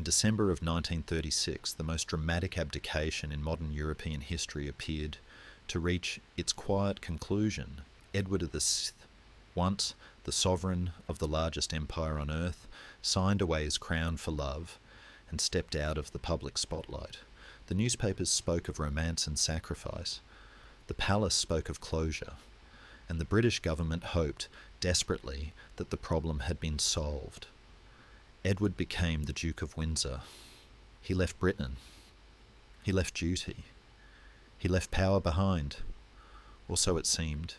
December of 1936, the most dramatic abdication in modern European history appeared to reach its quiet conclusion. Edward VIII, once the sovereign of the largest empire on earth, signed away his crown for love and stepped out of the public spotlight. The newspapers spoke of romance and sacrifice. The palace spoke of closure. And the British government hoped desperately that the problem had been solved. Edward became the Duke of Windsor. He left Britain. He left duty. He left power behind. Or so it seemed.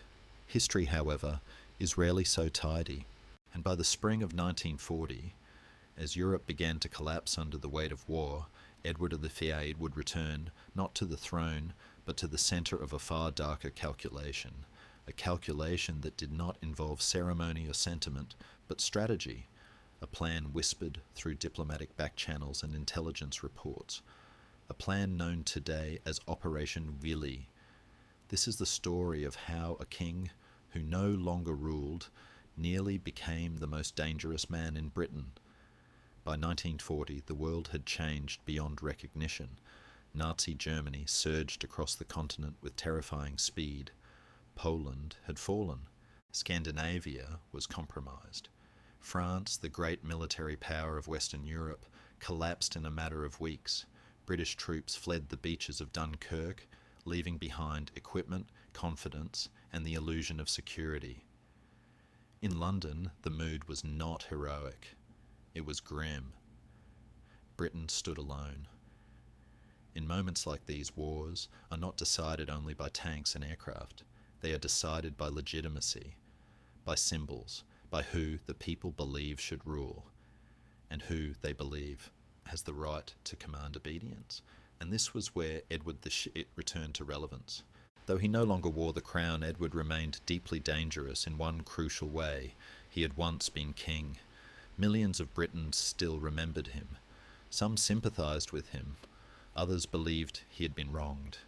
History, however, is rarely so tidy. And by the spring of 1940, as Europe began to collapse under the weight of war, Edward VIII would return not to the throne, but to the centre of a far darker calculation, a calculation that did not involve ceremony or sentiment, but strategy, a plan whispered through diplomatic back channels and intelligence reports, a plan known today as Operation Willie. This is the story of how a king who no longer ruled nearly became the most dangerous man in Britain. By 1940, the world had changed beyond recognition. Nazi Germany surged across the continent with terrifying speed. Poland had fallen. Scandinavia was compromised. France, the great military power of Western Europe, collapsed in a matter of weeks. British troops fled the beaches of Dunkirk, leaving behind equipment, confidence, and the illusion of security. In London, the mood was not heroic. It was grim. Britain stood alone. In moments like these, wars are not decided only by tanks and aircraft. They are decided by legitimacy, by symbols, by who the people believe should rule, and who they believe has the right to command obedience. And this was where Edward VIII returned to relevance. Though he no longer wore the crown, Edward remained deeply dangerous in one crucial way. He had once been king. Millions of Britons still remembered him. Some sympathised with him. Others believed he had been wronged.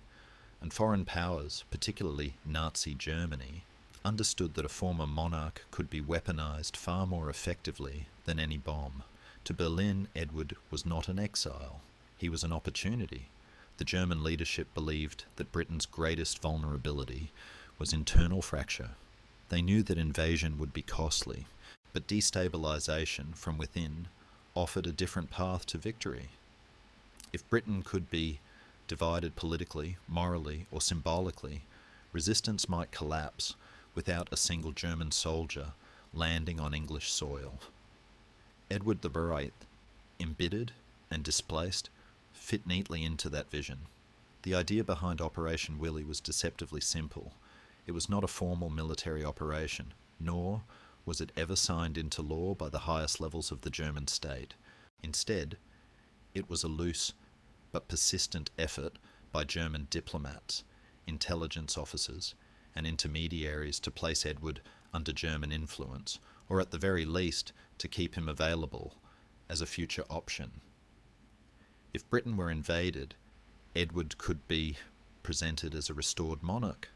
And foreign powers, particularly Nazi Germany, understood that a former monarch could be weaponised far more effectively than any bomb. To Berlin, Edward was not an exile. He was an opportunity. The German leadership believed that Britain's greatest vulnerability was internal fracture. They knew that invasion would be costly, but destabilization from within offered a different path to victory. If Britain could be divided politically, morally, or symbolically, resistance might collapse without a single German soldier landing on English soil. Edward VIII, embittered and displaced, fit neatly into that vision. The idea behind Operation Willie was deceptively simple. It was not a formal military operation, nor was it ever signed into law by the highest levels of the German state. Instead, it was a loose but persistent effort by German diplomats, intelligence officers, and intermediaries to place Edward under German influence, or at the very least to keep him available as a future option. If Britain were invaded, Edward could be presented as a restored monarch,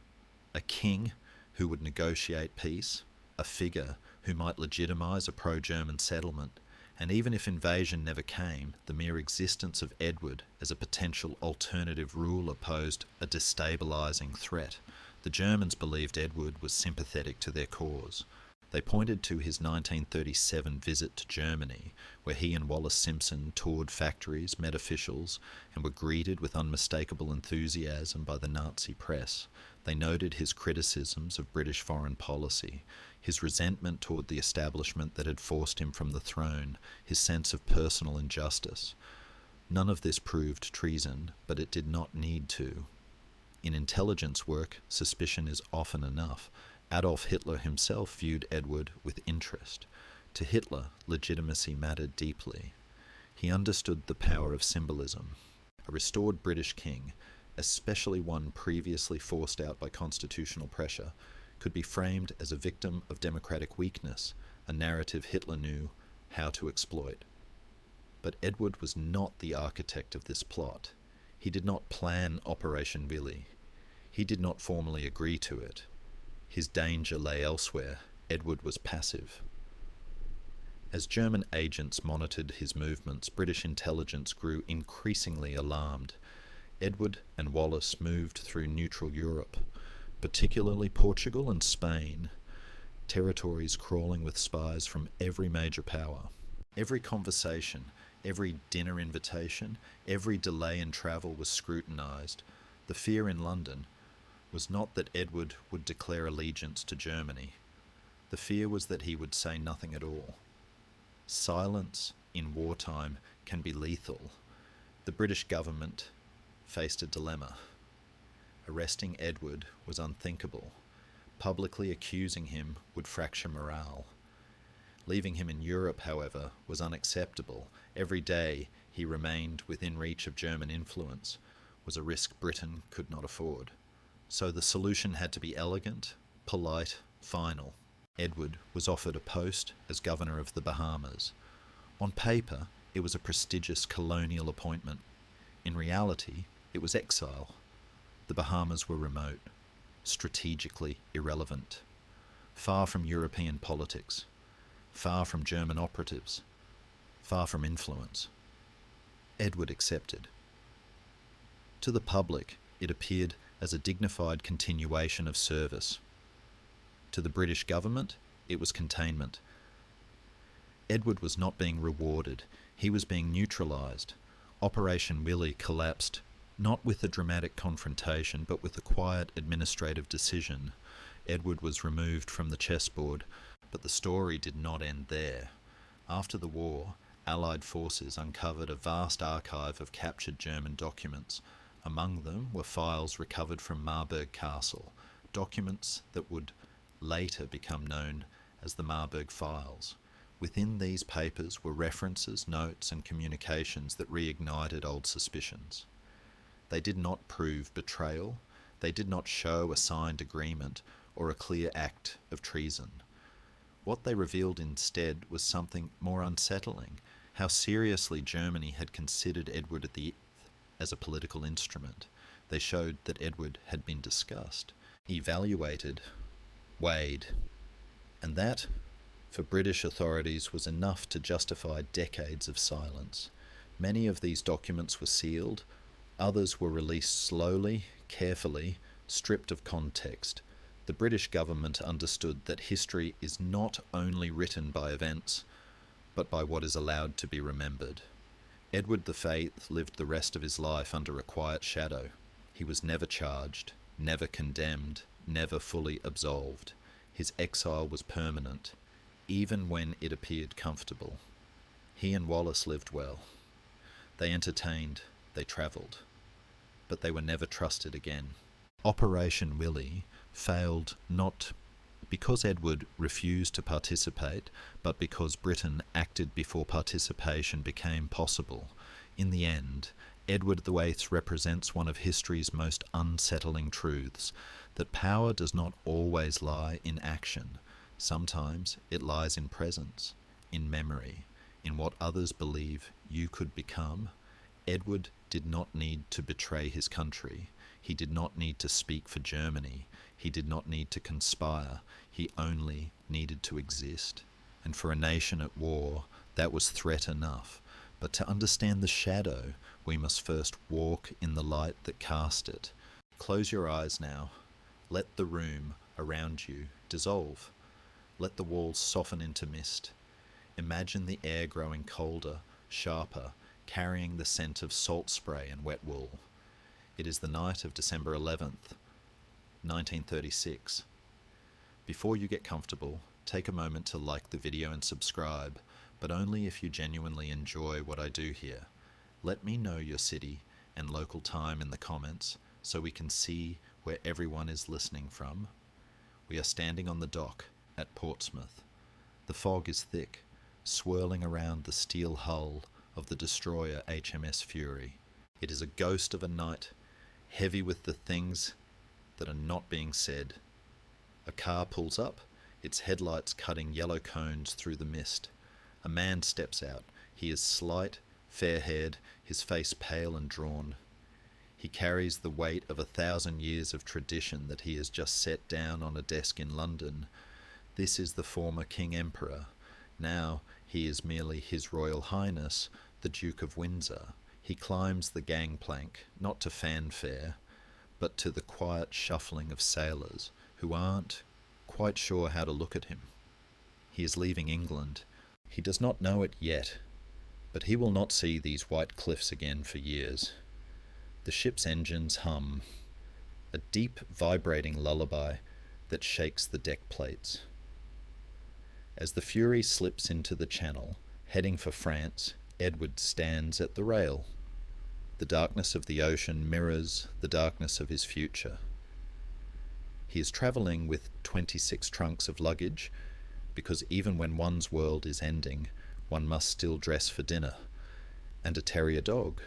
a king who would negotiate peace, a figure who might legitimise a pro-German settlement, and even if invasion never came, the mere existence of Edward as a potential alternative ruler posed a destabilising threat. The Germans believed Edward was sympathetic to their cause. They pointed to his 1937 visit to Germany, where he and Wallace Simpson toured factories, met officials, and were greeted with unmistakable enthusiasm by the Nazi press. They noted his criticisms of British foreign policy, his resentment toward the establishment that had forced him from the throne, his sense of personal injustice. None of this proved treason, but it did not need to. In intelligence work, suspicion is often enough. Adolf Hitler himself viewed Edward with interest. To Hitler, legitimacy mattered deeply. He understood the power of symbolism. A restored British king, especially one previously forced out by constitutional pressure, could be framed as a victim of democratic weakness, a narrative Hitler knew how to exploit. But Edward was not the architect of this plot. He did not plan Operation Willie. He did not formally agree to it. His danger lay elsewhere. Edward was passive. As German agents monitored his movements, British intelligence grew increasingly alarmed. Edward and Wallace moved through neutral Europe, particularly Portugal and Spain, territories crawling with spies from every major power. Every conversation, every dinner invitation, every delay in travel was scrutinised. The fear in London was not that Edward would declare allegiance to Germany. The fear was that he would say nothing at all. Silence in wartime can be lethal. The British government faced a dilemma. Arresting Edward was unthinkable. Publicly accusing him would fracture morale. Leaving him in Europe, however, was unacceptable. Every day he remained within reach of German influence was a risk Britain could not afford. So the solution had to be elegant, polite, final. Edward was offered a post as governor of the Bahamas. On paper, it was a prestigious colonial appointment. In reality, it was exile. The Bahamas were remote, strategically irrelevant, far from European politics, far from German operatives, far from influence. Edward accepted. To the public, it appeared as a dignified continuation of service. To the British government, it was containment. Edward was not being rewarded, he was being neutralised. Operation Willie collapsed, not with a dramatic confrontation, but with a quiet administrative decision. Edward was removed from the chessboard, but the story did not end there. After the war, Allied forces uncovered a vast archive of captured German documents. Among them were files recovered from Marburg Castle, documents that would later become known as the Marburg Files. Within these papers were references, notes, and communications that reignited old suspicions. They did not prove betrayal, they did not show a signed agreement or a clear act of treason. What they revealed instead was something more unsettling, how seriously Germany had considered Edward VIII as a political instrument. They showed that Edward had been discussed, evaluated, weighed, and that, for British authorities, was enough to justify decades of silence. Many of these documents were sealed, others were released slowly, carefully, stripped of context. The British government understood that history is not only written by events, but by what is allowed to be remembered. Edward VIII lived the rest of his life under a quiet shadow. He was never charged, never condemned, never fully absolved. His exile was permanent, even when it appeared comfortable. He and Wallace lived well. They entertained, they travelled, but they were never trusted again. Operation Willie failed not because Edward refused to participate, but because Britain acted before participation became possible. In the end, Edward VIII represents one of history's most unsettling truths, that power does not always lie in action. Sometimes it lies in presence, in memory, in what others believe you could become. Edward did not need to betray his country. He did not need to speak for Germany. He did not need to conspire. He only needed to exist. And for a nation at war, that was threat enough. But to understand the shadow, we must first walk in the light that cast it. Close your eyes now. Let the room around you dissolve. Let the walls soften into mist. Imagine the air growing colder, sharper, carrying the scent of salt spray and wet wool. It is the night of December 11th, 1936. Before you get comfortable, take a moment to like the video and subscribe, but only if you genuinely enjoy what I do here. Let me know your city and local time in the comments so we can see where everyone is listening from. We are standing on the dock at Portsmouth. The fog is thick, swirling around the steel hull of the destroyer HMS Fury. It is a ghost of a night, heavy with the things that are not being said. A car pulls up, its headlights cutting yellow cones through the mist. A man steps out. He is slight, fair-haired, his face pale and drawn. He carries the weight of 1,000 years of tradition that he has just set down on a desk in London. This is the former King Emperor. Now He is merely His Royal Highness, the Duke of Windsor. He climbs the gangplank, not to fanfare, but to the quiet shuffling of sailors who aren't quite sure how to look at him. He is leaving England. He does not know it yet, but he will not see these white cliffs again for years. The ship's engines hum, a deep, vibrating lullaby that shakes the deck plates. As the Fury slips into the channel, heading for France, Edward stands at the rail. The darkness of the ocean mirrors the darkness of his future. He is travelling with 26 trunks of luggage, because even when one's world is ending, one must still dress for dinner, and a terrier dog.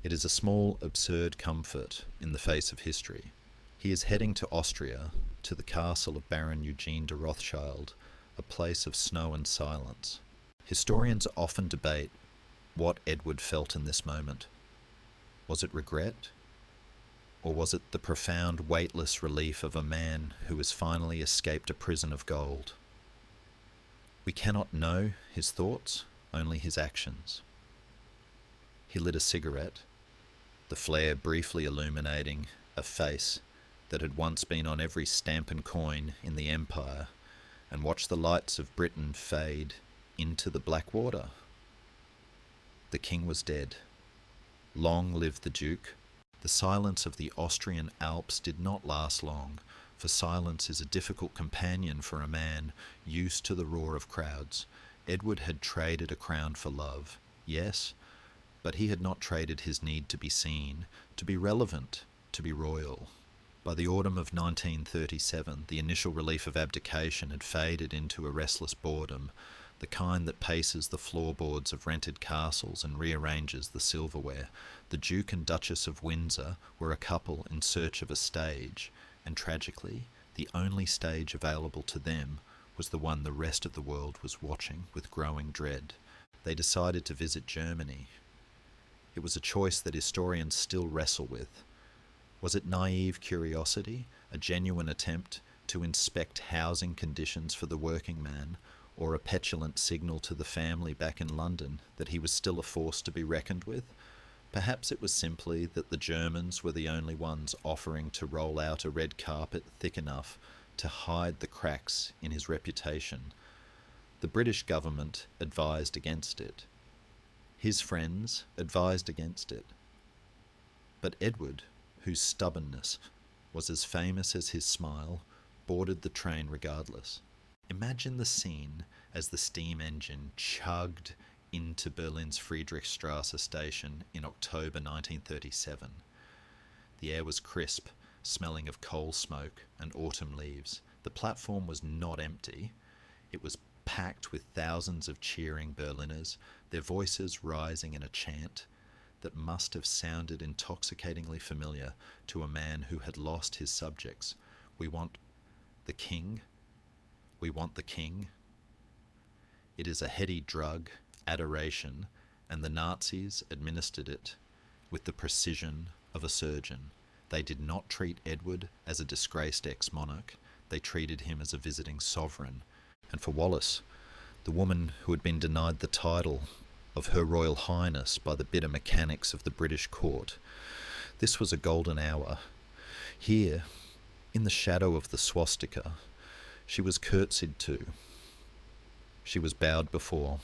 It is a small, absurd comfort in the face of history. He is heading to Austria, to the castle of Baron Eugene de Rothschild, a place of snow and silence. Historians often debate what Edward felt in this moment. Was it regret? Or was it the profound, weightless relief of a man who has finally escaped a prison of gold? We cannot know his thoughts, only his actions. He lit a cigarette, the flare briefly illuminating a face that had once been on every stamp and coin in the empire, and watched the lights of Britain fade into the black water. The king was dead. Long live the Duke. The silence of the Austrian Alps did not last long, for silence is a difficult companion for a man used to the roar of crowds. Edward had traded a crown for love, yes, but he had not traded his need to be seen, to be relevant, to be royal. By the autumn of 1937, the initial relief of abdication had faded into a restless boredom, the kind that paces the floorboards of rented castles and rearranges the silverware. The Duke and Duchess of Windsor were a couple in search of a stage, and tragically, the only stage available to them was the one the rest of the world was watching with growing dread. They decided to visit Germany. It was a choice that historians still wrestle with. Was it naive curiosity, a genuine attempt to inspect housing conditions for the working man, or a petulant signal to the family back in London that he was still a force to be reckoned with? Perhaps it was simply that the Germans were the only ones offering to roll out a red carpet thick enough to hide the cracks in his reputation. The British government advised against it. His friends advised against it. But Edward, whose stubbornness was as famous as his smile, boarded the train regardless. Imagine the scene as the steam engine chugged into Berlin's Friedrichstrasse station in October 1937. The air was crisp, smelling of coal smoke and autumn leaves. The platform was not empty. It was packed with thousands of cheering Berliners, their voices rising in a chant that must have sounded intoxicatingly familiar to a man who had lost his subjects. We want the king. We want the king. It is a heady drug, adoration, and the Nazis administered it with the precision of a surgeon. They did not treat Edward as a disgraced ex-monarch. They treated him as a visiting sovereign. And for Wallace, the woman who had been denied the title of Her Royal Highness by the bitter mechanics of the British court, this was a golden hour. Here, in the shadow of the swastika, she was curtsied to. She was bowed before.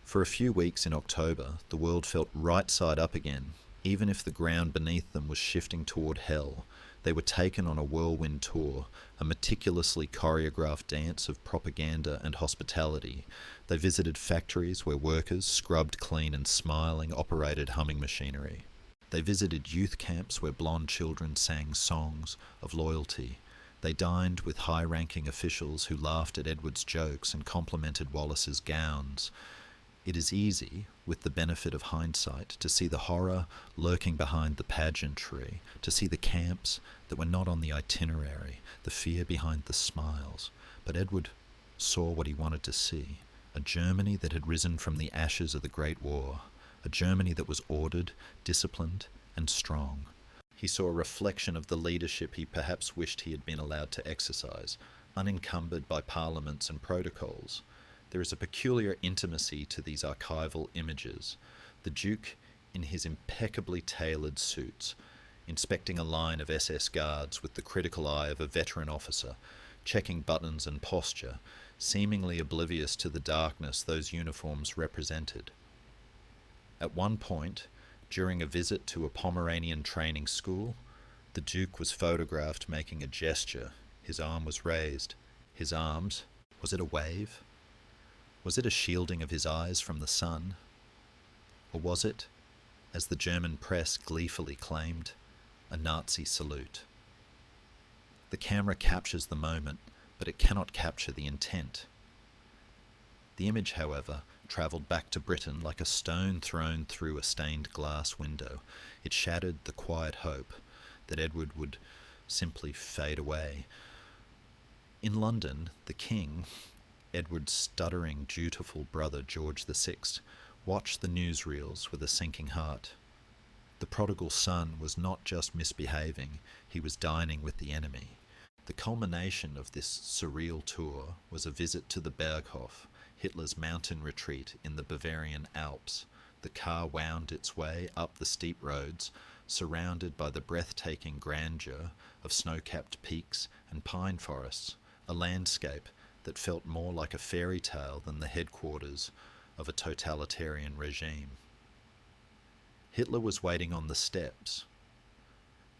For a few weeks in October, the world felt right side up again. Even if the ground beneath them was shifting toward hell, they were taken on a whirlwind tour, a meticulously choreographed dance of propaganda and hospitality. They visited factories where workers, scrubbed clean and smiling, operated humming machinery. They visited youth camps where blonde children sang songs of loyalty. They dined with high-ranking officials who laughed at Edward's jokes and complimented Wallace's gowns. It is easy, with the benefit of hindsight, to see the horror lurking behind the pageantry, to see the camps that were not on the itinerary, the fear behind the smiles. But Edward saw what he wanted to see, a Germany that had risen from the ashes of the Great War, a Germany that was ordered, disciplined, and strong. He saw a reflection of the leadership he perhaps wished he had been allowed to exercise, unencumbered by parliaments and protocols. There is a peculiar intimacy to these archival images. The Duke, in his impeccably tailored suits, inspecting a line of SS guards with the critical eye of a veteran officer, checking buttons and posture, seemingly oblivious to the darkness those uniforms represented. At one point, during a visit to a Pomeranian training school, the Duke was photographed making a gesture. His arm was raised. His arms, was it a wave? Was it a shielding of his eyes from the sun? Or was it, as the German press gleefully claimed, a Nazi salute? The camera captures the moment, but it cannot capture the intent. The image, however, travelled back to Britain like a stone thrown through a stained glass window. It shattered the quiet hope that Edward would simply fade away. In London, the King, Edward's stuttering, dutiful brother George VI, watched the newsreels with a sinking heart. The prodigal son was not just misbehaving, he was dining with the enemy. The culmination of this surreal tour was a visit to the Berghof, Hitler's mountain retreat in the Bavarian Alps. The car wound its way up the steep roads, surrounded by the breathtaking grandeur of snow-capped peaks and pine forests, a landscape that felt more like a fairy tale than the headquarters of a totalitarian regime. Hitler was waiting on the steps.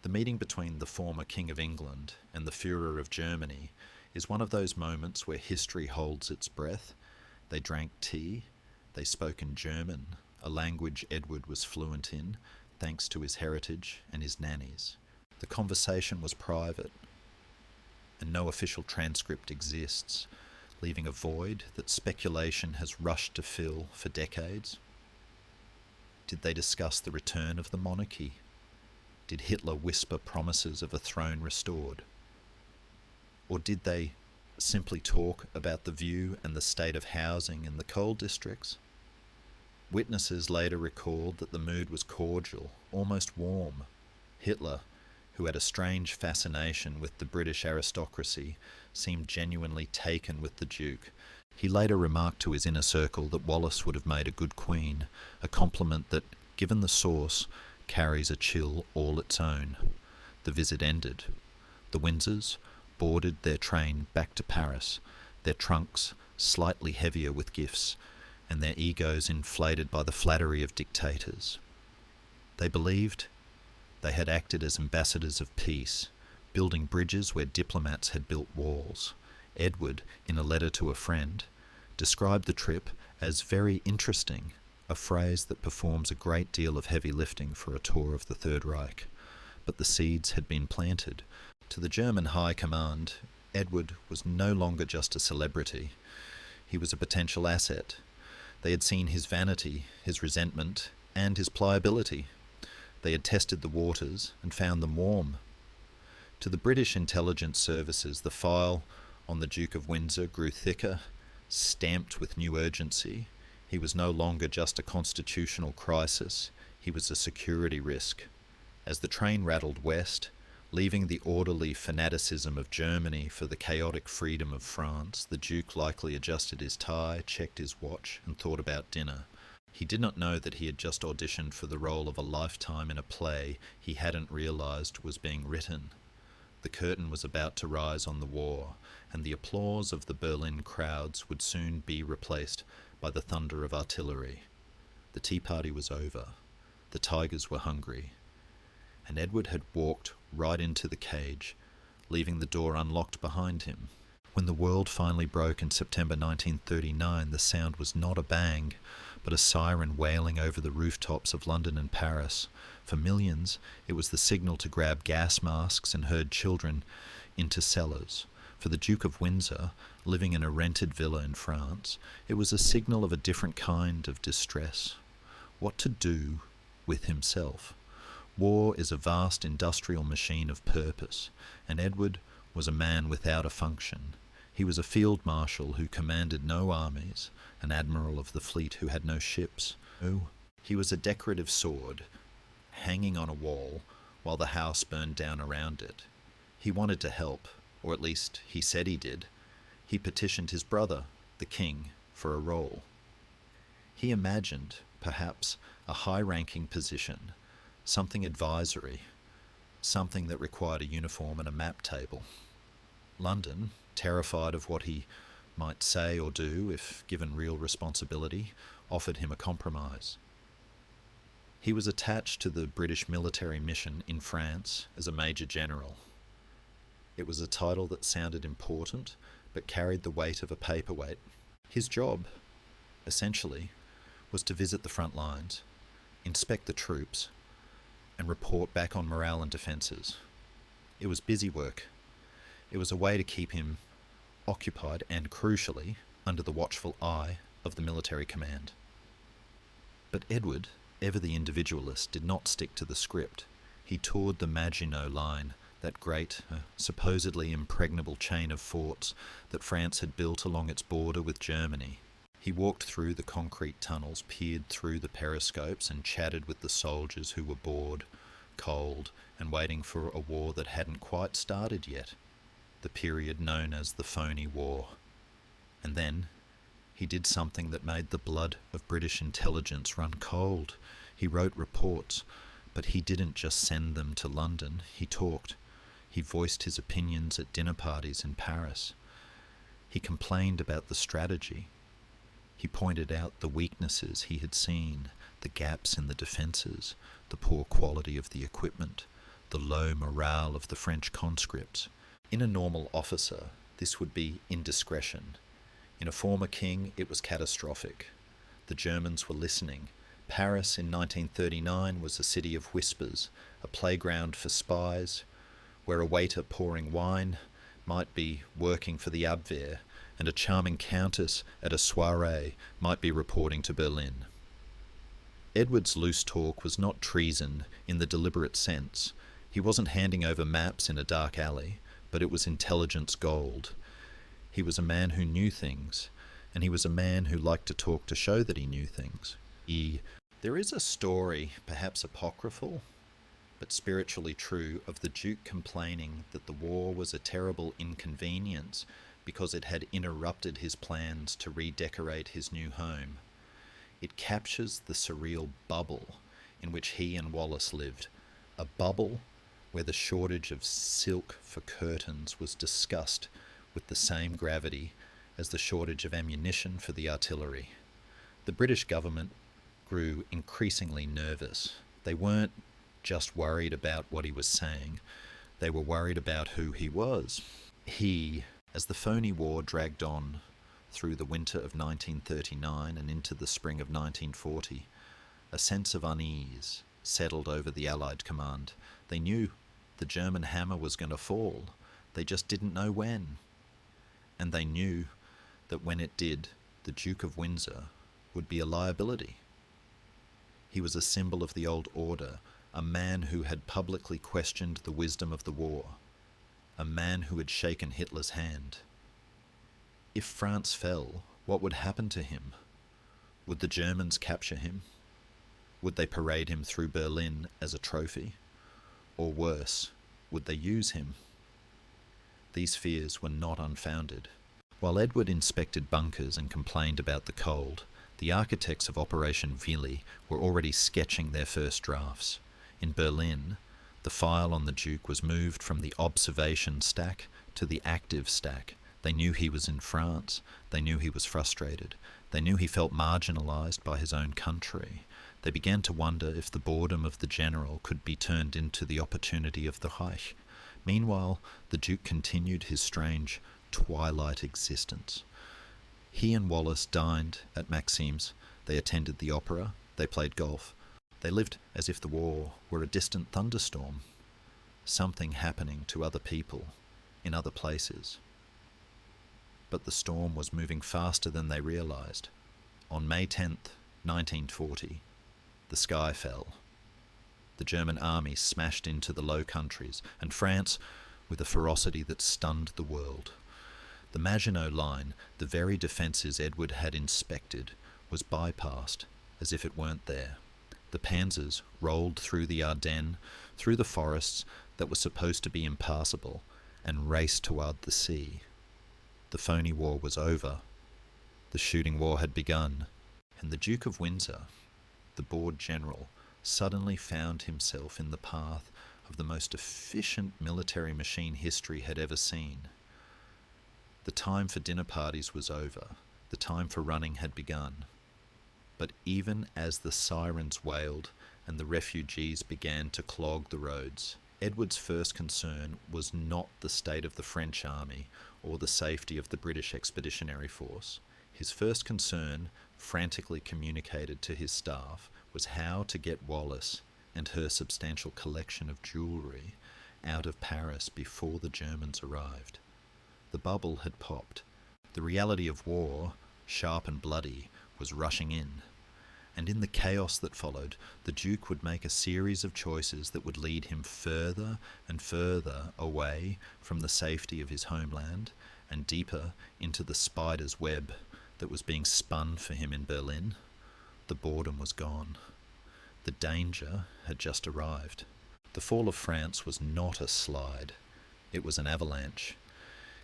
The meeting between the former King of England and the Führer of Germany is one of those moments where history holds its breath. They drank tea, they spoke in German, a language Edward was fluent in, thanks to his heritage and his nannies. The conversation was private, and no official transcript exists, leaving a void that speculation has rushed to fill for decades. Did they discuss the return of the monarchy? Did Hitler whisper promises of a throne restored? Or did they simply talk about the view and the state of housing in the coal districts? Witnesses later recalled that the mood was cordial, almost warm. Hitler, who had a strange fascination with the British aristocracy, seemed genuinely taken with the Duke. He later remarked to his inner circle that Wallace would have made a good queen, a compliment that, given the source, carries a chill all its own. The visit ended. The Windsors boarded their train back to Paris, their trunks slightly heavier with gifts, and their egos inflated by the flattery of dictators. They believed they had acted as ambassadors of peace, building bridges where diplomats had built walls. Edward, in a letter to a friend, described the trip as very interesting, a phrase that performs a great deal of heavy lifting for a tour of the Third Reich. But the seeds had been planted. To the German High Command, Edward was no longer just a celebrity. He was a potential asset. They had seen his vanity, his resentment, and his pliability. They had tested the waters and found them warm. To the British intelligence services, the file on the Duke of Windsor grew thicker, stamped with new urgency. He was no longer just a constitutional crisis, he was a security risk. As the train rattled west, leaving the orderly fanaticism of Germany for the chaotic freedom of France, the Duke likely adjusted his tie, checked his watch, and thought about dinner. He did not know that he had just auditioned for the role of a lifetime in a play he hadn't realised was being written. The curtain was about to rise on the war, and the applause of the Berlin crowds would soon be replaced by the thunder of artillery. The tea party was over. The tigers were hungry. And Edward had walked right into the cage, leaving the door unlocked behind him. When the world finally broke in September 1939, the sound was not a bang, but a siren wailing over the rooftops of London and Paris. For millions, it was the signal to grab gas masks and herd children into cellars. For the Duke of Windsor, living in a rented villa in France, it was a signal of a different kind of distress. What to do with himself? War is a vast industrial machine of purpose, and Edward was a man without a function. He was a field marshal who commanded no armies, an admiral of the fleet who had no ships. No, he was a decorative sword, hanging on a wall while the house burned down around it. He wanted to help, or at least he said he did. He petitioned his brother, the king, for a role. He imagined, perhaps, a high-ranking position, something advisory, something that required a uniform and a map table. London, terrified of what he might say or do if given real responsibility, offered him a compromise. He was attached to the British military mission in France as a Major General. It was a title that sounded important, but carried the weight of a paperweight. His job, essentially, was to visit the front lines, inspect the troops, and report back on morale and defences. It was busy work. It was a way to keep him occupied and, crucially, under the watchful eye of the military command. But Edward, ever the individualist, did not stick to the script. He toured the Maginot Line, that great, supposedly impregnable chain of forts that France had built along its border with Germany. He walked through the concrete tunnels, peered through the periscopes, and chatted with the soldiers who were bored, cold, and waiting for a war that hadn't quite started yet, the period known as the Phony War. And then he did something that made the blood of British intelligence run cold. He wrote reports, but he didn't just send them to London. He talked. He voiced his opinions at dinner parties in Paris. He complained about the strategy. He pointed out the weaknesses he had seen, the gaps in the defences, the poor quality of the equipment, the low morale of the French conscripts. In a normal officer, this would be indiscretion. In a former king, it was catastrophic. The Germans were listening. Paris in 1939 was a city of whispers, a playground for spies, where a waiter pouring wine might be working for the Abwehr, and a charming countess at a soirée might be reporting to Berlin. Edward's loose talk was not treason in the deliberate sense. He wasn't handing over maps in a dark alley, but it was intelligence gold. He was a man who knew things, and he was a man who liked to talk to show that he knew things. There is a story, perhaps apocryphal, but spiritually true, of the Duke complaining that the war was a terrible inconvenience because it had interrupted his plans to redecorate his new home. It captures the surreal bubble in which he and Wallace lived, a bubble where the shortage of silk for curtains was discussed with the same gravity as the shortage of ammunition for the artillery. The British government grew increasingly nervous. They weren't just worried about what he was saying, they were worried about who he was. As the Phony War dragged on through the winter of 1939 and into the spring of 1940, a sense of unease settled over the Allied command. They knew the German hammer was going to fall. They just didn't know when. And they knew that when it did, the Duke of Windsor would be a liability. He was a symbol of the old order, a man who had publicly questioned the wisdom of the war, a man who had shaken Hitler's hand. If France fell, what would happen to him? Would the Germans capture him? Would they parade him through Berlin as a trophy? Or worse, would they use him? These fears were not unfounded. While Edward inspected bunkers and complained about the cold, the architects of Operation Willie were already sketching their first drafts. In Berlin, the file on the Duke was moved from the observation stack to the active stack. They knew he was in France. They knew he was frustrated. They knew he felt marginalised by his own country. They began to wonder if the boredom of the general could be turned into the opportunity of the Reich. Meanwhile, the Duke continued his strange twilight existence. He and Wallace dined at Maxim's. They attended the opera. They played golf. They lived as if the war were a distant thunderstorm, something happening to other people in other places. But the storm was moving faster than they realised. On May 10th, 1940, the sky fell. The German army smashed into the Low Countries, and France, with a ferocity that stunned the world. The Maginot Line, the very defences Edward had inspected, was bypassed as if it weren't there. The panzers rolled through the Ardennes, through the forests that were supposed to be impassable, and raced toward the sea. The Phony War was over. The shooting war had begun, and the Duke of Windsor, the bored general, suddenly found himself in the path of the most efficient military machine history had ever seen. The time for dinner parties was over. The time for running had begun. But even as the sirens wailed and the refugees began to clog the roads, Edward's first concern was not the state of the French army or the safety of the British Expeditionary Force. His first concern, frantically communicated to his staff, was how to get Wallis and her substantial collection of jewellery out of Paris before the Germans arrived. The bubble had popped. The reality of war, sharp and bloody, was rushing in. And in the chaos that followed, the Duke would make a series of choices that would lead him further and further away from the safety of his homeland and deeper into the spider's web that was being spun for him in Berlin. The boredom was gone. The danger had just arrived. The fall of France was not a slide. It was an avalanche.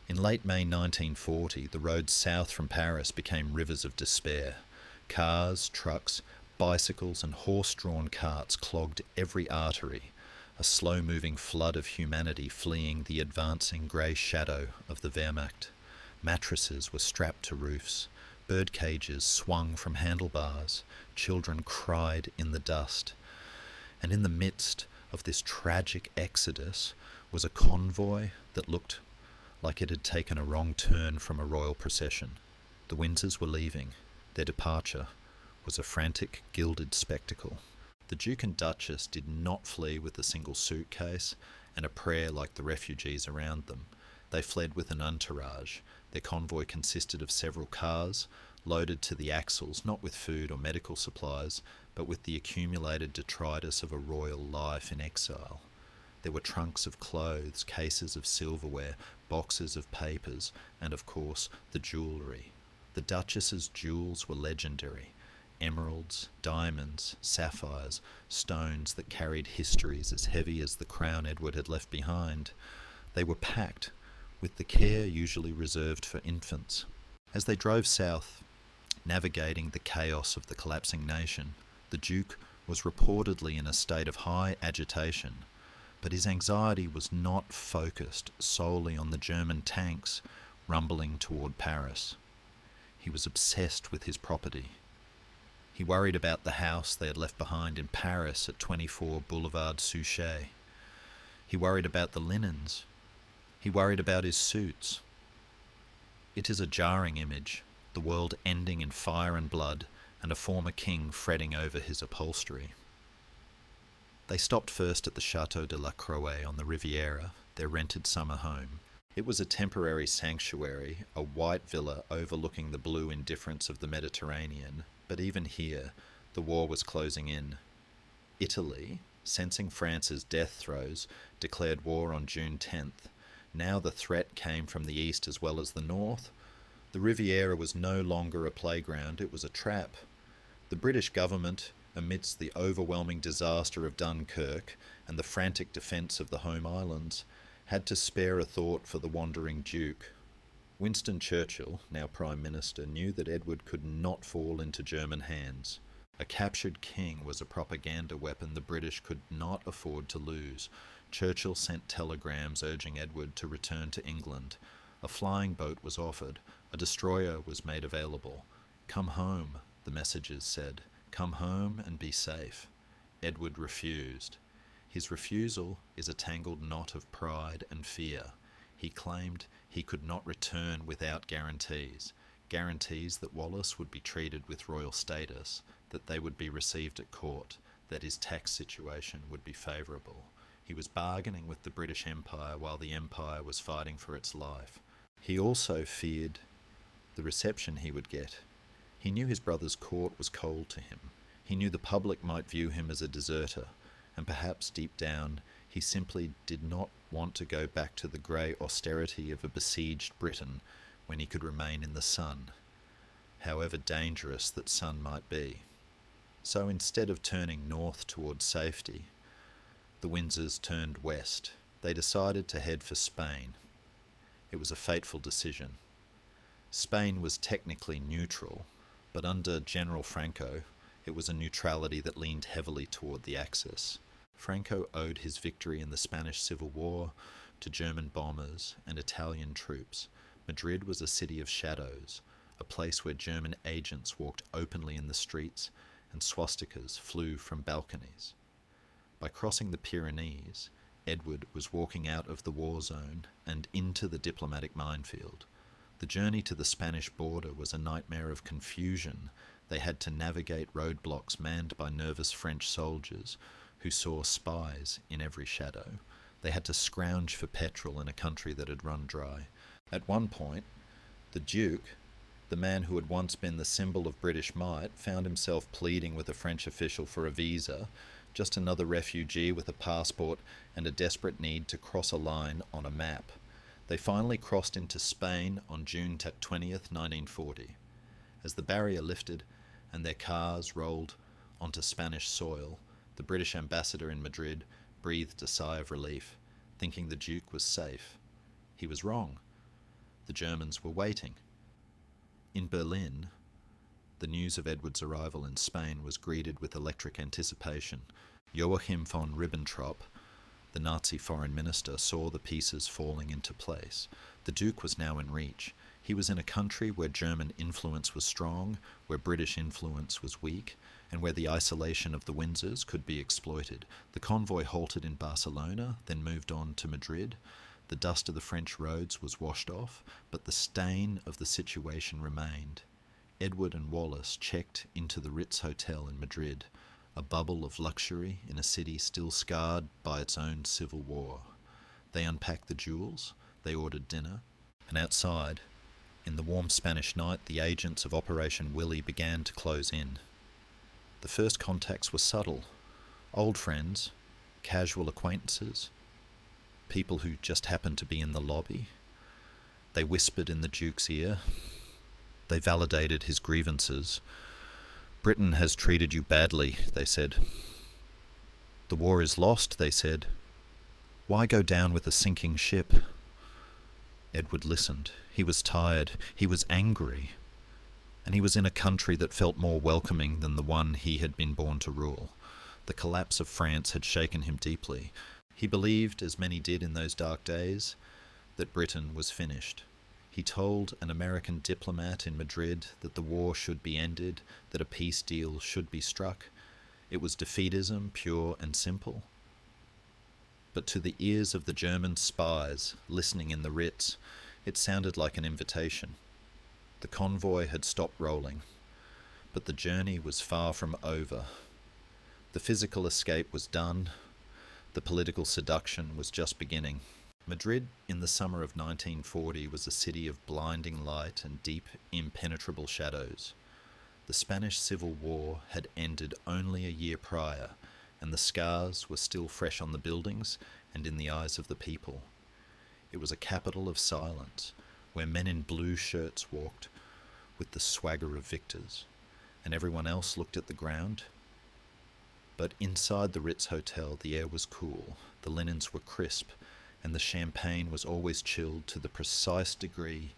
In late May 1940, the roads south from Paris became rivers of despair. Cars, trucks, bicycles and horse-drawn carts clogged every artery, a slow-moving flood of humanity fleeing the advancing grey shadow of the Wehrmacht. Mattresses were strapped to roofs. Bird cages swung from handlebars. Children cried in the dust. And in the midst of this tragic exodus was a convoy that looked like it had taken a wrong turn from a royal procession. The Windsors were leaving. Their departure was a frantic, gilded spectacle. The Duke and Duchess did not flee with a single suitcase and a prayer like the refugees around them. They fled with an entourage. Their convoy consisted of several cars, loaded to the axles, not with food or medical supplies, but with the accumulated detritus of a royal life in exile. There were trunks of clothes, cases of silverware, boxes of papers, and of course the jewellery. The Duchess's jewels were legendary. Emeralds, diamonds, sapphires, stones that carried histories as heavy as the crown Edward had left behind. They were packed with the care usually reserved for infants. As they drove south, navigating the chaos of the collapsing nation, the Duke was reportedly in a state of high agitation, but his anxiety was not focused solely on the German tanks rumbling toward Paris. He was obsessed with his property. He worried about the house they had left behind in Paris at 24 Boulevard Suchet. He worried about the linens. He worried about his suits. It is a jarring image, the world ending in fire and blood, and a former king fretting over his upholstery. They stopped first at the Château de la Croix on the Riviera, their rented summer home. It was a temporary sanctuary, a white villa overlooking the blue indifference of the Mediterranean, but even here, the war was closing in. Italy, sensing France's death throes, declared war on June 10th. Now the threat came from the east as well as the north. The Riviera was no longer a playground, it was a trap. The British government, amidst the overwhelming disaster of Dunkirk and the frantic defence of the home islands, had to spare a thought for the wandering Duke. Winston Churchill, now Prime Minister, knew that Edward could not fall into German hands. A captured king was a propaganda weapon the British could not afford to lose. Churchill sent telegrams urging Edward to return to England. A flying boat was offered. A destroyer was made available. "Come home," the messages said. "Come home and be safe." Edward refused. His refusal is a tangled knot of pride and fear. He claimed he could not return without guarantees. Guarantees that Wallis would be treated with royal status, that they would be received at court, that his tax situation would be favourable. He was bargaining with the British Empire while the Empire was fighting for its life. He also feared the reception he would get. He knew his brother's court was cold to him. He knew the public might view him as a deserter, and perhaps deep down he simply did not want to go back to the grey austerity of a besieged Britain when he could remain in the sun, however dangerous that sun might be. So instead of turning north towards safety, the Windsors turned west. They decided to head for Spain. It was a fateful decision. Spain was technically neutral, but under General Franco, it was a neutrality that leaned heavily toward the Axis. Franco owed his victory in the Spanish Civil War to German bombers and Italian troops. Madrid was a city of shadows, a place where German agents walked openly in the streets and swastikas flew from balconies. By crossing the Pyrenees, Edward was walking out of the war zone and into the diplomatic minefield. The journey to the Spanish border was a nightmare of confusion. They had to navigate roadblocks manned by nervous French soldiers who saw spies in every shadow. They had to scrounge for petrol in a country that had run dry. At one point, the Duke, the man who had once been the symbol of British might, found himself pleading with a French official for a visa, just another refugee with a passport and a desperate need to cross a line on a map. They finally crossed into Spain on June 20th, 1940. As the barrier lifted and their cars rolled onto Spanish soil, the British ambassador in Madrid breathed a sigh of relief, thinking the Duke was safe. He was wrong. The Germans were waiting. In Berlin, the news of Edward's arrival in Spain was greeted with electric anticipation. Joachim von Ribbentrop, the Nazi foreign minister, saw the pieces falling into place. The Duke was now in reach. He was in a country where German influence was strong, where British influence was weak, and where the isolation of the Windsors could be exploited. The convoy halted in Barcelona, then moved on to Madrid. The dust of the French roads was washed off, but the stain of the situation remained. Edward and Wallace checked into the Ritz Hotel in Madrid, a bubble of luxury in a city still scarred by its own civil war. They unpacked the jewels, they ordered dinner, and outside, in the warm Spanish night, the agents of Operation Willie began to close in. The first contacts were subtle. Old friends, casual acquaintances, people who just happened to be in the lobby. They whispered in the Duke's ear. They validated his grievances. Britain has treated you badly, they said. The war is lost, they said. Why go down with a sinking ship? Edward listened. He was tired. He was angry. And he was in a country that felt more welcoming than the one he had been born to rule. The collapse of France had shaken him deeply. He believed, as many did in those dark days, that Britain was finished. He told an American diplomat in Madrid that the war should be ended, that a peace deal should be struck. It was defeatism, pure and simple. But to the ears of the German spies listening in the Ritz, it sounded like an invitation. The convoy had stopped rolling, but the journey was far from over. The physical escape was done. The political seduction was just beginning. Madrid, in the summer of 1940, was a city of blinding light and deep, impenetrable shadows. The Spanish Civil War had ended only a year prior, and the scars were still fresh on the buildings and in the eyes of the people. It was a capital of silence, where men in blue shirts walked with the swagger of victors, and everyone else looked at the ground. But inside the Ritz Hotel, the air was cool, the linens were crisp, and the champagne was always chilled to the precise degree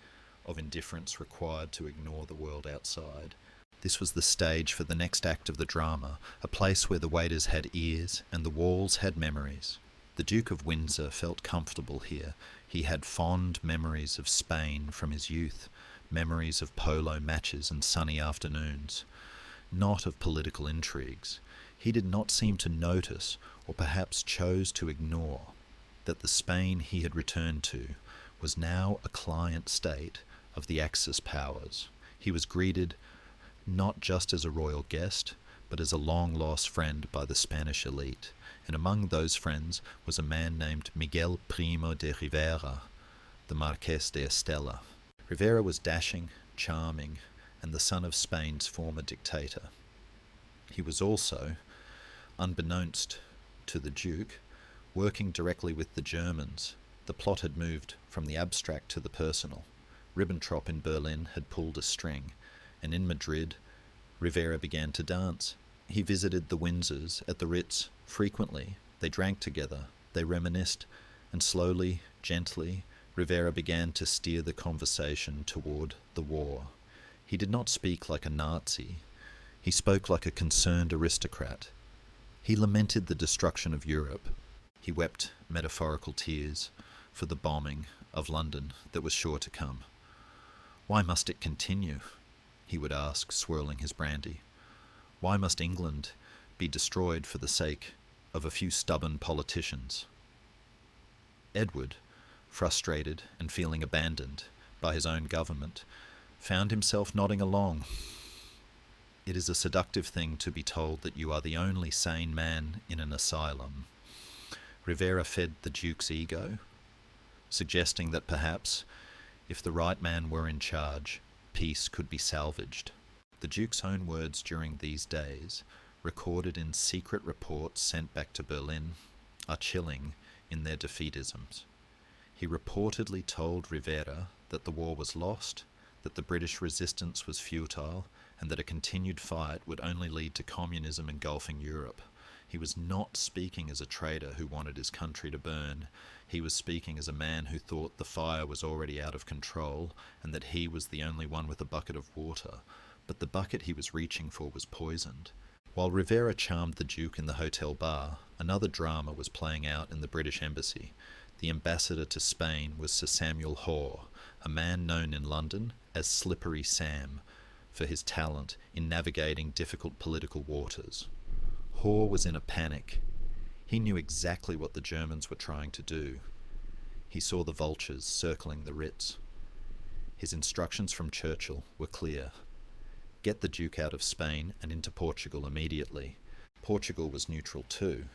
of indifference required to ignore the world outside. This was the stage for the next act of the drama, a place where the waiters had ears and the walls had memories. The Duke of Windsor felt comfortable here. He had fond memories of Spain from his youth, memories of polo matches and sunny afternoons, not of political intrigues. He did not seem to notice, or perhaps chose to ignore, that the Spain he had returned to was now a client state of the Axis powers. He was greeted not just as a royal guest, but as a long-lost friend by the Spanish elite, and among those friends was a man named Miguel Primo de Rivera, the Marqués de Estella. Rivera was dashing, charming, and the son of Spain's former dictator. He was also, unbeknownst to the Duke, working directly with the Germans. The plot had moved from the abstract to the personal. Ribbentrop in Berlin had pulled a string, and in Madrid, Rivera began to dance. He visited the Windsors at the Ritz frequently. They drank together, they reminisced, and slowly, gently, Rivera began to steer the conversation toward the war. He did not speak like a Nazi. He spoke like a concerned aristocrat. He lamented the destruction of Europe. He wept metaphorical tears for the bombing of London that was sure to come. Why must it continue? He would ask, swirling his brandy. Why must England be destroyed for the sake of a few stubborn politicians? Edward, frustrated and feeling abandoned by his own government, found himself nodding along. It is a seductive thing to be told that you are the only sane man in an asylum. Rivera fed the Duke's ego, suggesting that perhaps, if the right man were in charge, peace could be salvaged. The Duke's own words during these days, recorded in secret reports sent back to Berlin, are chilling in their defeatisms. He reportedly told Rivera that the war was lost, that the British resistance was futile, and that a continued fight would only lead to communism engulfing Europe. He was not speaking as a traitor who wanted his country to burn. He was speaking as a man who thought the fire was already out of control and that he was the only one with a bucket of water. But the bucket he was reaching for was poisoned. While Rivera charmed the Duke in the hotel bar, another drama was playing out in the British Embassy. The ambassador to Spain was Sir Samuel Hoare, a man known in London as Slippery Sam, for his talent in navigating difficult political waters. Hoare was in a panic. He knew exactly what the Germans were trying to do. He saw the vultures circling the Ritz. His instructions from Churchill were clear. Get the Duke out of Spain and into Portugal immediately. Portugal was neutral too,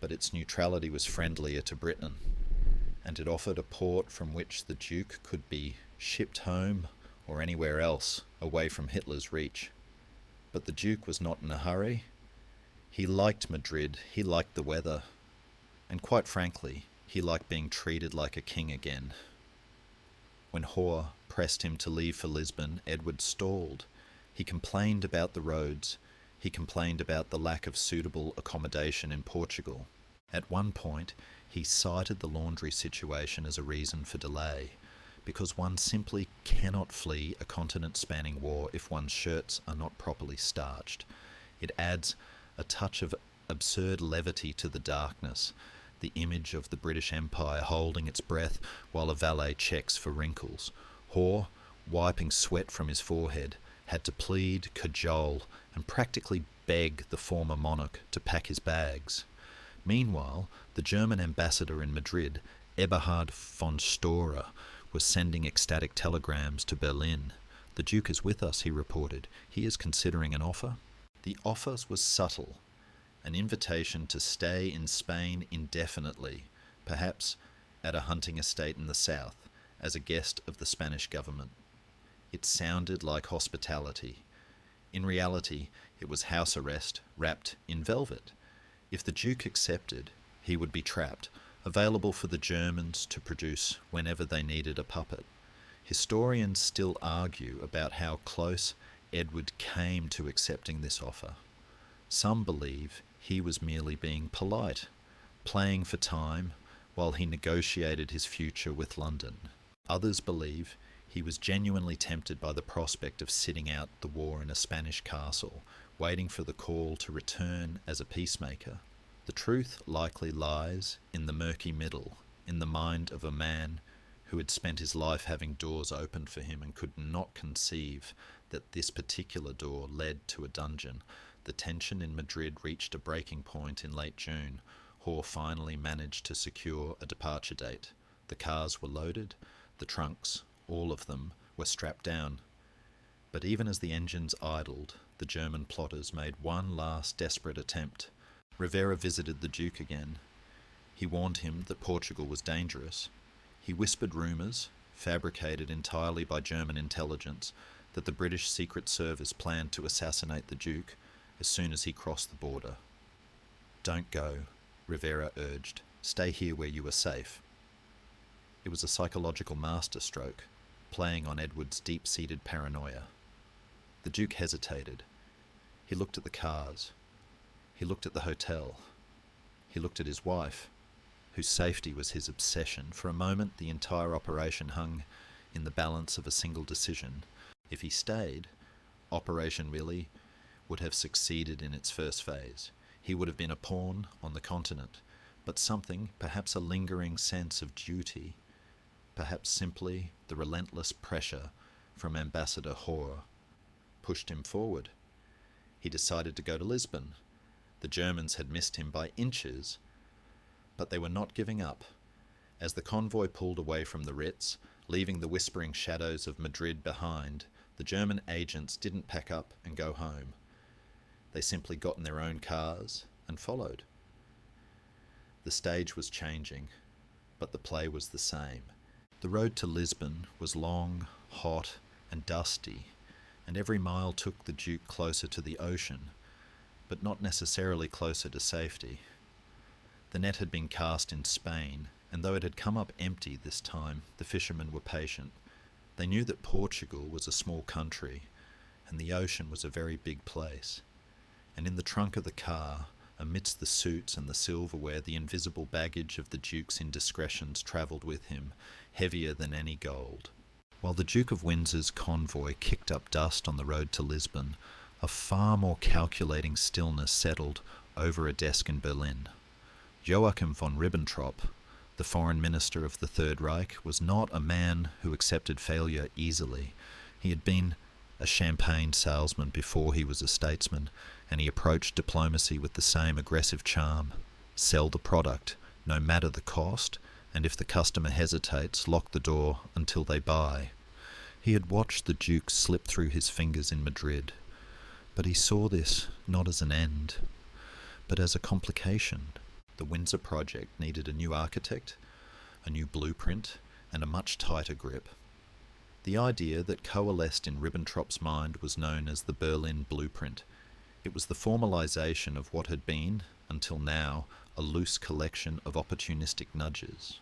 but its neutrality was friendlier to Britain, and it offered a port from which the Duke could be shipped home or anywhere else away from Hitler's reach. But the Duke was not in a hurry. He liked Madrid, he liked the weather, and quite frankly, he liked being treated like a king again. When Hoare pressed him to leave for Lisbon, Edward stalled. He complained about the roads. He complained about the lack of suitable accommodation in Portugal. At one point, he cited the laundry situation as a reason for delay, because one simply cannot flee a continent-spanning war if one's shirts are not properly starched. It adds a touch of absurd levity to the darkness, the image of the British Empire holding its breath while a valet checks for wrinkles. Hoare, wiping sweat from his forehead, had to plead, cajole, and practically beg the former monarch to pack his bags. Meanwhile, the German ambassador in Madrid, Eberhard von Storer, was sending ecstatic telegrams to Berlin. The Duke is with us, he reported. He is considering an offer. The offer was subtle, an invitation to stay in Spain indefinitely, perhaps at a hunting estate in the south, as a guest of the Spanish government. It sounded like hospitality. In reality, it was house arrest wrapped in velvet. If the Duke accepted, he would be trapped, available for the Germans to produce whenever they needed a puppet. Historians still argue about how close Edward came to accepting this offer. Some believe he was merely being polite, playing for time while he negotiated his future with London. Others believe he was genuinely tempted by the prospect of sitting out the war in a Spanish castle, waiting for the call to return as a peacemaker. The truth likely lies in the murky middle, in the mind of a man who had spent his life having doors opened for him and could not conceive that this particular door led to a dungeon. The tension in Madrid reached a breaking point in late June. Hoare finally managed to secure a departure date. The cars were loaded, the trunks, all of them, were strapped down. But even as the engines idled, the German plotters made one last desperate attempt. Rivera visited the Duke again. He warned him that Portugal was dangerous. He whispered rumours, fabricated entirely by German intelligence, that the British Secret Service planned to assassinate the Duke as soon as he crossed the border. "Don't go," Rivera urged. "Stay here where you are safe." It was a psychological masterstroke, playing on Edward's deep-seated paranoia. The Duke hesitated. He looked at the cars. He looked at the hotel. He looked at his wife. whose safety was his obsession. For a moment, the entire operation hung in the balance of a single decision. If he stayed, Operation Willie would have succeeded in its first phase. He would have been a pawn on the continent, but something, perhaps a lingering sense of duty, perhaps simply the relentless pressure from Ambassador Hoare, pushed him forward. He decided to go to Lisbon. The Germans had missed him by inches, but they were not giving up. As the convoy pulled away from the Ritz, leaving the whispering shadows of Madrid behind, the German agents didn't pack up and go home. They simply got in their own cars and followed. The stage was changing, but the play was the same. The road to Lisbon was long, hot, and dusty, and every mile took the Duke closer to the ocean, but not necessarily closer to safety. The net had been cast in Spain, and though it had come up empty this time, the fishermen were patient. They knew that Portugal was a small country, and the ocean was a very big place. And in the trunk of the car, amidst the suits and the silverware, the invisible baggage of the Duke's indiscretions travelled with him, heavier than any gold. While the Duke of Windsor's convoy kicked up dust on the road to Lisbon, a far more calculating stillness settled over a desk in Berlin. Joachim von Ribbentrop, the foreign minister of the Third Reich, was not a man who accepted failure easily. He had been a champagne salesman before he was a statesman, and he approached diplomacy with the same aggressive charm. Sell the product, no matter the cost, and if the customer hesitates, lock the door until they buy. He had watched the Duke slip through his fingers in Madrid, but he saw this not as an end, but as a complication. The Windsor project needed a new architect, a new blueprint, and a much tighter grip. The idea that coalesced in Ribbentrop's mind was known as the Berlin Blueprint. It was the formalization of what had been, until now, a loose collection of opportunistic nudges.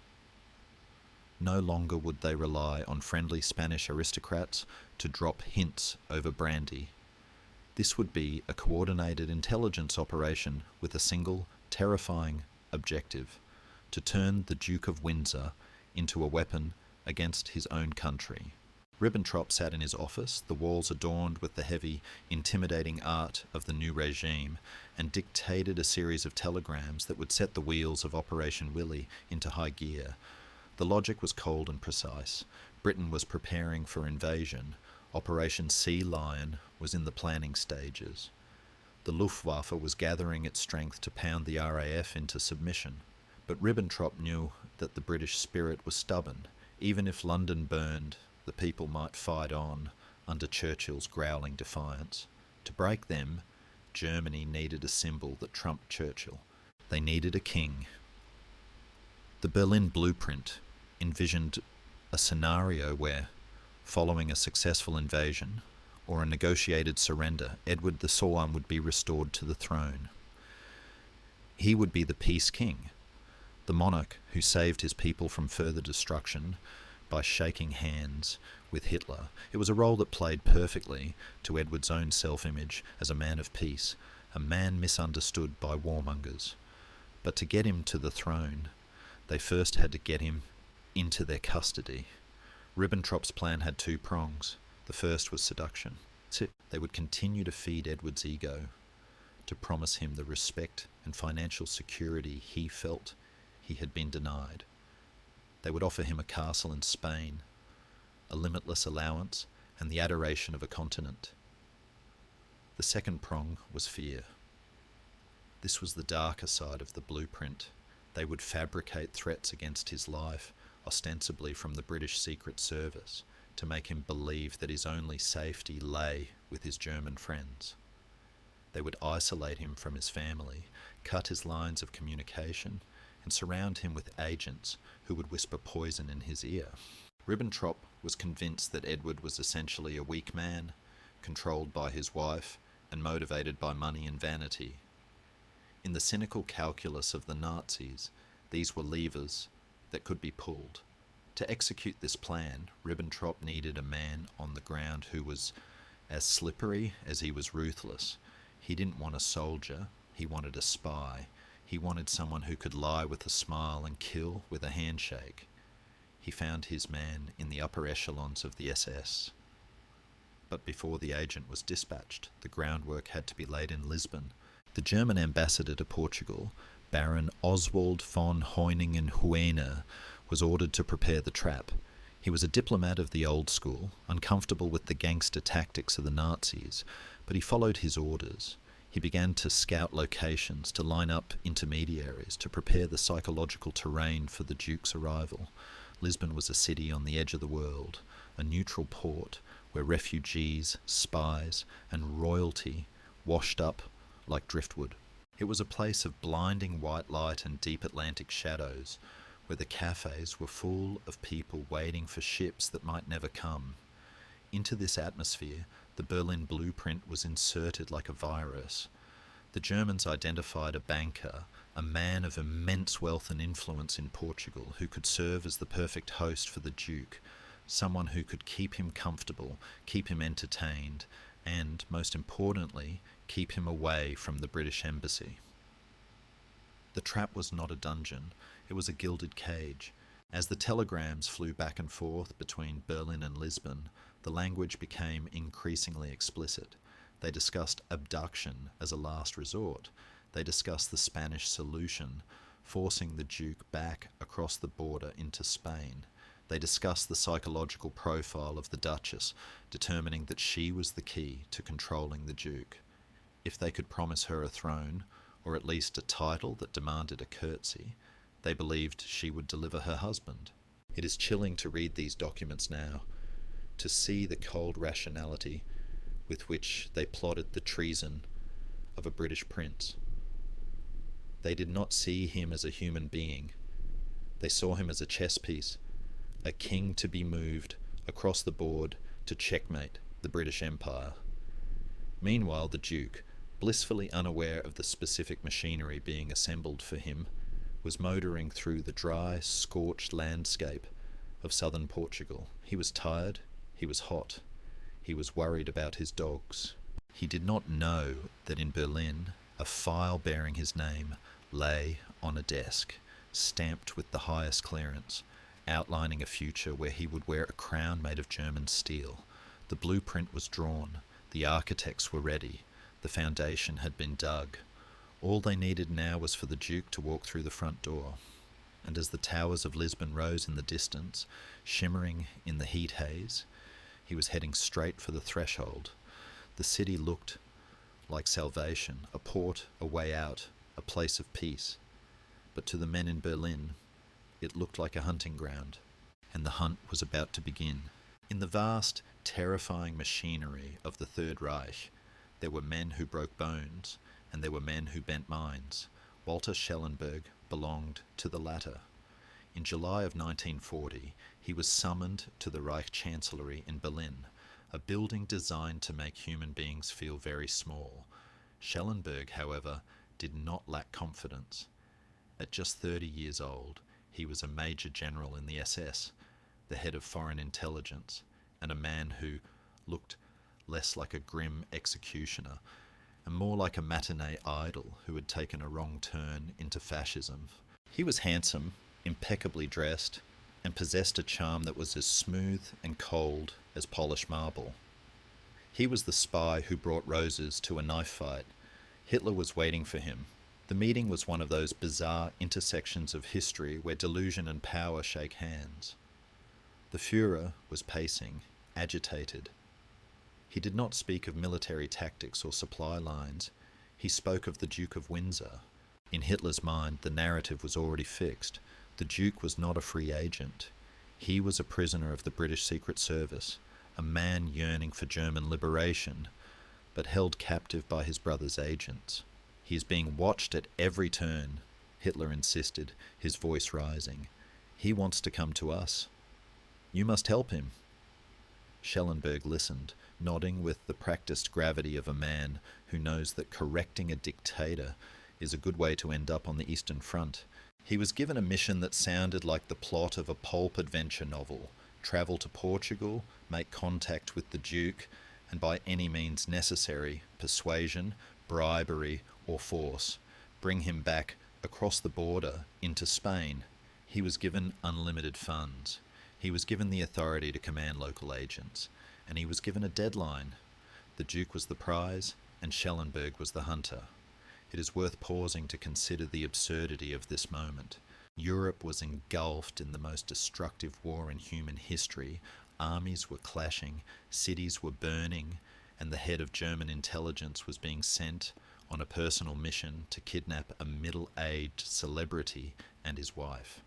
No longer would they rely on friendly Spanish aristocrats to drop hints over brandy. This would be a coordinated intelligence operation with a single, terrifying objective: to turn the Duke of Windsor into a weapon against his own country. Ribbentrop sat in his office, the walls adorned with the heavy, intimidating art of the new regime, and dictated a series of telegrams that would set the wheels of Operation Willie into high gear. The logic was cold and precise. Britain was preparing for invasion. Operation Sea Lion was in the planning stages. The Luftwaffe was gathering its strength to pound the RAF into submission. But Ribbentrop knew that the British spirit was stubborn. Even if London burned, the people might fight on under Churchill's growling defiance. To break them, Germany needed a symbol that trumped Churchill. They needed a king. The Berlin Blueprint envisioned a scenario where, following a successful invasion or a negotiated surrender, Edward the Sovereign would be restored to the throne. He would be the peace king, the monarch who saved his people from further destruction by shaking hands with Hitler. It was a role that played perfectly to Edward's own self-image as a man of peace, a man misunderstood by warmongers. But to get him to the throne, they first had to get him into their custody. Ribbentrop's plan had two prongs. The first was seduction. They would continue to feed Edward's ego, to promise him the respect and financial security he felt he had been denied. They would offer him a castle in Spain, a limitless allowance, and the adoration of a continent. The second prong was fear. This was the darker side of the blueprint. They would fabricate threats against his life, ostensibly from the British Secret Service, to make him believe that his only safety lay with his German friends. They would isolate him from his family, cut his lines of communication, and surround him with agents who would whisper poison in his ear. Ribbentrop was convinced that Edward was essentially a weak man, controlled by his wife and motivated by money and vanity. In the cynical calculus of the Nazis, these were levers that could be pulled. To execute this plan, Ribbentrop needed a man on the ground who was as slippery as he was ruthless. He didn't want a soldier, he wanted a spy. He wanted someone who could lie with a smile and kill with a handshake. He found his man in the upper echelons of the SS. But before the agent was dispatched, the groundwork had to be laid in Lisbon. The German ambassador to Portugal, Baron Oswald von Heuningen-Huene, was ordered to prepare the trap. He was a diplomat of the old school, uncomfortable with the gangster tactics of the Nazis, but he followed his orders. He began to scout locations, to line up intermediaries, to prepare the psychological terrain for the Duke's arrival. Lisbon was a city on the edge of the world, a neutral port where refugees, spies, and royalty washed up like driftwood. It was a place of blinding white light and deep Atlantic shadows, where the cafes were full of people waiting for ships that might never come. Into this atmosphere, the Berlin blueprint was inserted like a virus. The Germans identified a banker, a man of immense wealth and influence in Portugal, who could serve as the perfect host for the Duke, someone who could keep him comfortable, keep him entertained, and, most importantly, keep him away from the British Embassy. The trap was not a dungeon, it was a gilded cage. As the telegrams flew back and forth between Berlin and Lisbon, the language became increasingly explicit. They discussed abduction as a last resort. They discussed the Spanish solution, forcing the Duke back across the border into Spain. They discussed the psychological profile of the Duchess, determining that she was the key to controlling the Duke. If they could promise her a throne, or at least a title that demanded a curtsy, they believed she would deliver her husband. It is chilling to read these documents now, to see the cold rationality with which they plotted the treason of a British prince. They did not see him as a human being. They saw him as a chess piece, a king to be moved across the board to checkmate the British Empire. Meanwhile, the Duke, blissfully unaware of the specific machinery being assembled for him, was motoring through the dry, scorched landscape of southern Portugal. He was tired, he was hot, he was worried about his dogs. He did not know that in Berlin, a file bearing his name lay on a desk, stamped with the highest clearance, outlining a future where he would wear a crown made of German steel. The blueprint was drawn, the architects were ready, the foundation had been dug. All they needed now was for the Duke to walk through the front door. And as the towers of Lisbon rose in the distance, shimmering in the heat haze, he was heading straight for the threshold. The city looked like salvation, a port, a way out, a place of peace. But to the men in Berlin, it looked like a hunting ground, and the hunt was about to begin. In the vast, terrifying machinery of the Third Reich, there were men who broke bones, and there were men who bent minds. Walter Shelonburgg belonged to the latter. In July of 1940, he was summoned to the Reich Chancellery in Berlin, a building designed to make human beings feel very small. Shelonburgg, however, did not lack confidence. At just 30 years old, he was a major general in the SS, the head of foreign intelligence, and a man who looked less like a grim executioner and more like a matinee idol who had taken a wrong turn into fascism. He was handsome, impeccably dressed, and possessed a charm that was as smooth and cold as polished marble. He was the spy who brought roses to a knife fight. Hitler was waiting for him. The meeting was one of those bizarre intersections of history where delusion and power shake hands. The Führer was pacing, agitated. He did not speak of military tactics or supply lines. He spoke of the Duke of Windsor. In Hitler's mind, the narrative was already fixed. The Duke was not a free agent. He was a prisoner of the British Secret Service, a man yearning for German liberation, but held captive by his brother's agents. He is being watched at every turn, Hitler insisted, his voice rising. He wants to come to us. You must help him. Shelonburgg listened, nodding with the practiced gravity of a man who knows that correcting a dictator is a good way to end up on the Eastern Front. He was given a mission that sounded like the plot of a pulp adventure novel: travel to Portugal, make contact with the Duke, and by any means necessary, persuasion, bribery, or force, bring him back across the border into Spain. He was given unlimited funds. He was given the authority to command local agents, and he was given a deadline. The Duke was the prize, and Shelonburgg was the hunter. It is worth pausing to consider the absurdity of this moment. Europe was engulfed in the most destructive war in human history. Armies were clashing, cities were burning, and the head of German intelligence was being sent on a personal mission to kidnap a middle-aged celebrity and his wife.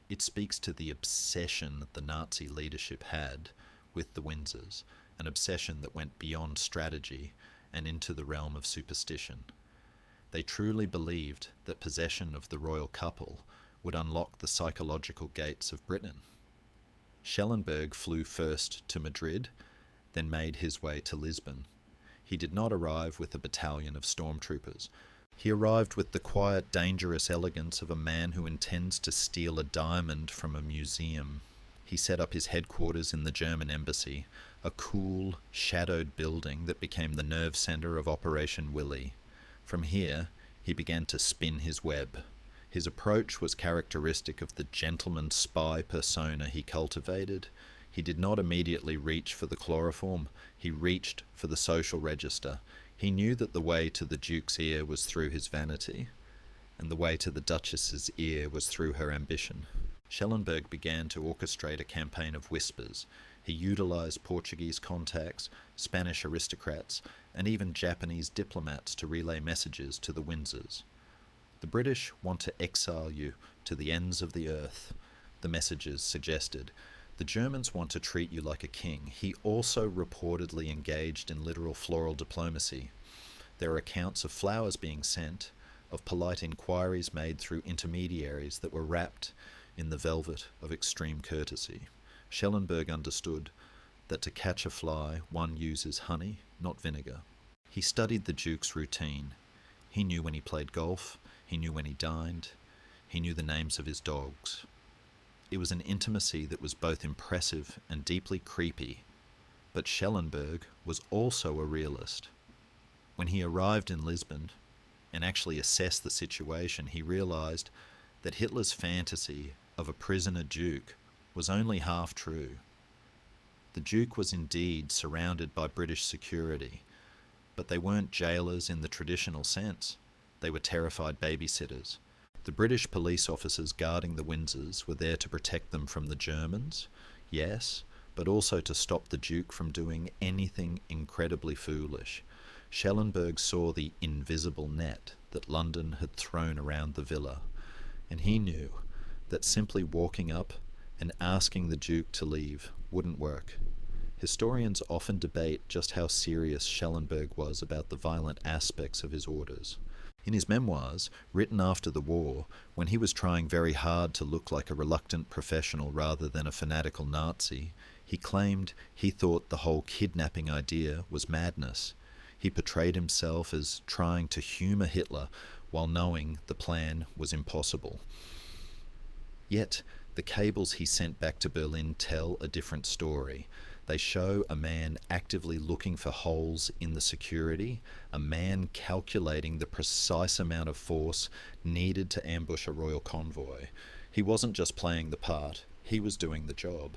It speaks to the obsession that the Nazi leadership had with the Windsors, an obsession that went beyond strategy and into the realm of superstition. They truly believed that possession of the royal couple would unlock the psychological gates of Britain. Shelonburgg flew first to Madrid, then made his way to Lisbon. He did not arrive with a battalion of stormtroopers. He arrived with the quiet, dangerous elegance of a man who intends to steal a diamond from a museum. He set up his headquarters in the German embassy, a cool, shadowed building that became the nerve centre of Operation Willie. From here, he began to spin his web. His approach was characteristic of the gentleman spy persona he cultivated. He did not immediately reach for the chloroform, he reached for the social register. He knew that the way to the Duke's ear was through his vanity, and the way to the Duchess's ear was through her ambition. Shelonburgg began to orchestrate a campaign of whispers. He utilised Portuguese contacts, Spanish aristocrats, and even Japanese diplomats to relay messages to the Windsors. The British want to exile you to the ends of the earth, the messages suggested. The Germans want to treat you like a king. He also reportedly engaged in literal floral diplomacy. There are accounts of flowers being sent, of polite inquiries made through intermediaries that were wrapped in the velvet of extreme courtesy. Shelonburgg understood that to catch a fly, one uses honey, not vinegar. He studied the Duke's routine. He knew when he played golf, he knew when he dined, he knew the names of his dogs. It was an intimacy that was both impressive and deeply creepy, but Shelonburgg was also a realist. When he arrived in Lisbon and actually assessed the situation, he realised that Hitler's fantasy of a prisoner Duke was only half true. The Duke was indeed surrounded by British security, but they weren't jailers in the traditional sense. They were terrified babysitters. The British police officers guarding the Windsors were there to protect them from the Germans, yes, but also to stop the Duke from doing anything incredibly foolish. Shelonburgg saw the invisible net that London had thrown around the villa, and he knew that simply walking up and asking the Duke to leave wouldn't work. Historians often debate just how serious Shelonburgg was about the violent aspects of his orders. In his memoirs, written after the war, when he was trying very hard to look like a reluctant professional rather than a fanatical Nazi, he claimed he thought the whole kidnapping idea was madness. He portrayed himself as trying to humour Hitler while knowing the plan was impossible. Yet, the cables he sent back to Berlin tell a different story. They show a man actively looking for holes in the security, a man calculating the precise amount of force needed to ambush a royal convoy. He wasn't just playing the part, he was doing the job.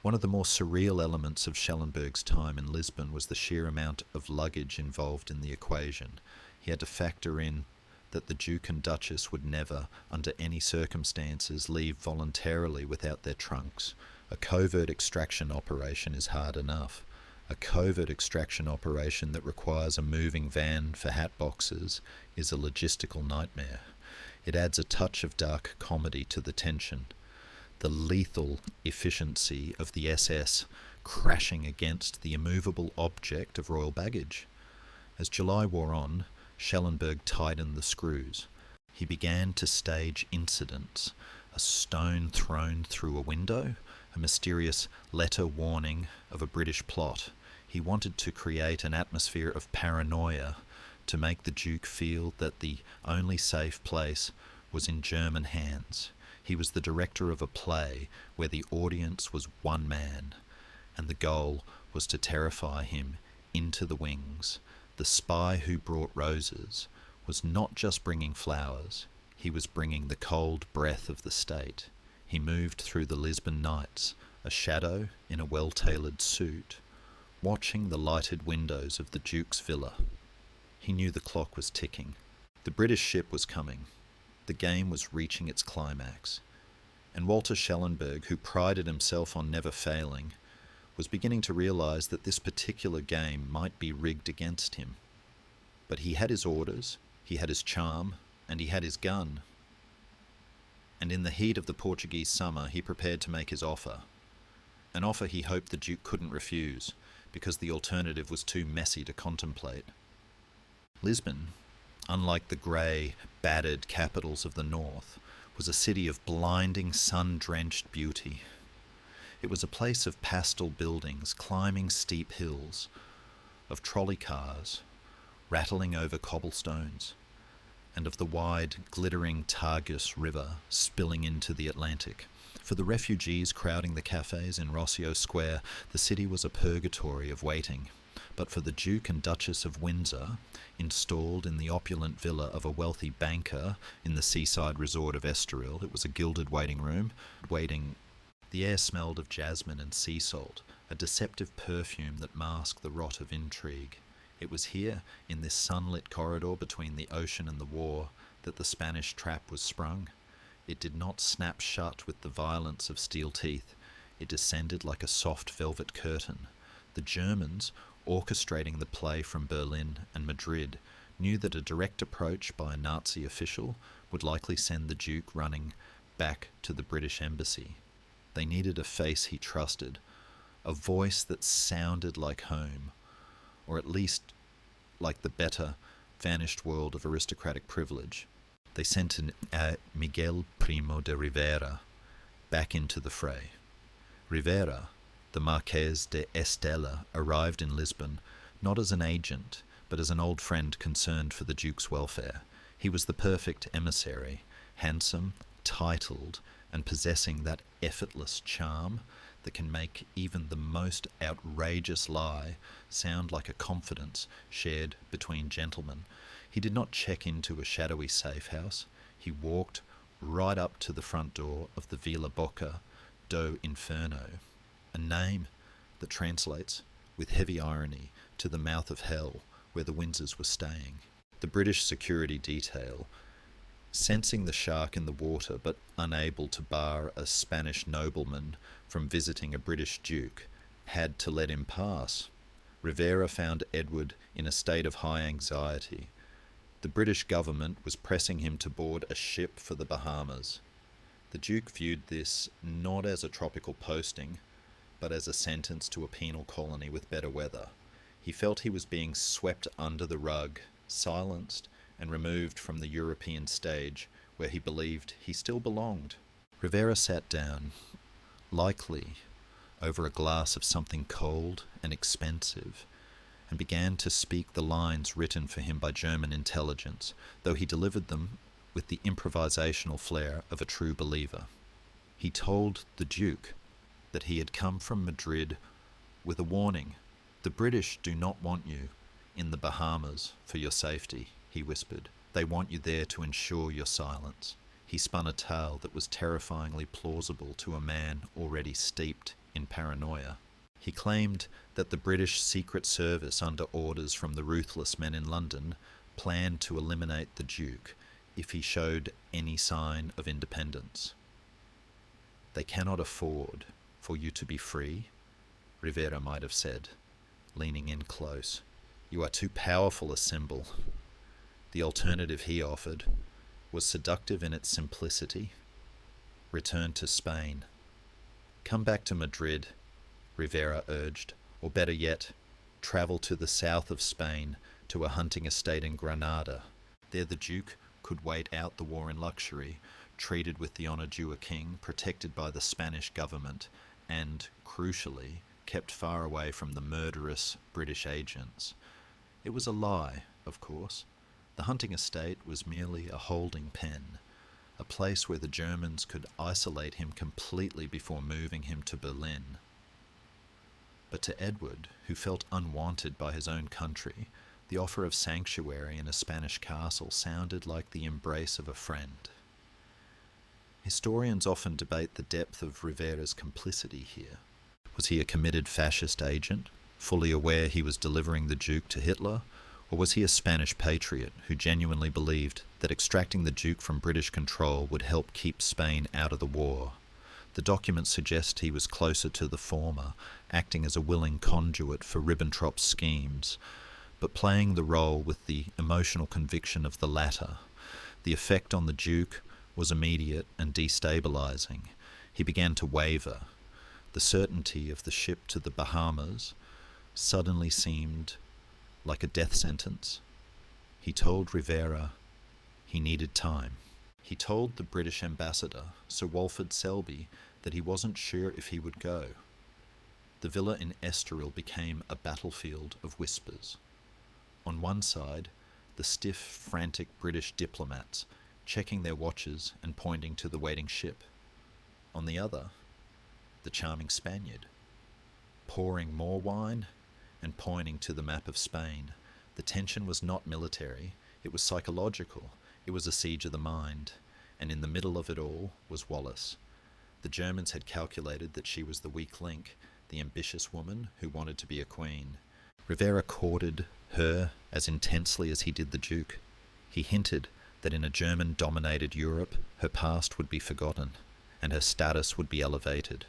One of the more surreal elements of Shelonburgg's time in Lisbon was the sheer amount of luggage involved in the equation. He had to factor in that the Duke and Duchess would never, under any circumstances, leave voluntarily without their trunks. A covert extraction operation is hard enough. A covert extraction operation that requires a moving van for hat boxes is a logistical nightmare. It adds a touch of dark comedy to the tension. The lethal efficiency of the SS crashing against the immovable object of royal baggage. As July wore on, Shelonburgg tightened the screws. He began to stage incidents. A stone thrown through a window, a mysterious letter warning of a British plot. He wanted to create an atmosphere of paranoia to make the Duke feel that the only safe place was in German hands. He was the director of a play where the audience was one man, and the goal was to terrify him into the wings. The spy who brought roses was not just bringing flowers, he was bringing the cold breath of the state. He moved through the Lisbon nights, a shadow in a well-tailored suit, watching the lighted windows of the Duke's villa. He knew the clock was ticking. The British ship was coming. The game was reaching its climax. And Walter Shelonburgg, who prided himself on never failing, was beginning to realise that this particular game might be rigged against him. But he had his orders, he had his charm, and he had his gun. And in the heat of the Portuguese summer, he prepared to make his offer. An offer he hoped the Duke couldn't refuse, because the alternative was too messy to contemplate. Lisbon, unlike the grey, battered capitals of the north, was a city of blinding, sun-drenched beauty. It was a place of pastel buildings climbing steep hills, of trolley cars rattling over cobblestones, and of the wide, glittering Tagus River spilling into the Atlantic. For the refugees crowding the cafes in Rossio Square, the city was a purgatory of waiting. But for the Duke and Duchess of Windsor, installed in the opulent villa of a wealthy banker in the seaside resort of Estoril, it was a gilded waiting room. The air smelled of jasmine and sea salt, a deceptive perfume that masked the rot of intrigue. It was here, in this sunlit corridor between the ocean and the war, that the Spanish trap was sprung. It did not snap shut with the violence of steel teeth. It descended like a soft velvet curtain. The Germans, orchestrating the play from Berlin and Madrid, knew that a direct approach by a Nazi official would likely send the Duke running back to the British embassy. They needed a face he trusted, a voice that sounded like home, or at least like the better, vanished world of aristocratic privilege. They sent Miguel Primo de Rivera back into the fray. Rivera, the Marquez de Estella, arrived in Lisbon not as an agent, but as an old friend concerned for the Duke's welfare. He was the perfect emissary, handsome, titled, and possessing that effortless charm that can make even the most outrageous lie sound like a confidence shared between gentlemen. He did not check into a shadowy safe house. He walked right up to the front door of the Villa Bocca do Inferno, a name that translates, with heavy irony, to the mouth of hell where the Windsors were staying. The British security detail, sensing the shark in the water but unable to bar a Spanish nobleman from visiting a British duke, had to let him pass. Rivera found Edward in a state of high anxiety. The British government was pressing him to board a ship for the Bahamas. The Duke viewed this not as a tropical posting, but as a sentence to a penal colony with better weather. He felt he was being swept under the rug, silenced, and removed from the European stage where he believed he still belonged. Rivera sat down, likely over a glass of something cold and expensive, and began to speak the lines written for him by German intelligence, though he delivered them with the improvisational flair of a true believer. He told the Duke that he had come from Madrid with a warning. "The British do not want you in the Bahamas for your safety," he whispered. "They want you there to ensure your silence." He spun a tale that was terrifyingly plausible to a man already steeped in paranoia. He claimed that the British Secret Service, under orders from the ruthless men in London, planned to eliminate the Duke if he showed any sign of independence. "They cannot afford for you to be free," Rivera might have said, leaning in close. "You are too powerful a symbol." The alternative he offered was seductive in its simplicity. Return to Spain. "Come back to Madrid," Rivera urged, "or better yet, travel to the south of Spain to a hunting estate in Granada. There the Duke could wait out the war in luxury, treated with the honour due a king, protected by the Spanish government, and, crucially, kept far away from the murderous British agents." It was a lie, of course. The hunting estate was merely a holding pen, a place where the Germans could isolate him completely before moving him to Berlin. But to Edward, who felt unwanted by his own country, The offer of sanctuary in a Spanish castle sounded like the embrace of a friend. Historians often debate the depth of Rivera's complicity here. Was he a committed fascist agent, fully aware he was delivering the Duke to Hitler, or was he a Spanish patriot who genuinely believed that extracting the Duke from British control would help keep Spain out of the war? The documents suggest he was closer to the former, acting as a willing conduit for Ribbentrop's schemes, but playing the role with the emotional conviction of the latter. The effect on the Duke was immediate and destabilizing. He began to waver. The certainty of the ship to the Bahamas suddenly seemed like a death sentence. He told Rivera he needed time. He told the British ambassador, Sir Walford Selby, that he wasn't sure if he would go. The villa in Estoril became a battlefield of whispers. On one side, the stiff, frantic British diplomats, checking their watches and pointing to the waiting ship. On the other, the charming Spaniard, pouring more wine and pointing to the map of Spain. The tension was not military, it was psychological, it was a siege of the mind, and in the middle of it all was Wallis. The Germans had calculated that she was the weak link, the ambitious woman who wanted to be a queen. Rivera courted her as intensely as he did the Duke. He hinted that in a German-dominated Europe, her past would be forgotten, and her status would be elevated.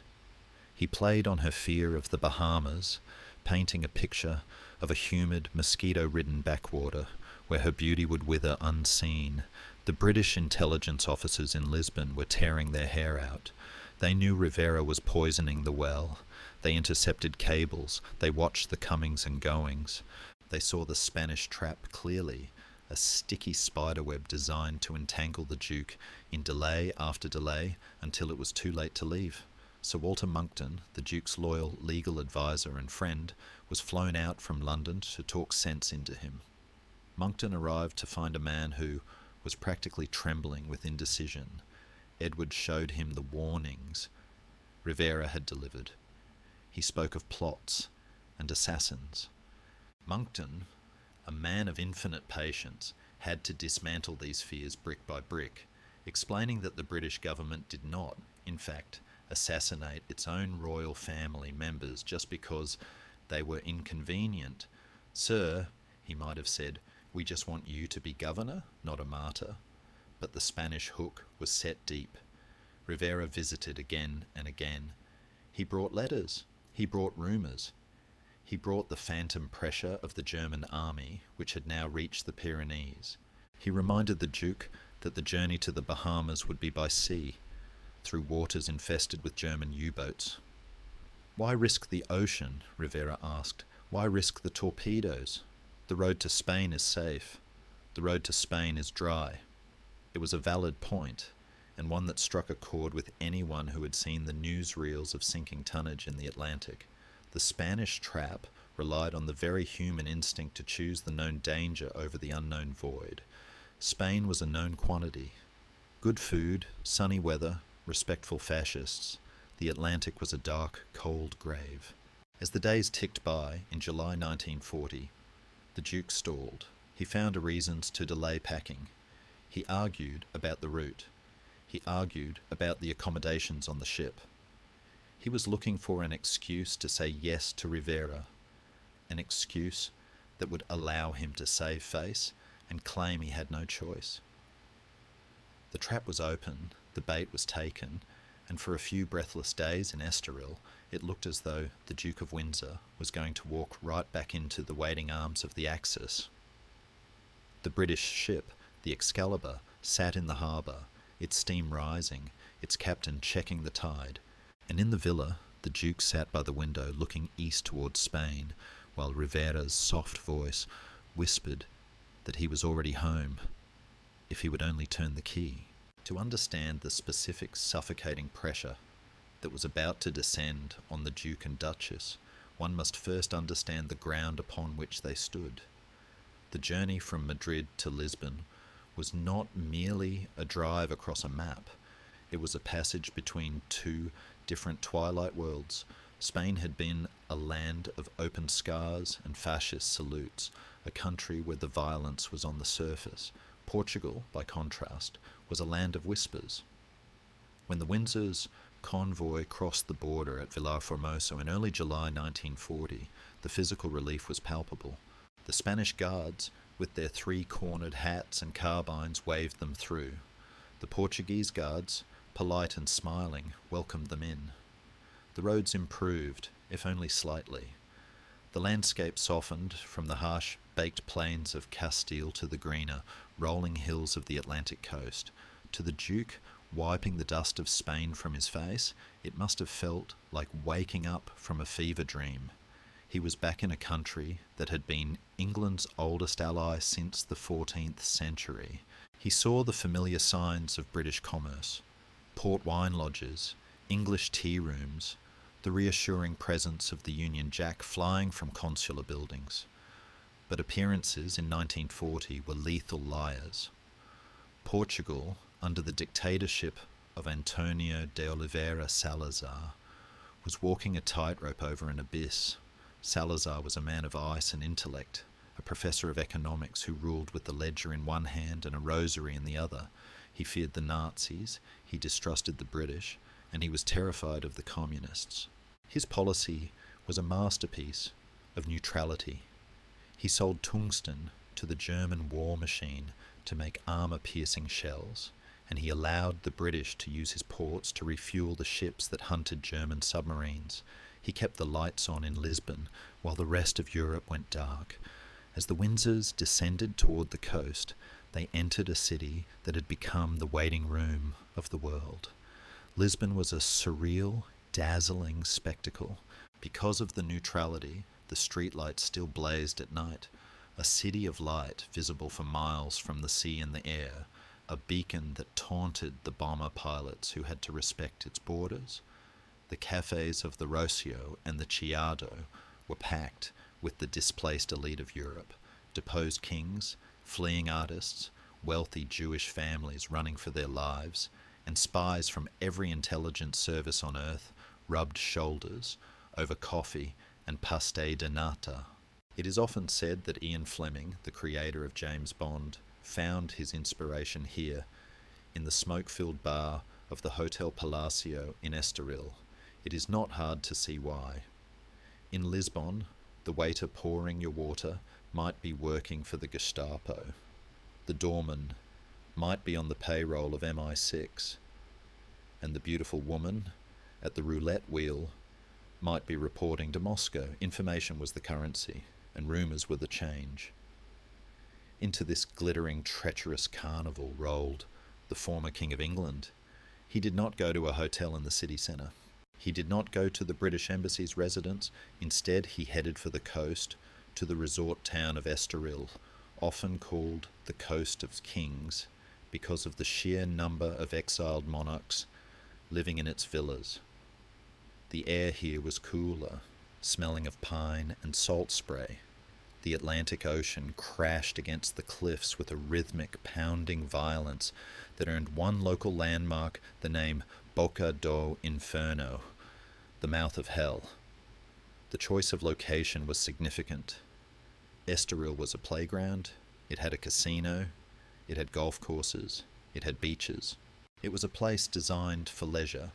He played on her fear of the Bahamas, painting a picture of a humid, mosquito-ridden backwater where her beauty would wither unseen. The British intelligence officers in Lisbon were tearing their hair out. They knew Rivera was poisoning the well. They intercepted cables. They watched the comings and goings. They saw the Spanish trap clearly, a sticky spiderweb designed to entangle the Duke in delay after delay until it was too late to leave. Sir Walter Monckton, the Duke's loyal legal advisor and friend, was flown out from London to talk sense into him. Monckton arrived to find a man who was practically trembling with indecision. Edward showed him the warnings Rivera had delivered. He spoke of plots and assassins. Monckton, a man of infinite patience, had to dismantle these fears brick by brick, explaining that the British government did not, in fact, assassinate its own royal family members just because they were inconvenient. Sir, he might have said, we just want you to be governor, not a martyr. But the Spanish hook was set deep. Rivera visited again and again. He brought letters. He brought rumours. He brought the phantom pressure of the German army, which had now reached the Pyrenees. He reminded the Duke that the journey to the Bahamas would be by sea, through waters infested with German U-boats. Why risk the ocean? Rivera asked. Why risk the torpedoes? The road to Spain is safe. The road to Spain is dry. It was a valid point, and one that struck a chord with anyone who had seen the newsreels of sinking tonnage in the Atlantic. The Spanish trap relied on the very human instinct to choose the known danger over the unknown void. Spain was a known quantity. Good food, sunny weather, respectful fascists. The Atlantic was a dark, cold grave. As the days ticked by, in July 1940, the Duke stalled. He found reasons to delay packing. He argued about the route. He argued about the accommodations on the ship. He was looking for an excuse to say yes to Rivera, an excuse that would allow him to save face and claim he had no choice. The trap was open, the bait was taken, and for a few breathless days in Estoril, it looked as though the Duke of Windsor was going to walk right back into the waiting arms of the Axis. The British ship, the Excalibur, sat in the harbour, its steam rising, its captain checking the tide, and in the villa the Duke sat by the window looking east towards Spain, while Rivera's soft voice whispered that he was already home, if he would only turn the key. To understand the specific suffocating pressure that was about to descend on the Duke and Duchess, one must first understand the ground upon which they stood. The journey from Madrid to Lisbon was not merely a drive across a map. It was a passage between two different twilight worlds. Spain had been a land of open scars and fascist salutes, a country where the violence was on the surface. Portugal, by contrast, was a land of whispers. When the Windsor's convoy crossed the border at Vilar Formoso in early July 1940, the physical relief was palpable. The Spanish guards, with their three-cornered hats and carbines, waved them through. The Portuguese guards, polite and smiling, welcomed them in. The roads improved, if only slightly. The landscape softened from the harsh, baked plains of Castile to the greener, rolling hills of the Atlantic coast. To the Duke, wiping the dust of Spain from his face, it must have felt like waking up from a fever dream. He was back in a country that had been England's oldest ally since the 14th century. He saw the familiar signs of British commerce: port wine lodges, English tea rooms, the reassuring presence of the Union Jack flying from consular buildings. But appearances in 1940 were lethal liars. Portugal, under the dictatorship of Antonio de Oliveira Salazar, was walking a tightrope over an abyss. Salazar was a man of ice and intellect, a professor of economics who ruled with the ledger in one hand and a rosary in the other. He feared the Nazis, he distrusted the British, and he was terrified of the communists. His policy was a masterpiece of neutrality. He sold tungsten to the German war machine to make armour-piercing shells, and he allowed the British to use his ports to refuel the ships that hunted German submarines. He kept the lights on in Lisbon while the rest of Europe went dark. As the Windsors descended toward the coast, they entered a city that had become the waiting room of the world. Lisbon was a surreal, dazzling spectacle. Because of the neutrality, the streetlights still blazed at night. A city of light visible for miles from the sea and the air, a beacon that taunted the bomber pilots who had to respect its borders. The cafes of the Rocio and the Chiado were packed with the displaced elite of Europe, deposed kings, fleeing artists, wealthy Jewish families running for their lives, and spies from every intelligence service on earth rubbed shoulders over coffee and pasté de nata. It is often said that Ian Fleming, the creator of James Bond, found his inspiration here, in the smoke-filled bar of the Hotel Palacio in Estoril. It is not hard to see why. In Lisbon, the waiter pouring your water might be working for the Gestapo. The doorman might be on the payroll of MI6, and the beautiful woman at the roulette wheel might be reporting to Moscow. Information was the currency, and rumours were the change. Into this glittering, treacherous carnival rolled the former King of England. He did not go to a hotel in the city centre. He did not go to the British Embassy's residence. Instead, he headed for the coast, to the resort town of Estoril, often called the Coast of Kings because of the sheer number of exiled monarchs living in its villas. The air here was cooler, smelling of pine and salt spray. The Atlantic Ocean crashed against the cliffs with a rhythmic, pounding violence that earned one local landmark the name Boca do Inferno, the mouth of hell. The choice of location was significant. Estoril was a playground, it had a casino, it had golf courses, it had beaches. It was a place designed for leisure,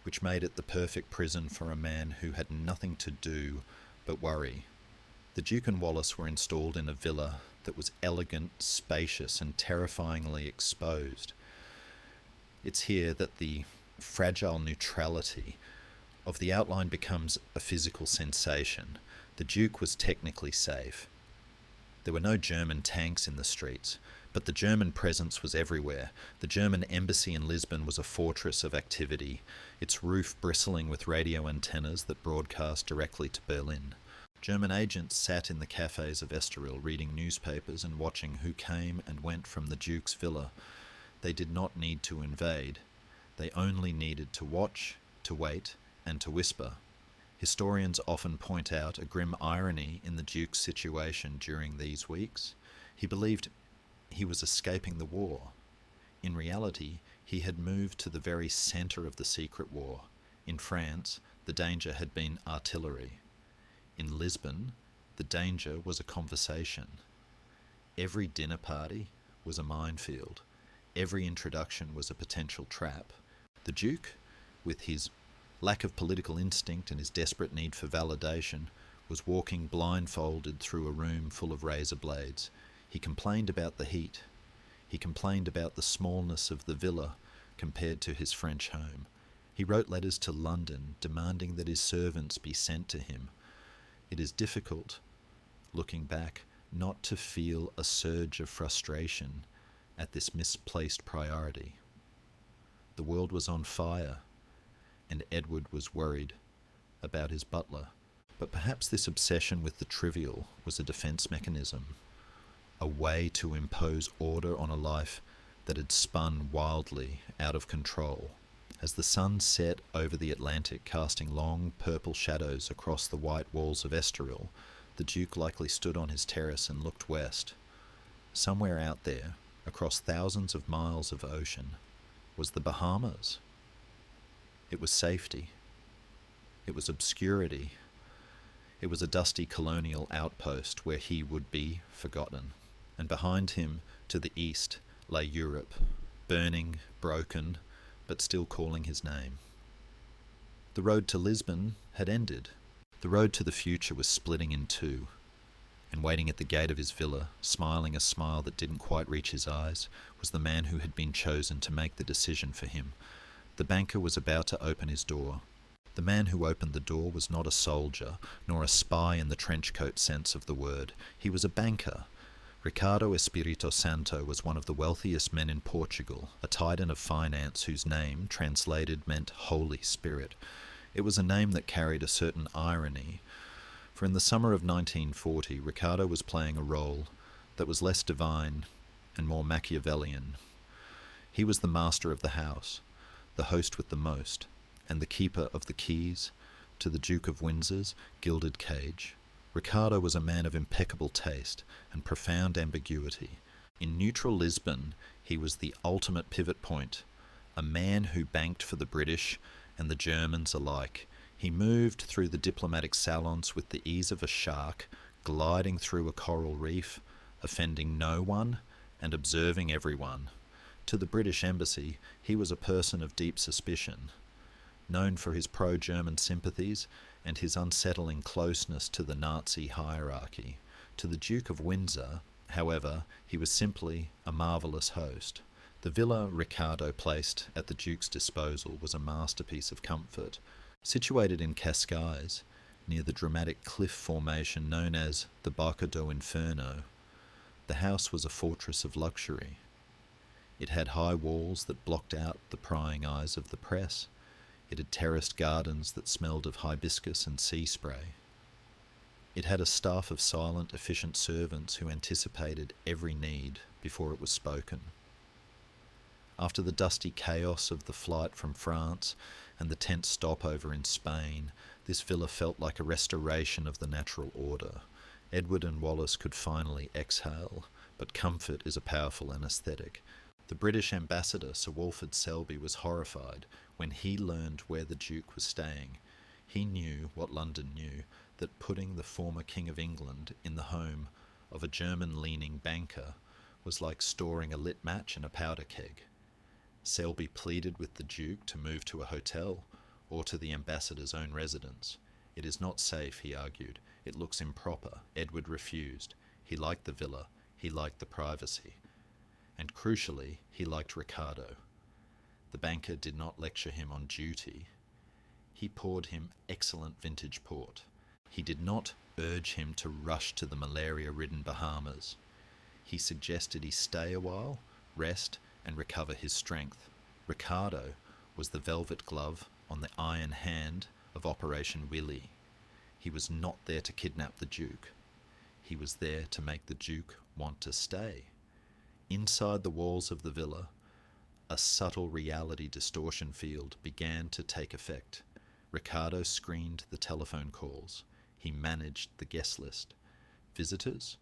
which made it the perfect prison for a man who had nothing to do but worry. The Duke and Wallace were installed in a villa that was elegant, spacious, and terrifyingly exposed. It's here that the fragile neutrality of the outline becomes a physical sensation. The Duke was technically safe. There were no German tanks in the streets, but the German presence was everywhere. The German embassy in Lisbon was a fortress of activity, its roof bristling with radio antennas that broadcast directly to Berlin. German agents sat in the cafes of Estoril reading newspapers and watching who came and went from the Duke's villa. They did not need to invade. They only needed to watch, to wait, and to whisper. Historians often point out a grim irony in the Duke's situation during these weeks. He believed he was escaping the war. In reality, he had moved to the very centre of the secret war. In France, the danger had been artillery. In Lisbon, The danger was a conversation. Every dinner party was a minefield. Every introduction was a potential trap. The Duke, with his lack of political instinct and his desperate need for validation, was walking blindfolded through a room full of razor blades. He complained about the heat. He complained about the smallness of the villa compared to his French home. He wrote letters to London demanding that his servants be sent to him. It is difficult, looking back, not to feel a surge of frustration at this misplaced priority. The world was on fire, and Edward was worried about his butler. But perhaps this obsession with the trivial was a defense mechanism, a way to impose order on a life that had spun wildly out of control. As the sun set over the Atlantic, casting long purple shadows across the white walls of Estoril, the Duke likely stood on his terrace and looked west. Somewhere out there, across thousands of miles of ocean, was the Bahamas. It was safety. It was obscurity. It was a dusty colonial outpost where he would be forgotten. And behind him, to the east, lay Europe, burning, broken, but still calling his name. The road to Lisbon had ended. The road to the future was splitting in two. And waiting at the gate of his villa, smiling a smile that didn't quite reach his eyes, was the man who had been chosen to make the decision for him. The banker was about to open his door. The man who opened the door was not a soldier, nor a spy in the trenchcoat sense of the word. He was a banker. Ricardo Espírito Santo was one of the wealthiest men in Portugal, a titan of finance whose name, translated, meant Holy Spirit. It was a name that carried a certain irony, for in the summer of 1940, Ricardo was playing a role that was less divine and more Machiavellian. He was the master of the house, the host with the most, and the keeper of the keys to the Duke of Windsor's gilded cage. Ricardo was a man of impeccable taste and profound ambiguity. In neutral Lisbon, he was the ultimate pivot point, a man who banked for the British and the Germans alike. He moved through the diplomatic salons with the ease of a shark, gliding through a coral reef, offending no one and observing everyone. To the British Embassy, he was a person of deep suspicion. Known for his pro-German sympathies and his unsettling closeness to the Nazi hierarchy. To the Duke of Windsor, however, he was simply a marvellous host. The villa Ricardo placed at the Duke's disposal was a masterpiece of comfort. Situated in Cascais, near the dramatic cliff formation known as the Barca do Inferno, the house was a fortress of luxury. It had high walls that blocked out the prying eyes of the press. It had terraced gardens that smelled of hibiscus and sea spray. It had a staff of silent, efficient servants who anticipated every need before it was spoken. After the dusty chaos of the flight from France and the tense stopover in Spain, this villa felt like a restoration of the natural order. Edward and Wallace could finally exhale, but comfort is a powerful anaesthetic. The British ambassador, Sir Walford Selby, was horrified when he learned where the Duke was staying. He knew what London knew, that putting the former King of England in the home of a German-leaning banker was like storing a lit match in a powder keg. Selby pleaded with the Duke to move to a hotel or to the ambassador's own residence. It is not safe, he argued. It looks improper. Edward refused. He liked the villa. He liked the privacy. And crucially, he liked Ricardo. The banker did not lecture him on duty. He poured him excellent vintage port. He did not urge him to rush to the malaria-ridden Bahamas. He suggested he stay a while, rest, and recover his strength. Ricardo was the velvet glove on the iron hand of Operation Willie. He was not there to kidnap the Duke. He was there to make the Duke want to stay. Inside the walls of the villa, a subtle reality distortion field began to take effect. Ricardo screened the telephone calls. He managed the guest list. Visitors,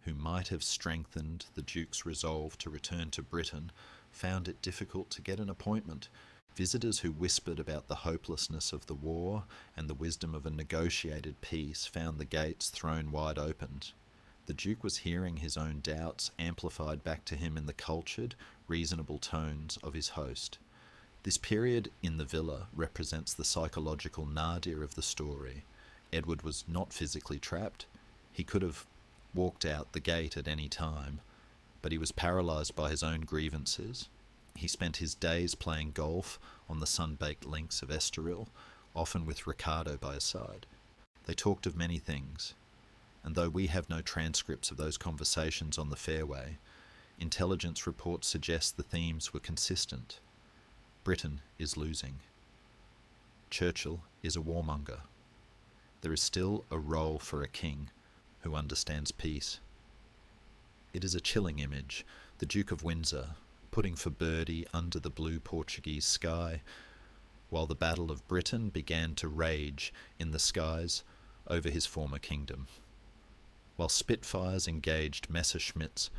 who might have strengthened the Duke's resolve to return to Britain, found it difficult to get an appointment. Visitors who whispered about the hopelessness of the war and the wisdom of a negotiated peace found the gates thrown wide open. The Duke was hearing his own doubts amplified back to him in the cultured, reasonable tones of his host. This period in the villa represents the psychological nadir of the story. Edward was not physically trapped. He could have walked out the gate at any time, but he was paralysed by his own grievances. He spent his days playing golf on the sun-baked links of Estoril, often with Ricardo by his side. They talked of many things, and though we have no transcripts of those conversations on the fairway, intelligence reports suggest the themes were consistent. Britain is losing. Churchill is a warmonger. There is still a role for a king who understands peace. It is a chilling image, the Duke of Windsor putting for birdie under the blue Portuguese sky, while the Battle of Britain began to rage in the skies over his former kingdom. While Spitfires engaged Messerschmitts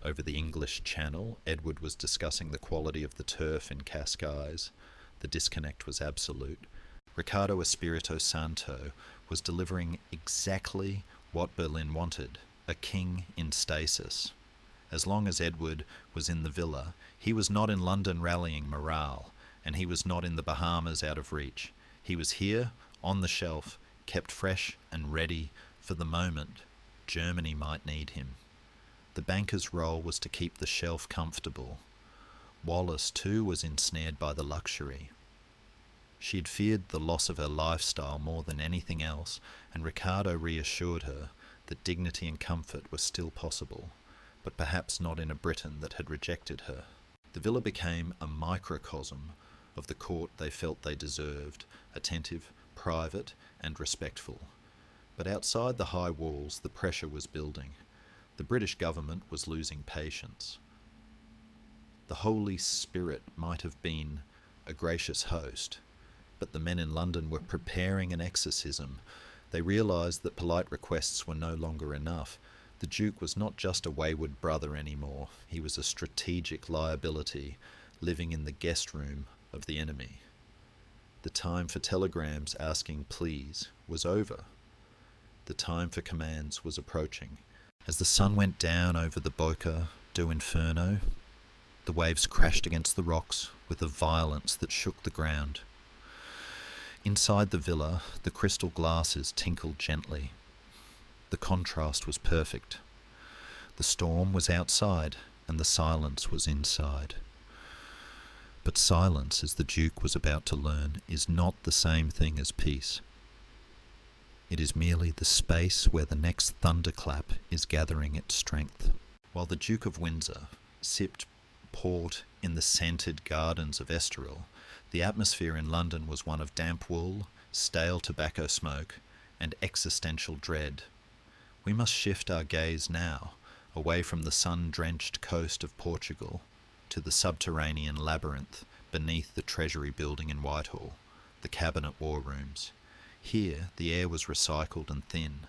over the English Channel, Edward was discussing the quality of the turf in Cascais. The disconnect was absolute. Ricardo Espirito Santo was delivering exactly what Berlin wanted, a king in stasis. As long as Edward was in the villa, he was not in London rallying morale, and he was not in the Bahamas out of reach. He was here, on the shelf, kept fresh and ready for the moment Germany might need him. The banker's role was to keep the shelf comfortable. Wallis, too, was ensnared by the luxury. She had feared the loss of her lifestyle more than anything else, and Ricardo reassured her that dignity and comfort were still possible, but perhaps not in a Britain that had rejected her. The villa became a microcosm of the court they felt they deserved, attentive, private, and respectful. But outside the high walls, the pressure was building. The British government was losing patience. The Holy Spirit might have been a gracious host, but the men in London were preparing an exorcism. They realised that polite requests were no longer enough. The Duke was not just a wayward brother anymore. He was a strategic liability, living in the guest room of the enemy. The time for telegrams asking please was over. The time for commands was approaching. As the sun went down over the Boca do Inferno, the waves crashed against the rocks with a violence that shook the ground. Inside the villa, the crystal glasses tinkled gently. The contrast was perfect. The storm was outside, and the silence was inside. But silence, as the Duke was about to learn, is not the same thing as peace. It is merely the space where the next thunderclap is gathering its strength. While the Duke of Windsor sipped port in the scented gardens of Estoril, the atmosphere in London was one of damp wool, stale tobacco smoke, and existential dread. We must shift our gaze now, away from the sun-drenched coast of Portugal, to the subterranean labyrinth beneath the Treasury building in Whitehall, the cabinet war rooms. Here the air was recycled and thin.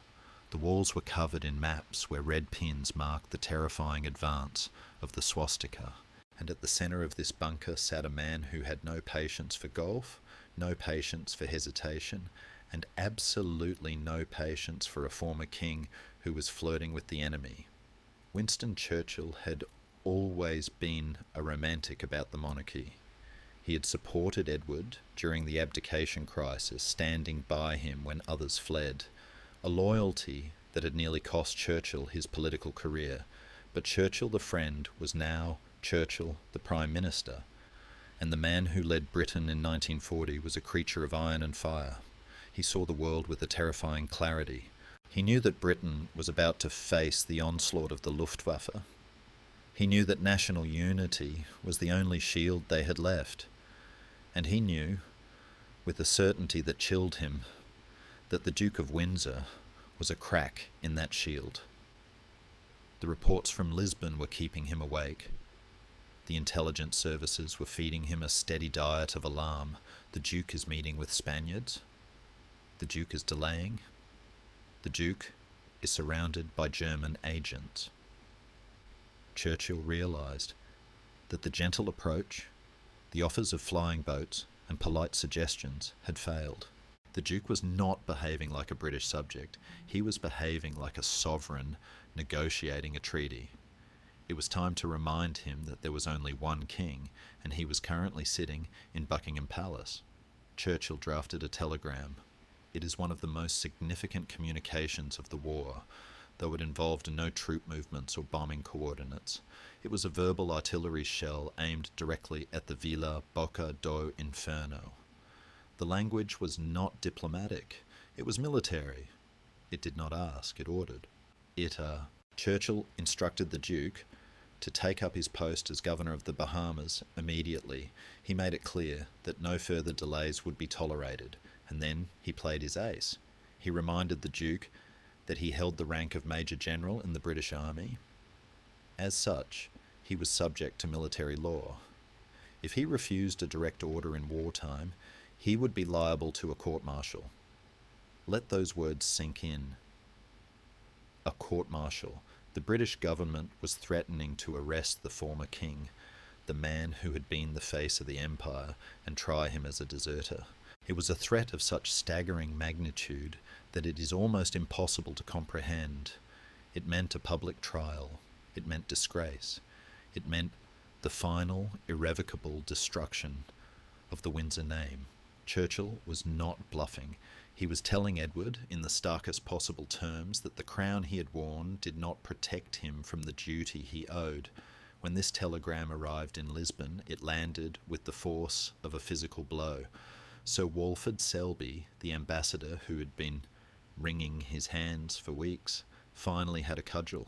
The walls were covered in maps where red pins marked the terrifying advance of the swastika. And at the centre of this bunker sat a man who had no patience for golf, no patience for hesitation, and absolutely no patience for a former king who was flirting with the enemy. Winston Churchill had always been a romantic about the monarchy. He had supported Edward during the abdication crisis, standing by him when others fled, a loyalty that had nearly cost Churchill his political career. But Churchill the friend was now Churchill the Prime Minister, and the man who led Britain in 1940 was a creature of iron and fire. He saw the world with a terrifying clarity. He knew that Britain was about to face the onslaught of the Luftwaffe. He knew that national unity was the only shield they had left. And he knew, with a certainty that chilled him, that the Duke of Windsor was a crack in that shield. The reports from Lisbon were keeping him awake. The intelligence services were feeding him a steady diet of alarm. The Duke is meeting with Spaniards. The Duke is delaying. The Duke is surrounded by German agents. Churchill realised that the gentle approach, The offers of flying boats and polite suggestions had failed. The Duke was not behaving like a British subject. He was behaving like a sovereign negotiating a treaty. It was time to remind him that there was only one king, and he was currently sitting in Buckingham Palace. Churchill drafted a telegram. It is one of the most significant communications of the war, though it involved no troop movements or bombing coordinates. It was a verbal artillery shell aimed directly at the Villa Bocca do Inferno. The language was not diplomatic. It was military. It did not ask, it ordered. Churchill instructed the Duke to take up his post as governor of the Bahamas immediately. He made it clear that no further delays would be tolerated, and then he played his ace. He reminded the Duke that he held the rank of Major General in the British Army. As such, he was subject to military law. If he refused a direct order in wartime, he would be liable to a court-martial. Let those words sink in. A court-martial. The British government was threatening to arrest the former king, the man who had been the face of the empire, and try him as a deserter. It was a threat of such staggering magnitude that it is almost impossible to comprehend. It meant a public trial. It meant disgrace. It meant the final, irrevocable destruction of the Windsor name. Churchill was not bluffing. He was telling Edward, in the starkest possible terms, that the crown he had worn did not protect him from the duty he owed. When this telegram arrived in Lisbon, it landed with the force of a physical blow. Sir Walford Selby, the ambassador who had been wringing his hands for weeks, finally had a cudgel.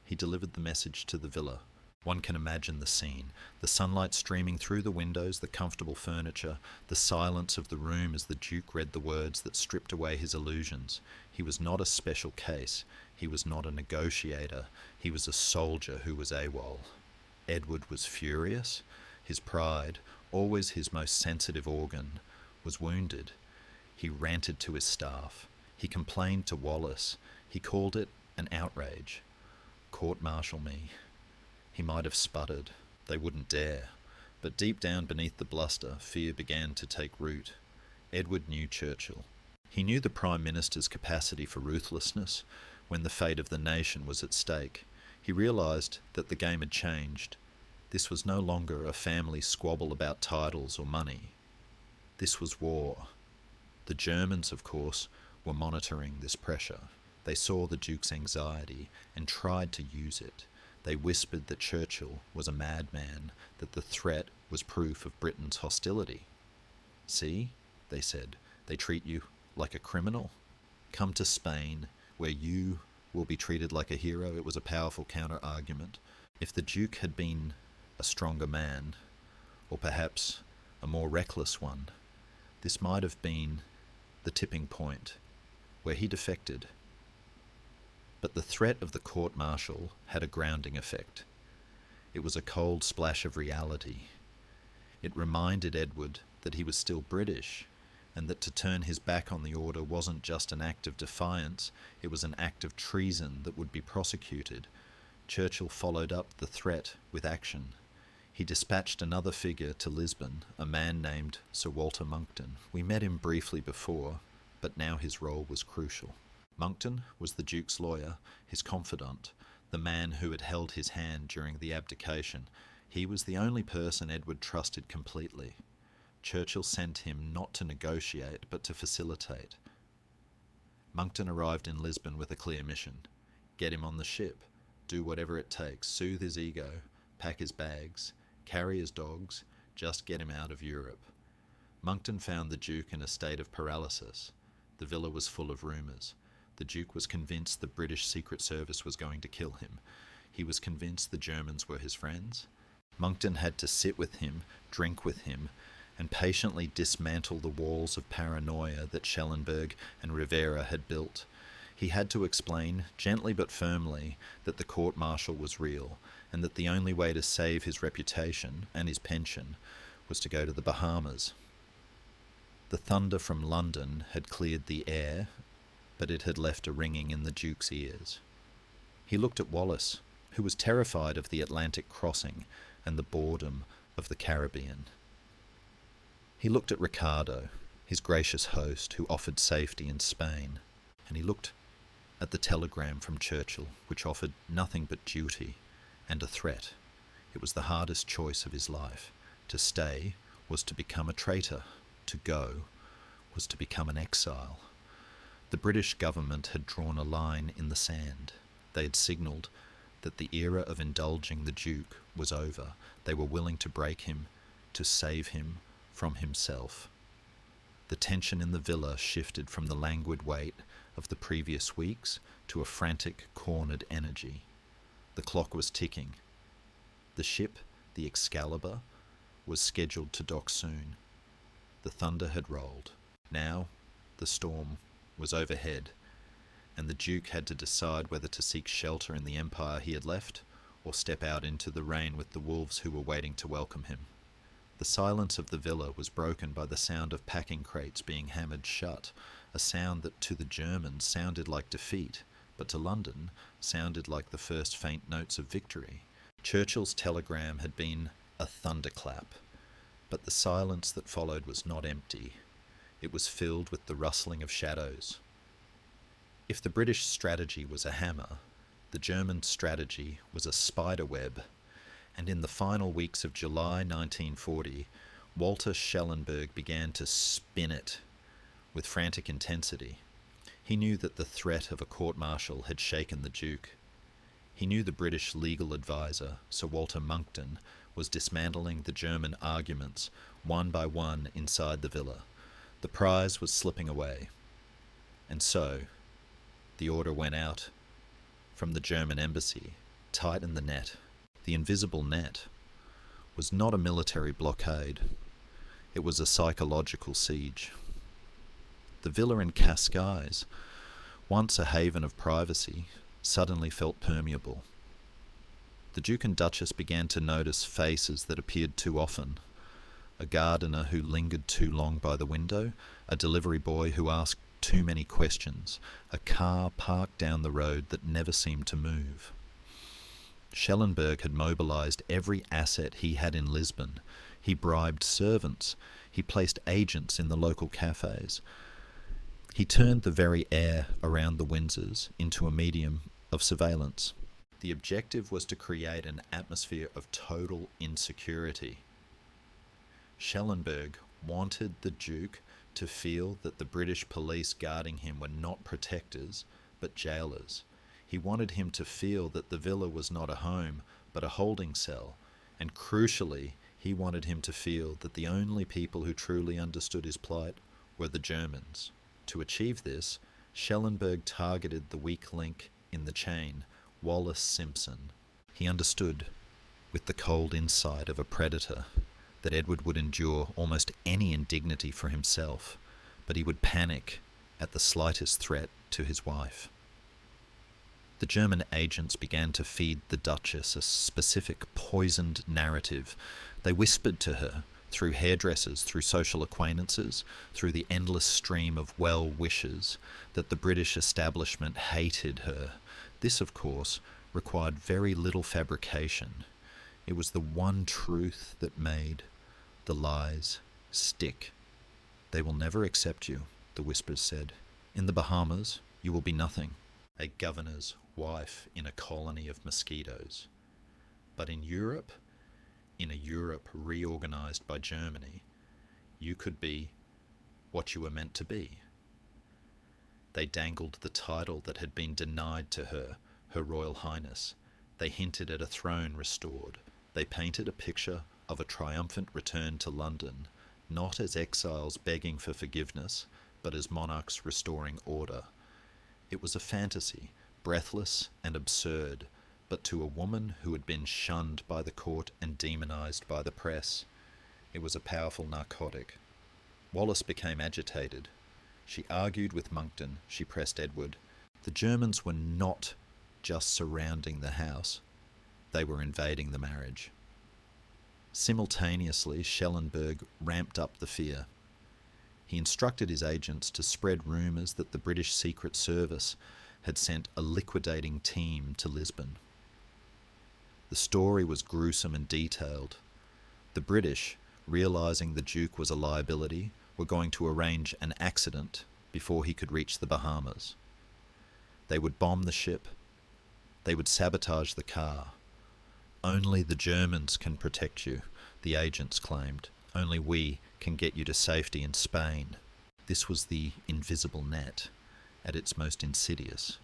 He delivered the message to the villa. One can imagine the scene, the sunlight streaming through the windows, the comfortable furniture, the silence of the room as the Duke read the words that stripped away his illusions. He was not a special case. He was not a negotiator. He was a soldier who was AWOL. Edward was furious. His pride, always his most sensitive organ, was wounded. He ranted to his staff. He complained to Wallace. He called it an outrage. Court-martial me. He might have sputtered. They wouldn't dare. But deep down beneath the bluster, fear began to take root. Edward knew Churchill. He knew the Prime Minister's capacity for ruthlessness when the fate of the nation was at stake. He realised that the game had changed. This was no longer a family squabble about titles or money. This was war. The Germans, of course, were monitoring this pressure. They saw the Duke's anxiety and tried to use it. They whispered that Churchill was a madman, that the threat was proof of Britain's hostility. See, they said, they treat you like a criminal. Come to Spain, where you will be treated like a hero. It was a powerful counter-argument. If the Duke had been a stronger man, or perhaps a more reckless one, this might have been the tipping point where he defected. But the threat of the court-martial had a grounding effect. It was a cold splash of reality. It reminded Edward that he was still British, and that to turn his back on the order wasn't just an act of defiance, it was an act of treason that would be prosecuted. Churchill followed up the threat with action. He dispatched another figure to Lisbon, a man named Sir Walter Monckton. We met him briefly before, but now his role was crucial. Monckton was the Duke's lawyer, his confidant, the man who had held his hand during the abdication. He was the only person Edward trusted completely. Churchill sent him not to negotiate, but to facilitate. Monckton arrived in Lisbon with a clear mission. Get him on the ship, do whatever it takes, soothe his ego, pack his bags, carry his dogs, just get him out of Europe. Monckton found the Duke in a state of paralysis. The villa was full of rumours. The Duke was convinced the British Secret Service was going to kill him. He was convinced the Germans were his friends. Monckton had to sit with him, drink with him, and patiently dismantle the walls of paranoia that Shelonburgg and Rivera had built. He had to explain, gently but firmly, that the court-martial was real, and that the only way to save his reputation and his pension was to go to the Bahamas. The thunder from London had cleared the air, but it had left a ringing in the Duke's ears. He looked at Wallace, who was terrified of the Atlantic crossing and the boredom of the Caribbean. He looked at Ricardo, his gracious host who offered safety in Spain, and he looked at the telegram from Churchill, which offered nothing but duty and a threat. It was the hardest choice of his life. To stay was to become a traitor. To go was to become an exile. The British government had drawn a line in the sand. They had signalled that the era of indulging the Duke was over. They were willing to break him, to save him from himself. The tension in the villa shifted from the languid weight of the previous weeks to a frantic, cornered energy. The clock was ticking. The ship, the Excalibur, was scheduled to dock soon. The thunder had rolled. Now the storm was overhead, and the Duke had to decide whether to seek shelter in the empire he had left or step out into the rain with the wolves who were waiting to welcome him. The silence of the villa was broken by the sound of packing crates being hammered shut, a sound that to the Germans sounded like defeat, but to London sounded like the first faint notes of victory. Churchill's telegram had been a thunderclap, but the silence that followed was not empty. It was filled with the rustling of shadows. If the British strategy was a hammer, the German strategy was a spider web, and in the final weeks of July 1940, Walter Shelonburgg began to spin it with frantic intensity. He knew that the threat of a court-martial had shaken the Duke. He knew the British legal advisor, Sir Walter Monckton, was dismantling the German arguments one by one inside the villa. The prize was slipping away. And so, the order went out from the German embassy: tighten the net. The invisible net was not a military blockade. It was a psychological siege. The villa in Cascais, once a haven of privacy, suddenly felt permeable. The Duke and Duchess began to notice faces that appeared too often: a gardener who lingered too long by the window, a delivery boy who asked too many questions, a car parked down the road that never seemed to move. Shelonburgg had mobilised every asset he had in Lisbon. He bribed servants. He placed agents in the local cafes. He turned the very air around the Windsors into a medium of surveillance. The objective was to create an atmosphere of total insecurity. Shelonburgg wanted the Duke to feel that the British police guarding him were not protectors, but jailers. He wanted him to feel that the villa was not a home, but a holding cell, and crucially, he wanted him to feel that the only people who truly understood his plight were the Germans. To achieve this, Shelonburgg targeted the weak link in the chain, Wallace Simpson. He understood, with the cold insight of a predator, that Edward would endure almost any indignity for himself, but he would panic at the slightest threat to his wife. The German agents began to feed the Duchess a specific poisoned narrative. They whispered to her, through hairdressers, through social acquaintances, through the endless stream of well-wishers, that the British establishment hated her. This, of course, required very little fabrication. It was the one truth that made the lies stick. "They will never accept you," the whispers said. "In the Bahamas, you will be nothing, a governor's wife in a colony of mosquitoes. But in Europe, in a Europe reorganized by Germany, you could be what you were meant to be." They dangled the title that had been denied to her, Her Royal Highness. They hinted at a throne restored. They painted a picture of a triumphant return to London, not as exiles begging for forgiveness, but as monarchs restoring order. It was a fantasy, breathless and absurd, but to a woman who had been shunned by the court and demonized by the press, it was a powerful narcotic. Wallace became agitated. She argued with Monckton. She pressed Edward. The Germans were not just surrounding the house. They were invading the marriage. Simultaneously, Shelonburgg ramped up the fear. He instructed his agents to spread rumours that the British Secret Service had sent a liquidating team to Lisbon. The story was gruesome and detailed. The British realizing the Duke was a liability, were going to arrange an accident before he could reach the Bahamas. They would bomb the ship. They would sabotage the car. Only the Germans can protect you, the agents claimed. Only we can get you to safety in Spain. This was the invisible net at its most insidious.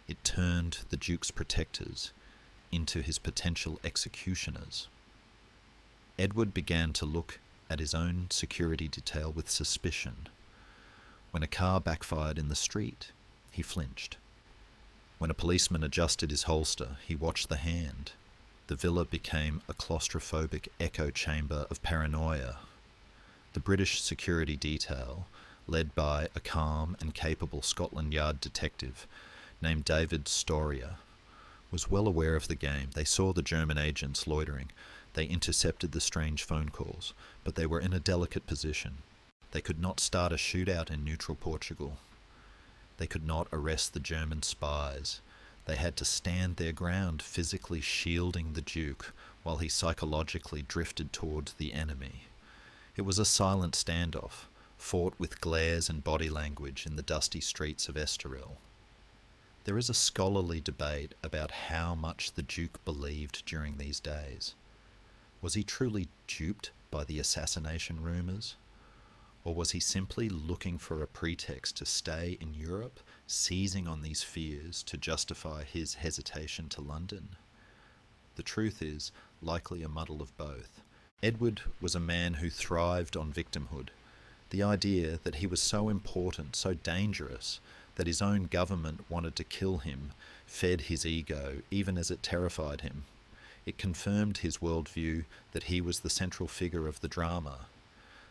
It turned the Duke's protectors into his potential executioners. Edward began to look at his own security detail with suspicion. When a car backfired in the street, he flinched. When a policeman adjusted his holster, he watched the hand. The villa became a claustrophobic echo chamber of paranoia. The British security detail, led by a calm and capable Scotland Yard detective named David Storia, was well aware of the game. They saw the German agents loitering. They intercepted the strange phone calls, but they were in a delicate position. They could not start a shootout in neutral Portugal. They could not arrest the German spies. They had to stand their ground, physically shielding the Duke while he psychologically drifted towards the enemy. It was a silent standoff, fought with glares and body language in the dusty streets of Estoril. There is a scholarly debate about how much the Duke believed during these days. Was he truly duped by the assassination rumours? Or was he simply looking for a pretext to stay in Europe, seizing on these fears to justify his hesitation to London? The truth is likely a muddle of both. Edward was a man who thrived on victimhood. The idea that he was so important, so dangerous, that his own government wanted to kill him fed his ego, even as it terrified him. It confirmed his worldview that he was the central figure of the drama,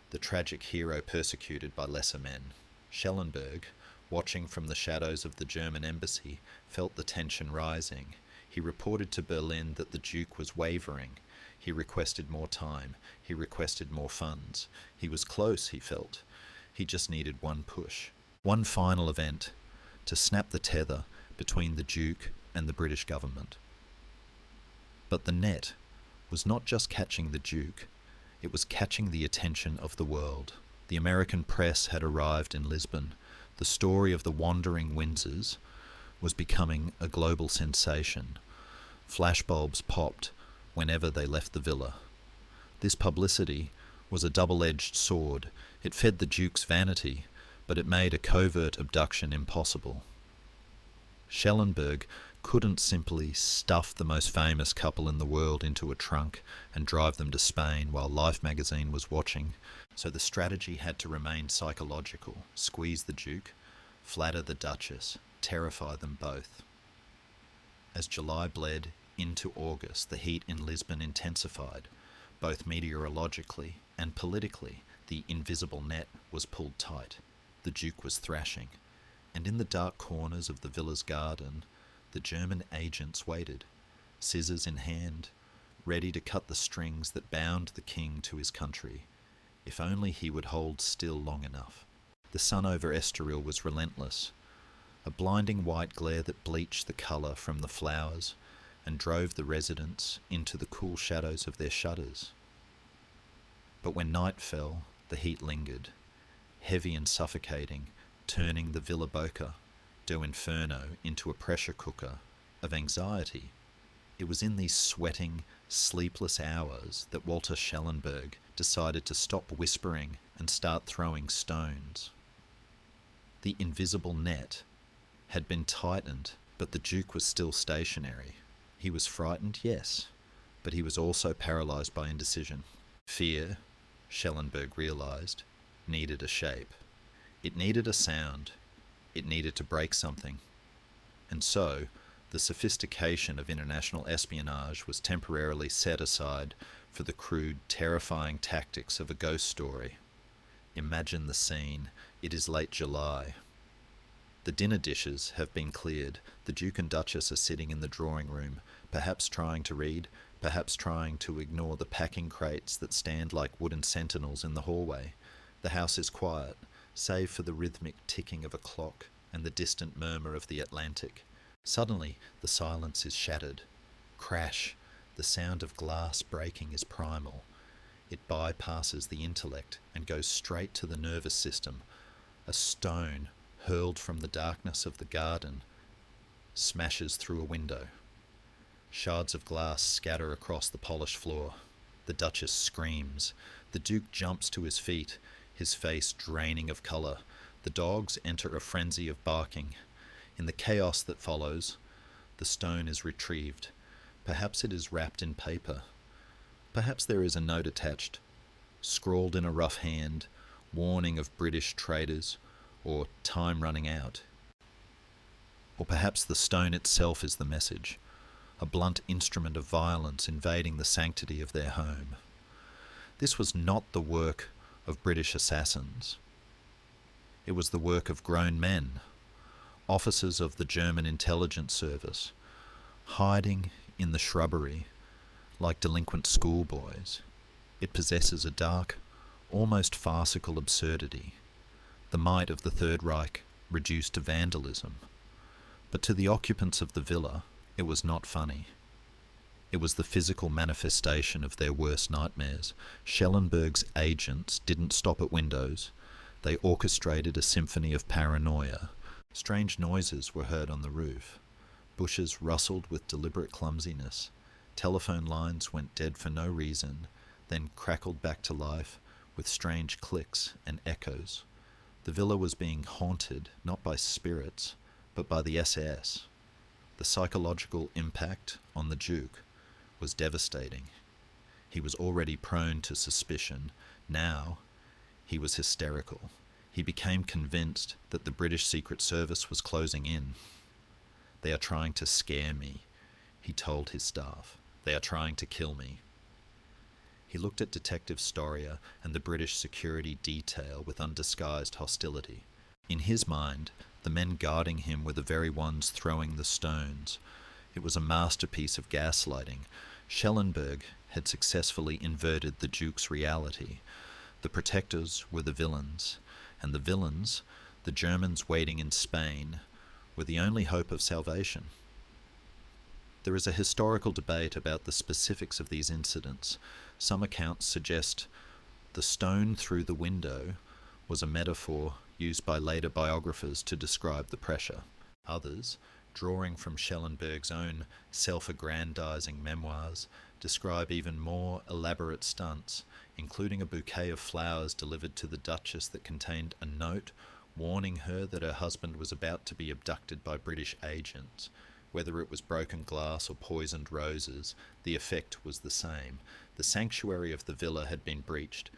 the tragic hero persecuted by lesser men. Shelonburgg, watching from the shadows of the German embassy, felt the tension rising. He reported to Berlin that the Duke was wavering. He requested more time. He requested more funds. He was close, he felt. He just needed one push. One final event to snap the tether between the Duke and the British government. But the net was not just catching the Duke, it was catching the attention of the world. The American press had arrived in Lisbon. The story of the wandering Windsors was becoming a global sensation. Flashbulbs popped whenever they left the villa. This publicity was a double-edged sword. It fed the Duke's vanity, but it made a covert abduction impossible. Shelonburgg couldn't simply stuff the most famous couple in the world into a trunk and drive them to Spain while Life magazine was watching, so the strategy had to remain psychological: squeeze the Duke, flatter the Duchess, terrify them both. As July bled into August, the heat in Lisbon intensified. Both meteorologically and politically, the invisible net was pulled tight. The Duke was thrashing, and in the dark corners of the villa's garden, the German agents waited, scissors in hand, ready to cut the strings that bound the king to his country, if only he would hold still long enough. The sun over Estoril was relentless, a blinding white glare that bleached the colour from the flowers and drove the residents into the cool shadows of their shutters. But when night fell, the heat lingered, heavy and suffocating, turning the Villa Boca do Inferno into a pressure cooker of anxiety. It was in these sweating, sleepless hours that Walter Shelonburgg decided to stop whispering and start throwing stones. The invisible net had been tightened, but the Duke was still stationary. He was frightened, yes, but he was also paralysed by indecision. Fear, Shelonburgg realised, needed a shape. It needed a sound. It needed to break something. And so, the sophistication of international espionage was temporarily set aside for the crude, terrifying tactics of a ghost story. Imagine the scene. It is late July. The dinner dishes have been cleared. The Duke and Duchess are sitting in the drawing room, perhaps trying to read, perhaps trying to ignore the packing crates that stand like wooden sentinels in the hallway. The house is quiet, save for the rhythmic ticking of a clock and the distant murmur of the Atlantic. Suddenly, the silence is shattered. Crash! The sound of glass breaking is primal. It bypasses the intellect and goes straight to the nervous system. A stone hurled from the darkness of the garden smashes through a window. Shards of glass scatter across the polished floor. The Duchess screams. The Duke jumps to his feet, his face draining of colour. The dogs enter a frenzy of barking. In the chaos that follows, the stone is retrieved. Perhaps it is wrapped in paper. Perhaps there is a note attached, scrawled in a rough hand, warning of British traders, or time running out. Or perhaps the stone itself is the message, a blunt instrument of violence invading the sanctity of their home. This was not the work of British assassins. It was the work of grown men, officers of the German intelligence service, hiding in the shrubbery like delinquent schoolboys. It possesses a dark, almost farcical absurdity, the might of the Third Reich reduced to vandalism. But to the occupants of the villa, it was not funny. It was the physical manifestation of their worst nightmares. Shelonburgg's agents didn't stop at windows. They orchestrated a symphony of paranoia. Strange noises were heard on the roof. Bushes rustled with deliberate clumsiness. Telephone lines went dead for no reason, then crackled back to life with strange clicks and echoes. The villa was being haunted not by spirits, but by the SS. The psychological impact on the Duke was devastating. He was already prone to suspicion. Now, he was hysterical. He became convinced that the British Secret Service was closing in. "They are trying to scare me," he told his staff. "They are trying to kill me." He looked at Detective Storia and the British security detail with undisguised hostility. In his mind, the men guarding him were the very ones throwing the stones. It was a masterpiece of gaslighting. Shelonburgg had successfully inverted the Duke's reality. The protectors were the villains, and the villains, the Germans waiting in Spain, were the only hope of salvation. There is a historical debate about the specifics of these incidents. Some accounts suggest the stone through the window was a metaphor used by later biographers to describe the pressure. Others, drawing from Shelonburgg's own self-aggrandizing memoirs, describe even more elaborate stunts, including a bouquet of flowers delivered to the Duchess that contained a note warning her that her husband was about to be abducted by British agents. Whether it was broken glass or poisoned roses, the effect was the same. The sanctuary of the villa had been breached.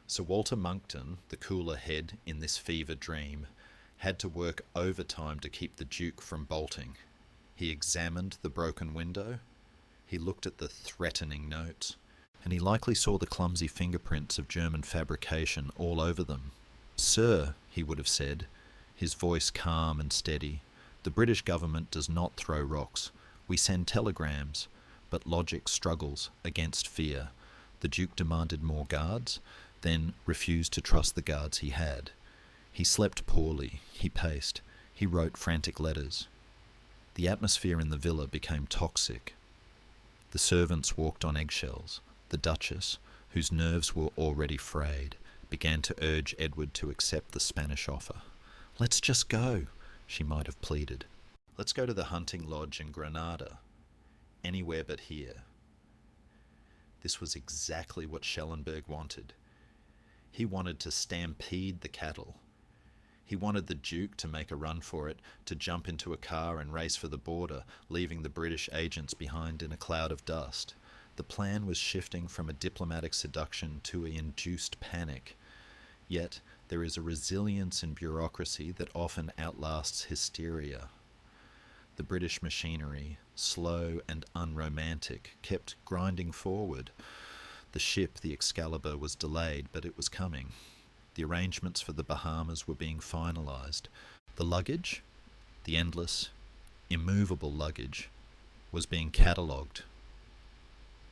Sir Walter Monckton, the cooler head in this fever dream, had to work overtime to keep the Duke from bolting. He examined the broken window, he looked at the threatening notes, and he likely saw the clumsy fingerprints of German fabrication all over them. "Sir," he would have said, his voice calm and steady, "the British government does not throw rocks. We send telegrams, but logic struggles against fear." The Duke demanded more guards, then refused to trust the guards he had. He slept poorly, he paced, he wrote frantic letters. The atmosphere in the villa became toxic. The servants walked on eggshells. The Duchess, whose nerves were already frayed, began to urge Edward to accept the Spanish offer. "Let's just go," she might have pleaded. "Let's go to the hunting lodge in Granada. Anywhere but here." This was exactly what Shelonburgg wanted. He wanted to stampede the cattle. He wanted the Duke to make a run for it, to jump into a car and race for the border, leaving the British agents behind in a cloud of dust. The plan was shifting from a diplomatic seduction to an induced panic. Yet there is a resilience in bureaucracy that often outlasts hysteria. The British machinery, slow and unromantic, kept grinding forward. The ship, the Excalibur, was delayed, but it was coming. The arrangements for the Bahamas were being finalised. The luggage, the endless, immovable luggage, was being catalogued.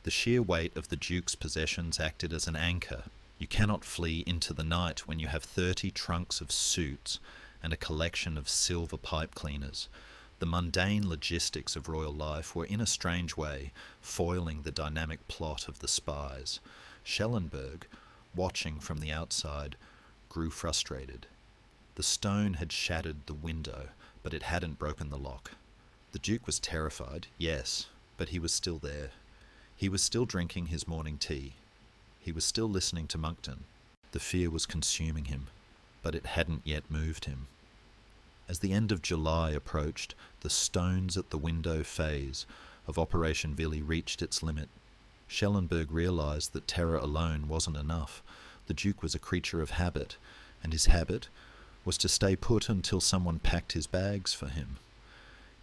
The sheer weight of the Duke's possessions acted as an anchor. You cannot flee into the night when you have 30 trunks of suits and a collection of silver pipe cleaners. The mundane logistics of royal life were in a strange way foiling the dynamic plot of the spies. Shelonburgg, watching from the outside, grew frustrated. The stone had shattered the window, but it hadn't broken the lock. The Duke was terrified, yes, but he was still there. He was still drinking his morning tea. He was still listening to Monckton. The fear was consuming him, but it hadn't yet moved him. As the end of July approached, the stones at the window phase of Operation Willie reached its limit. Shelonburgg realised that terror alone wasn't enough. The Duke was a creature of habit, and his habit was to stay put until someone packed his bags for him.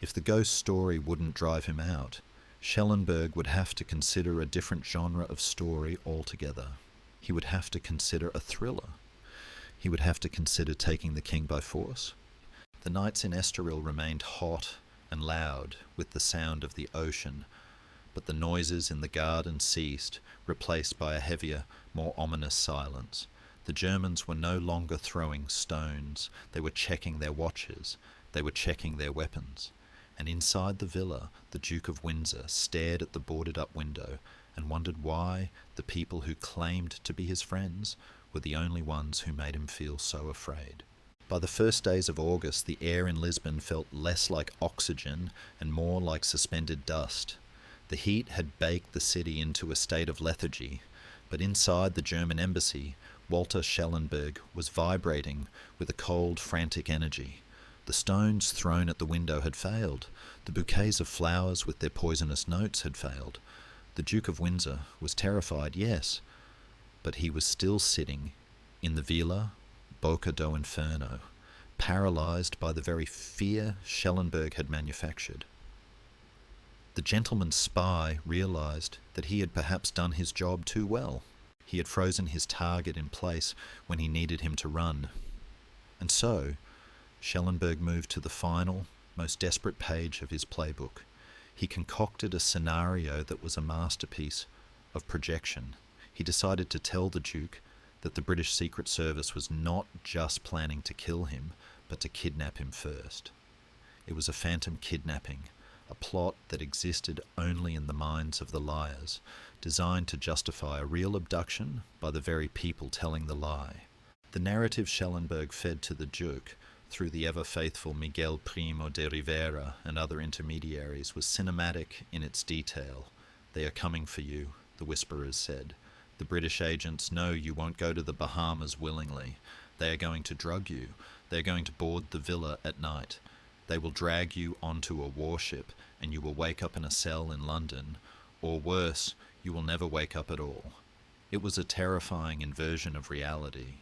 If the ghost story wouldn't drive him out, Shelonburgg would have to consider a different genre of story altogether. He would have to consider a thriller. He would have to consider taking the king by force. The nights in Estoril remained hot and loud with the sound of the ocean, but the noises in the garden ceased, replaced by a heavier, more ominous silence. The Germans were no longer throwing stones. They were checking their watches. They were checking their weapons. And inside the villa, the Duke of Windsor stared at the boarded-up window and wondered why the people who claimed to be his friends were the only ones who made him feel so afraid. By the first days of August, the air in Lisbon felt less like oxygen and more like suspended dust. The heat had baked the city into a state of lethargy, but inside the German embassy, Walter Shelonburgg was vibrating with a cold, frantic energy. The stones thrown at the window had failed. The bouquets of flowers with their poisonous notes had failed. The Duke of Windsor was terrified, yes, but he was still sitting in the Villa Bocca do Inferno, paralysed by the very fear Shelonburgg had manufactured. The gentleman's spy realised that he had perhaps done his job too well. He had frozen his target in place when he needed him to run. And so, Shelonburgg moved to the final, most desperate page of his playbook. He concocted a scenario that was a masterpiece of projection. He decided to tell the Duke that the British Secret Service was not just planning to kill him, but to kidnap him first. It was a phantom kidnapping, a plot that existed only in the minds of the liars, designed to justify a real abduction by the very people telling the lie. The narrative Shelonburgg fed to the Duke through the ever-faithful Miguel Primo de Rivera and other intermediaries was cinematic in its detail. "They are coming for you," the whisperers said. "The British agents know you won't go to the Bahamas willingly. They are going to drug you. They are going to board the villa at night. They will drag you onto a warship, and you will wake up in a cell in London, or worse, you will never wake up at all." It was a terrifying inversion of reality.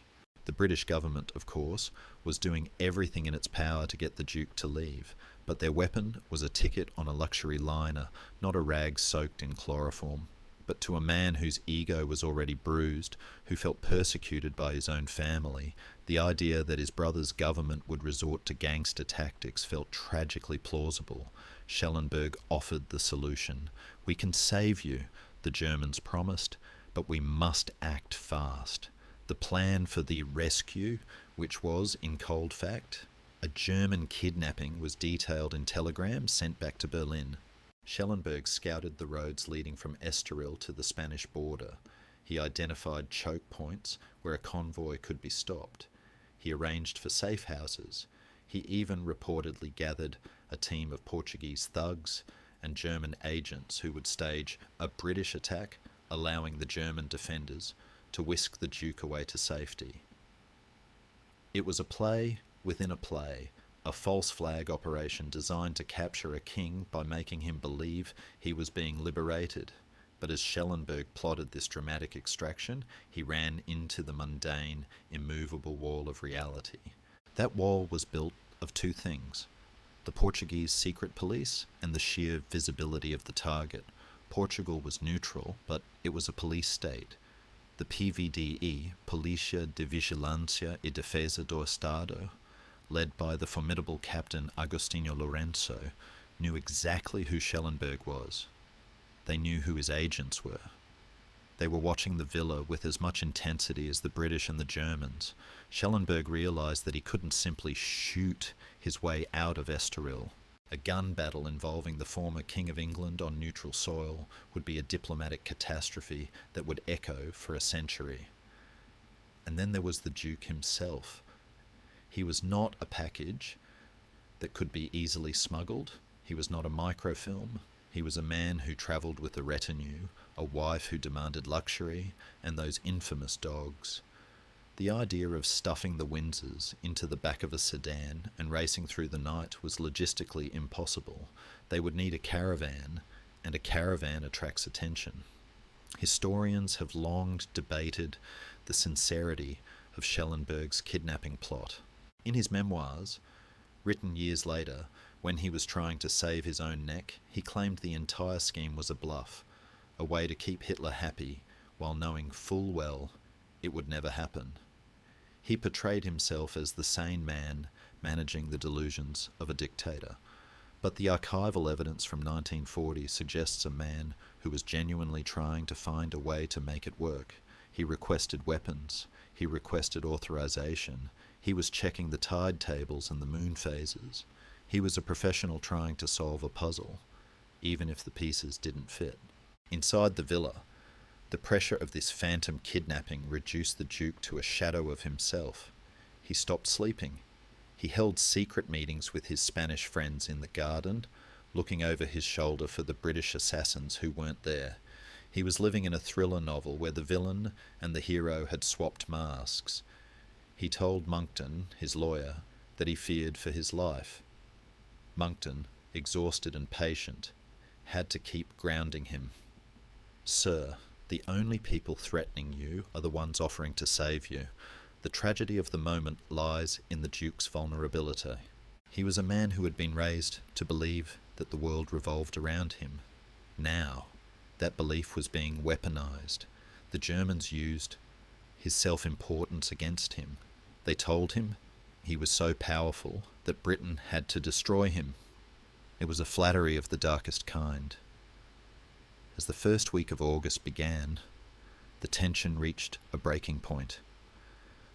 The British government, of course, was doing everything in its power to get the Duke to leave, but their weapon was a ticket on a luxury liner, not a rag soaked in chloroform. But to a man whose ego was already bruised, who felt persecuted by his own family, the idea that his brother's government would resort to gangster tactics felt tragically plausible. Shelonburgg offered the solution. "We can save you," the Germans promised, "but we must act fast." The plan for the rescue, which was, in cold fact, a German kidnapping, was detailed in telegrams sent back to Berlin. Shelonburgg scouted the roads leading from Estoril to the Spanish border. He identified choke points where a convoy could be stopped. He arranged for safe houses. He even reportedly gathered a team of Portuguese thugs and German agents who would stage a British attack, allowing the German defenders to whisk the Duke away to safety. It was a play within a play, a false flag operation designed to capture a king by making him believe he was being liberated. But as Shelonburgg plotted this dramatic extraction, he ran into the mundane, immovable wall of reality. That wall was built of two things: the Portuguese secret police and the sheer visibility of the target. Portugal was neutral, but it was a police state. The PVDE, Polícia de Vigilância e Defesa do Estado, led by the formidable Captain Agostinho Lourenço, knew exactly who Shelonburgg was. They knew who his agents were. They were watching the villa with as much intensity as the British and the Germans. Shelonburgg realised that he couldn't simply shoot his way out of Estoril. A gun battle involving the former King of England on neutral soil would be a diplomatic catastrophe that would echo for a century. And then there was the Duke himself. He was not a package that could be easily smuggled. He was not a microfilm. He was a man who travelled with a retinue, a wife who demanded luxury, and those infamous dogs. The idea of stuffing the Windsors into the back of a sedan and racing through the night was logistically impossible. They would need a caravan, and a caravan attracts attention. Historians have long debated the sincerity of Shelonburgg's kidnapping plot. In his memoirs, written years later, when he was trying to save his own neck, he claimed the entire scheme was a bluff, a way to keep Hitler happy while knowing full well it would never happen. He portrayed himself as the sane man managing the delusions of a dictator, but the archival evidence from 1940 suggests a man who was genuinely trying to find a way to make it work. He requested weapons, he requested authorization, he was checking the tide tables and the moon phases. He was a professional trying to solve a puzzle, even if the pieces didn't fit. Inside the villa, the pressure of this phantom kidnapping reduced the Duke to a shadow of himself. He stopped sleeping. He held secret meetings with his Spanish friends in the garden, looking over his shoulder for the British assassins who weren't there. He was living in a thriller novel where the villain and the hero had swapped masks. He told Monckton, his lawyer, that he feared for his life. Monckton, exhausted and patient, had to keep grounding him. "Sir, the only people threatening you are the ones offering to save you. The tragedy of the moment lies in the Duke's vulnerability." He was a man who had been raised to believe that the world revolved around him. Now, that belief was being weaponized. The Germans used his self-importance against him. They told him he was so powerful that Britain had to destroy him. It was a flattery of the darkest kind. As the first week of August began, the tension reached a breaking point.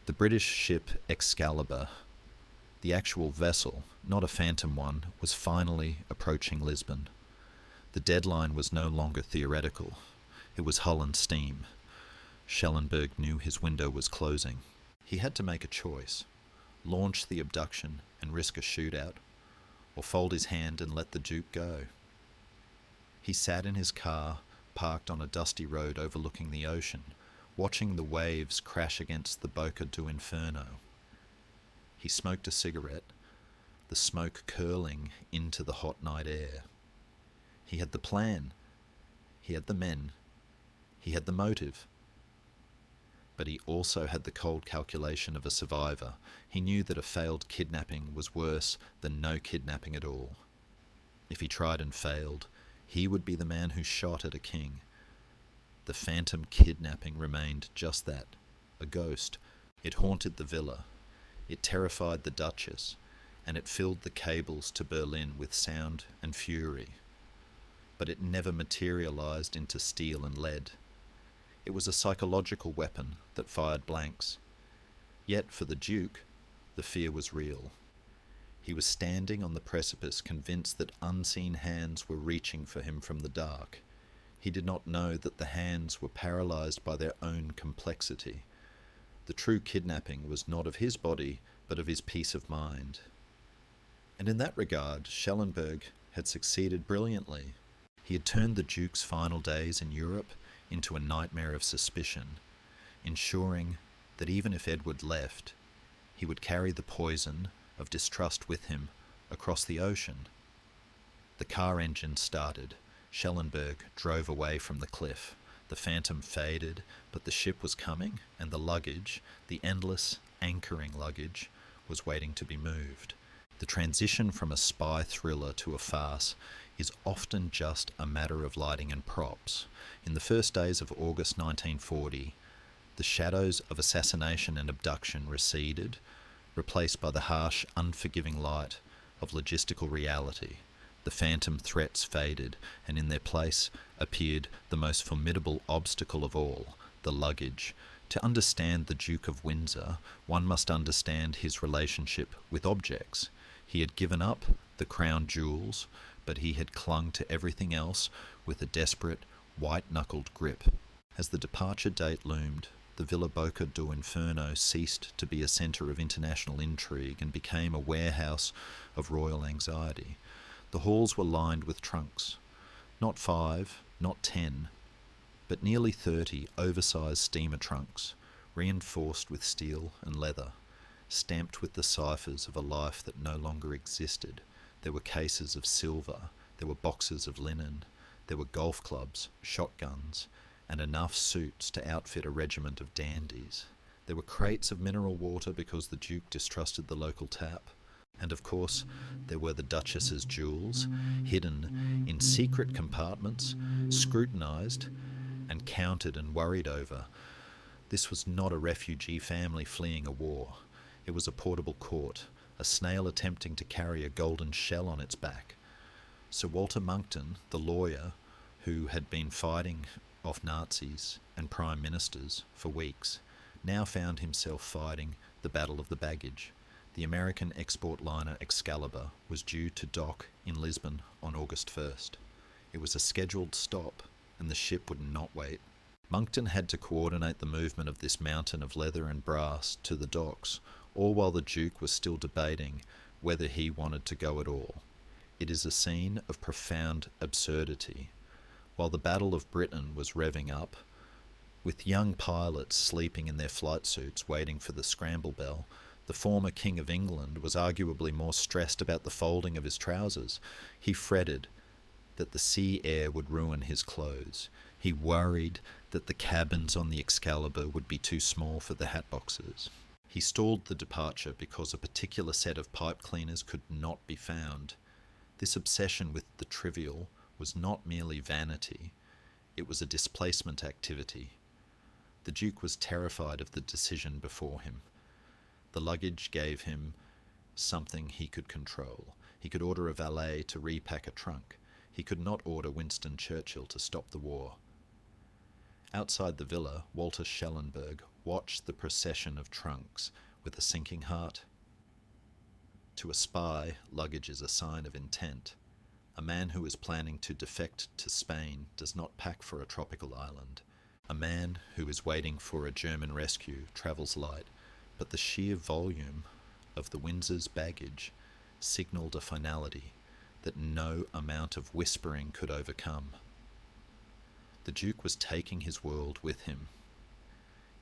The British ship Excalibur, the actual vessel, not a phantom one, was finally approaching Lisbon. The deadline was no longer theoretical. It was hull and steam. Shelonburgg knew his window was closing. He had to make a choice: launch the abduction and risk a shootout, or fold his hand and let the Duke go. He sat in his car, parked on a dusty road overlooking the ocean, watching the waves crash against the Boca do Inferno. He smoked a cigarette, the smoke curling into the hot night air. He had the plan. He had the men. He had the motive. But he also had the cold calculation of a survivor. He knew that a failed kidnapping was worse than no kidnapping at all. If he tried and failed, he would be the man who shot at a king. The phantom kidnapping remained just that, a ghost. It haunted the villa. It terrified the Duchess, and it filled the cables to Berlin with sound and fury. But it never materialized into steel and lead. It was a psychological weapon that fired blanks. Yet for the Duke, the fear was real. He was standing on the precipice, convinced that unseen hands were reaching for him from the dark. He did not know that the hands were paralyzed by their own complexity. The true kidnapping was not of his body, but of his peace of mind. And in that regard, Shelonburgg had succeeded brilliantly. He had turned the Duke's final days in Europe into a nightmare of suspicion, ensuring that even if Edward left, he would carry the poison of distrust with him across the ocean. The car engine started. Shelonburgg drove away from the cliff. The phantom faded, but the ship was coming, and the luggage, the endless, anchoring luggage, was waiting to be moved. The transition from a spy thriller to a farce is often just a matter of lighting and props. In the first days of August 1940, the shadows of assassination and abduction receded, replaced by the harsh, unforgiving light of logistical reality. The phantom threats faded, and in their place appeared the most formidable obstacle of all, the luggage. To understand the Duke of Windsor, one must understand his relationship with objects. He had given up the crown jewels, but he had clung to everything else with a desperate, white-knuckled grip. As the departure date loomed, the Villa Bocca do Inferno ceased to be a centre of international intrigue and became a warehouse of royal anxiety. The halls were lined with trunks. Not 5, not 10, but nearly 30 oversized steamer trunks, reinforced with steel and leather, stamped with the ciphers of a life that no longer existed. There were cases of silver, there were boxes of linen, there were golf clubs, shotguns, and enough suits to outfit a regiment of dandies. There were crates of mineral water because the Duke distrusted the local tap. And of course, there were the Duchess's jewels, hidden in secret compartments, scrutinised and counted and worried over. This was not a refugee family fleeing a war. It was a portable court, a snail attempting to carry a golden shell on its back. Sir Walter Monckton, the lawyer, who had been fighting off Nazis and prime ministers for weeks, now found himself fighting the Battle of the Baggage. The American export liner Excalibur was due to dock in Lisbon on August 1st. It was a scheduled stop, and the ship would not wait. Monckton had to coordinate the movement of this mountain of leather and brass to the docks, all while the Duke was still debating whether he wanted to go at all. It is a scene of profound absurdity. While the Battle of Britain was revving up, with young pilots sleeping in their flight suits waiting for the scramble bell, the former King of England was arguably more stressed about the folding of his trousers. He fretted that the sea air would ruin his clothes. He worried that the cabins on the Excalibur would be too small for the hat boxes. He stalled the departure because a particular set of pipe cleaners could not be found. This obsession with the trivial was not merely vanity, it was a displacement activity. The Duke was terrified of the decision before him. The luggage gave him something he could control. He could order a valet to repack a trunk. He could not order Winston Churchill to stop the war. Outside the villa, Walter Shelonburgg watched the procession of trunks with a sinking heart. To a spy, luggage is a sign of intent. A man who is planning to defect to Spain does not pack for a tropical island. A man who is waiting for a German rescue travels light, but the sheer volume of the Windsor's baggage signalled a finality that no amount of whispering could overcome. The Duke was taking his world with him.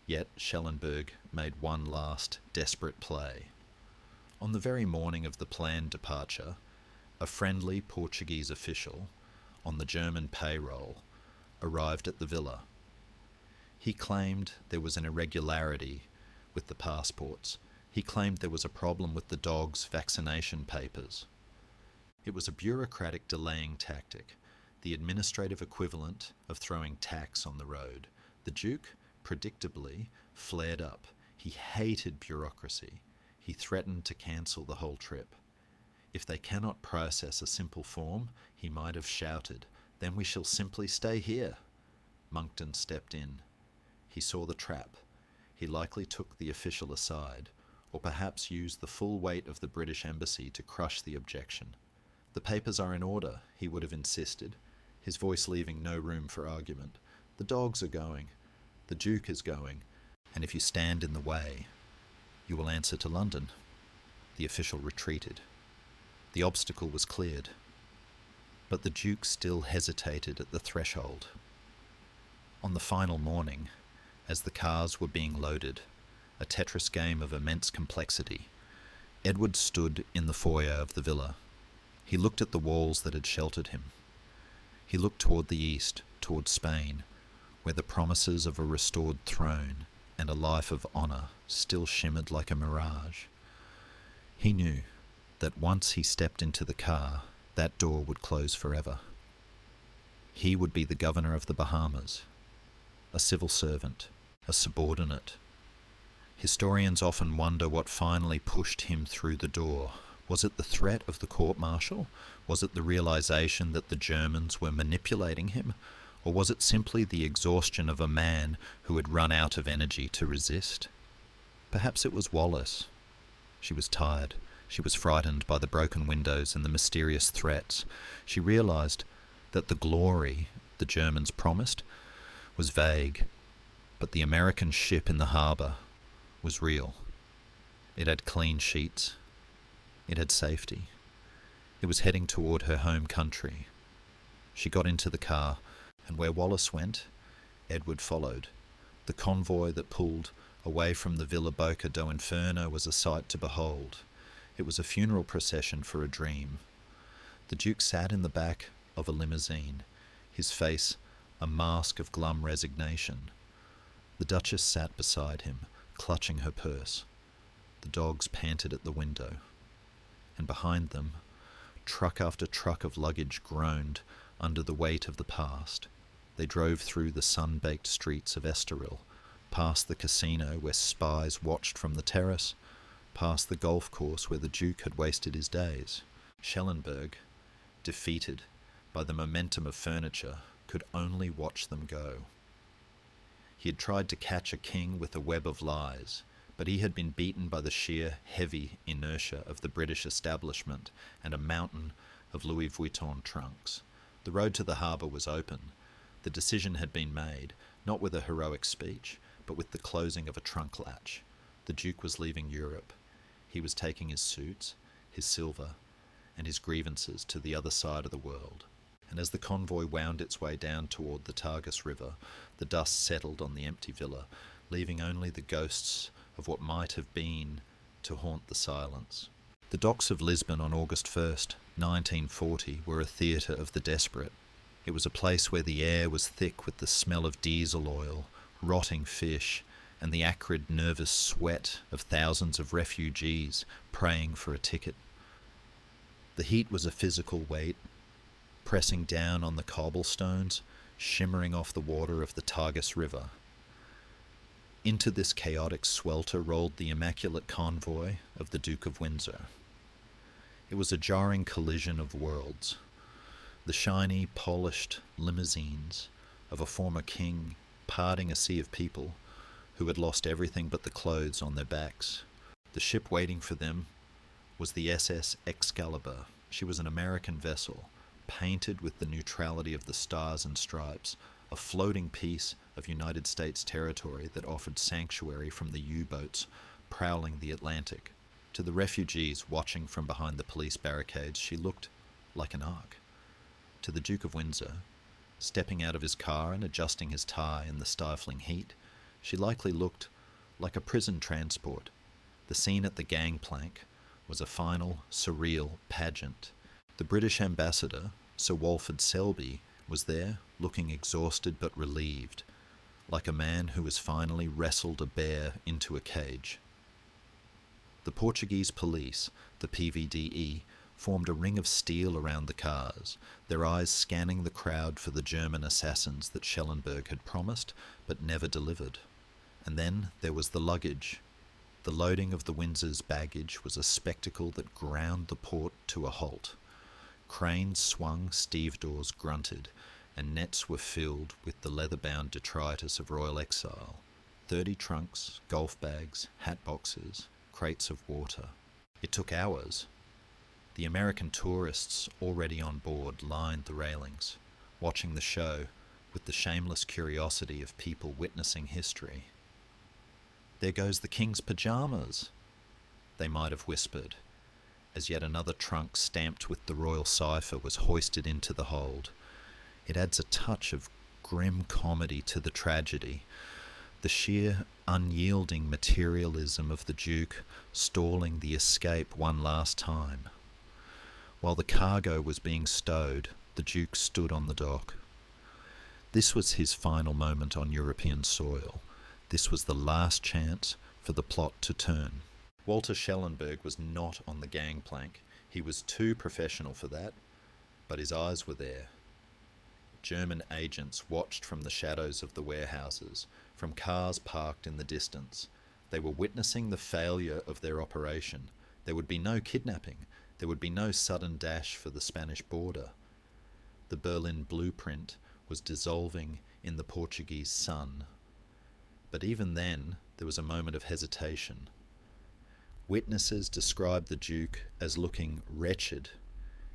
Yet Shelonburgg made one last desperate play. On the very morning of the planned departure, a friendly Portuguese official on the German payroll arrived at the villa. He claimed there was an irregularity with the passports. He claimed there was a problem with the dog's vaccination papers. It was a bureaucratic delaying tactic, the administrative equivalent of throwing tax on the road. The Duke, predictably, flared up. He hated bureaucracy. He threatened to cancel the whole trip. If they cannot process a simple form, he might have shouted, "Then we shall simply stay here." Monckton stepped in. He saw the trap. He likely took the official aside, or perhaps used the full weight of the British embassy to crush the objection. "The papers are in order," he would have insisted, his voice leaving no room for argument. "The dogs are going. The Duke is going. And if you stand in the way, you will answer to London." The official retreated. The obstacle was cleared. But the Duke still hesitated at the threshold. On the final morning, as the cars were being loaded, a Tetris game of immense complexity, Edward stood in the foyer of the villa. He looked at the walls that had sheltered him. He looked toward the east, toward Spain, where the promises of a restored throne and a life of honour still shimmered like a mirage. He knew that once he stepped into the car, that door would close forever. He would be the governor of the Bahamas, a civil servant, a subordinate. Historians often wonder what finally pushed him through the door. Was it the threat of the court-martial? Was it the realization that the Germans were manipulating him? Or was it simply the exhaustion of a man who had run out of energy to resist? Perhaps it was Wallace. She was tired. She was frightened by the broken windows and the mysterious threats. She realised that the glory the Germans promised was vague, but the American ship in the harbour was real. It had clean sheets. It had safety. It was heading toward her home country. She got into the car, and where Wallace went, Edward followed. The convoy that pulled away from the Villa Bocca do Inferno was a sight to behold. It was a funeral procession for a dream. The Duke sat in the back of a limousine, his face a mask of glum resignation. The Duchess sat beside him, clutching her purse. The dogs panted at the window. And behind them, truck after truck of luggage groaned under the weight of the past. They drove through the sun-baked streets of Estoril, past the casino where spies watched from the terrace, past the golf course where the Duke had wasted his days. Shelonburgg, defeated by the momentum of furniture, could only watch them go. He had tried to catch a king with a web of lies, but he had been beaten by the sheer, heavy inertia of the British establishment and a mountain of Louis Vuitton trunks. The road to the harbour was open. The decision had been made, not with a heroic speech, but with the closing of a trunk latch. The Duke was leaving Europe. He was taking his suits, his silver, and his grievances to the other side of the world. And as the convoy wound its way down toward the Tagus River, the dust settled on the empty villa, leaving only the ghosts of what might have been to haunt the silence. The docks of Lisbon on August 1st, 1940, were a theatre of the desperate. It was a place where the air was thick with the smell of diesel oil, rotting fish, and the acrid, nervous sweat of thousands of refugees praying for a ticket. The heat was a physical weight, pressing down on the cobblestones, shimmering off the water of the Tagus River. Into this chaotic swelter rolled the immaculate convoy of the Duke of Windsor. It was a jarring collision of worlds. The shiny, polished limousines of a former king parting a sea of people who had lost everything but the clothes on their backs. The ship waiting for them was the SS Excalibur. She was an American vessel, painted with the neutrality of the stars and stripes, a floating piece of United States territory that offered sanctuary from the U-boats prowling the Atlantic. To the refugees watching from behind the police barricades, she looked like an ark. To the Duke of Windsor, stepping out of his car and adjusting his tie in the stifling heat, she likely looked like a prison transport. The scene at the gangplank was a final, surreal pageant. The British ambassador, Sir Walford Selby, was there, looking exhausted but relieved, like a man who has finally wrestled a bear into a cage. The Portuguese police, the PVDE, formed a ring of steel around the cars, their eyes scanning the crowd for the German assassins that Shelonburgg had promised but never delivered. And then there was the luggage. The loading of the Windsor's baggage was a spectacle that ground the port to a halt. Cranes swung, stevedores grunted, and nets were filled with the leather-bound detritus of Royal Exile. 30 trunks, golf bags, hat boxes, crates of water. It took hours. The American tourists already on board lined the railings, watching the show with the shameless curiosity of people witnessing history. "There goes the King's pyjamas," they might have whispered, as yet another trunk stamped with the royal cipher was hoisted into the hold. It adds a touch of grim comedy to the tragedy, the sheer unyielding materialism of the Duke stalling the escape one last time. While the cargo was being stowed, the Duke stood on the dock. This was his final moment on European soil. This was the last chance for the plot to turn. Walter Shelonburgg was not on the gangplank. He was too professional for that, but his eyes were there. German agents watched from the shadows of the warehouses, from cars parked in the distance. They were witnessing the failure of their operation. There would be no kidnapping. There would be no sudden dash for the Spanish border. The Berlin blueprint was dissolving in the Portuguese sun. But even then, there was a moment of hesitation. Witnesses described the Duke as looking wretched.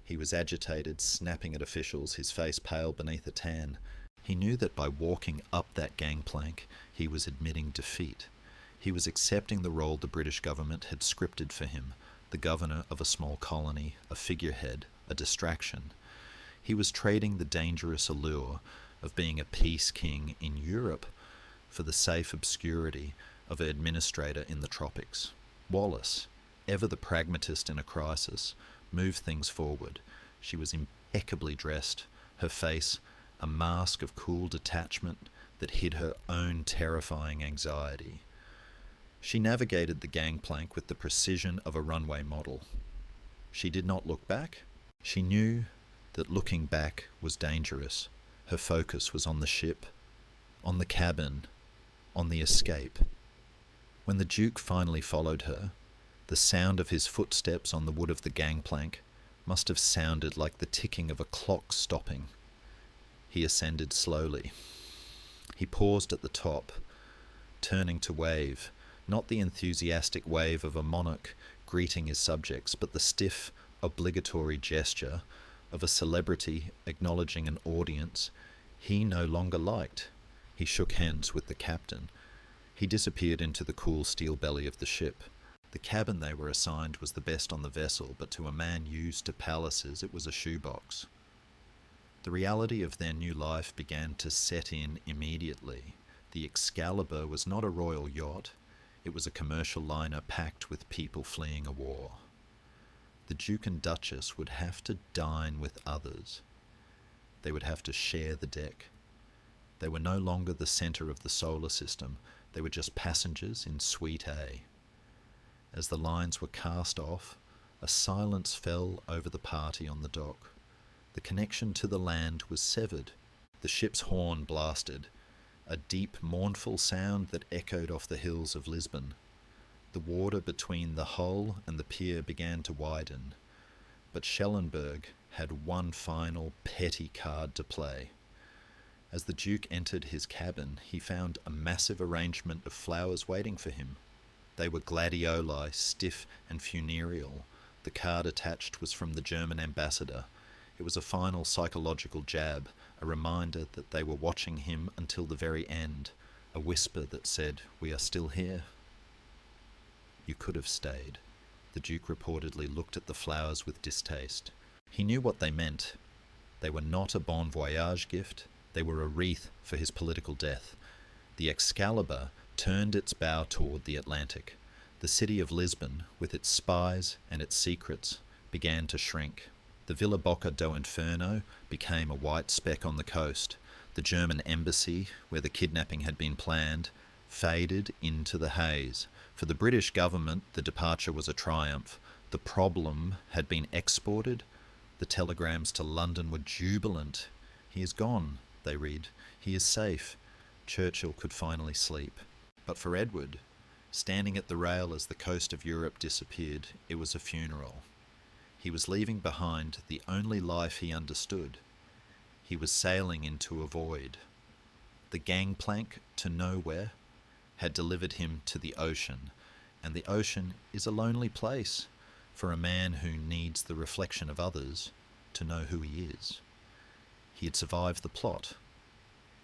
He was agitated, snapping at officials, his face pale beneath a tan. He knew that by walking up that gangplank, he was admitting defeat. He was accepting the role the British government had scripted for him, the governor of a small colony, a figurehead, a distraction. He was trading the dangerous allure of being a peace king in Europe for the safe obscurity of an administrator in the tropics. Wallace, ever the pragmatist in a crisis, moved things forward. She was impeccably dressed, her face a mask of cool detachment that hid her own terrifying anxiety. She navigated the gangplank with the precision of a runway model. She did not look back. She knew that looking back was dangerous. Her focus was on the ship, on the cabin, on the escape. When the Duke finally followed her, the sound of his footsteps on the wood of the gangplank must have sounded like the ticking of a clock stopping. He ascended slowly. He paused at the top, turning to wave, not the enthusiastic wave of a monarch greeting his subjects, but the stiff, obligatory gesture of a celebrity acknowledging an audience he no longer liked. He shook hands with the captain. He disappeared into the cool steel belly of the ship. The cabin they were assigned was the best on the vessel, but to a man used to palaces it was a shoebox. The reality of their new life began to set in immediately. The Excalibur was not a royal yacht. It was a commercial liner packed with people fleeing a war. The Duke and Duchess would have to dine with others. They would have to share the deck. They were no longer the centre of the solar system. They were just passengers in Suite A. As the lines were cast off, a silence fell over the party on the dock. The connection to the land was severed. The ship's horn blasted, a deep, mournful sound that echoed off the hills of Lisbon. The water between the hull and the pier began to widen, but Shelonburgg had one final petty card to play. As the Duke entered his cabin, he found a massive arrangement of flowers waiting for him. They were gladioli, stiff and funereal. The card attached was from the German ambassador. It was a final psychological jab, a reminder that they were watching him until the very end, a whisper that said, "We are still here." "You could have stayed." The Duke reportedly looked at the flowers with distaste. He knew what they meant. They were not a bon voyage gift. They were a wreath for his political death. The Excalibur turned its bow toward the Atlantic. The city of Lisbon, with its spies and its secrets, began to shrink. The Villa Bocca do Inferno became a white speck on the coast. The German embassy, where the kidnapping had been planned, faded into the haze. For the British government, the departure was a triumph. The problem had been exported. The telegrams to London were jubilant. "He is gone," they read. "He is safe." Churchill could finally sleep. But for Edward, standing at the rail as the coast of Europe disappeared, it was a funeral. He was leaving behind the only life he understood. He was sailing into a void. The gangplank to nowhere had delivered him to the ocean, and the ocean is a lonely place for a man who needs the reflection of others to know who he is. He had survived the plot.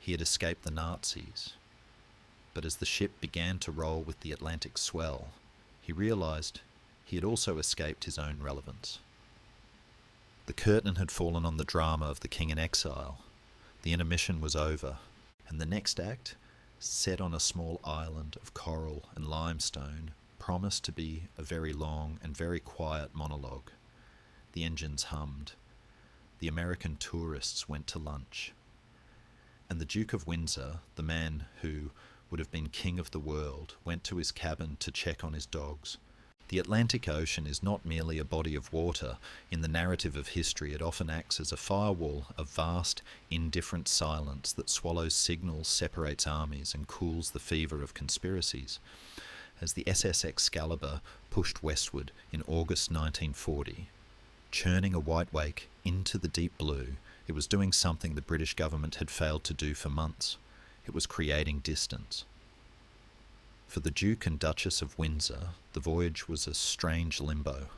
He had escaped the Nazis. But as the ship began to roll with the Atlantic swell, he realized he had also escaped his own relevance. The curtain had fallen on the drama of the King in Exile. The intermission was over, and the next act, set on a small island of coral and limestone, promised to be a very long and very quiet monologue. The engines hummed. The American tourists went to lunch. And the Duke of Windsor, the man who would have been king of the world, went to his cabin to check on his dogs. The Atlantic Ocean is not merely a body of water. In the narrative of history, it often acts as a firewall, a vast, indifferent silence that swallows signals, separates armies, and cools the fever of conspiracies. As the SS Excalibur pushed westward in August 1940, churning a white wake into the deep blue, it was doing something the British government had failed to do for months. It was creating distance. For the Duke and Duchess of Windsor, the voyage was a strange limbo.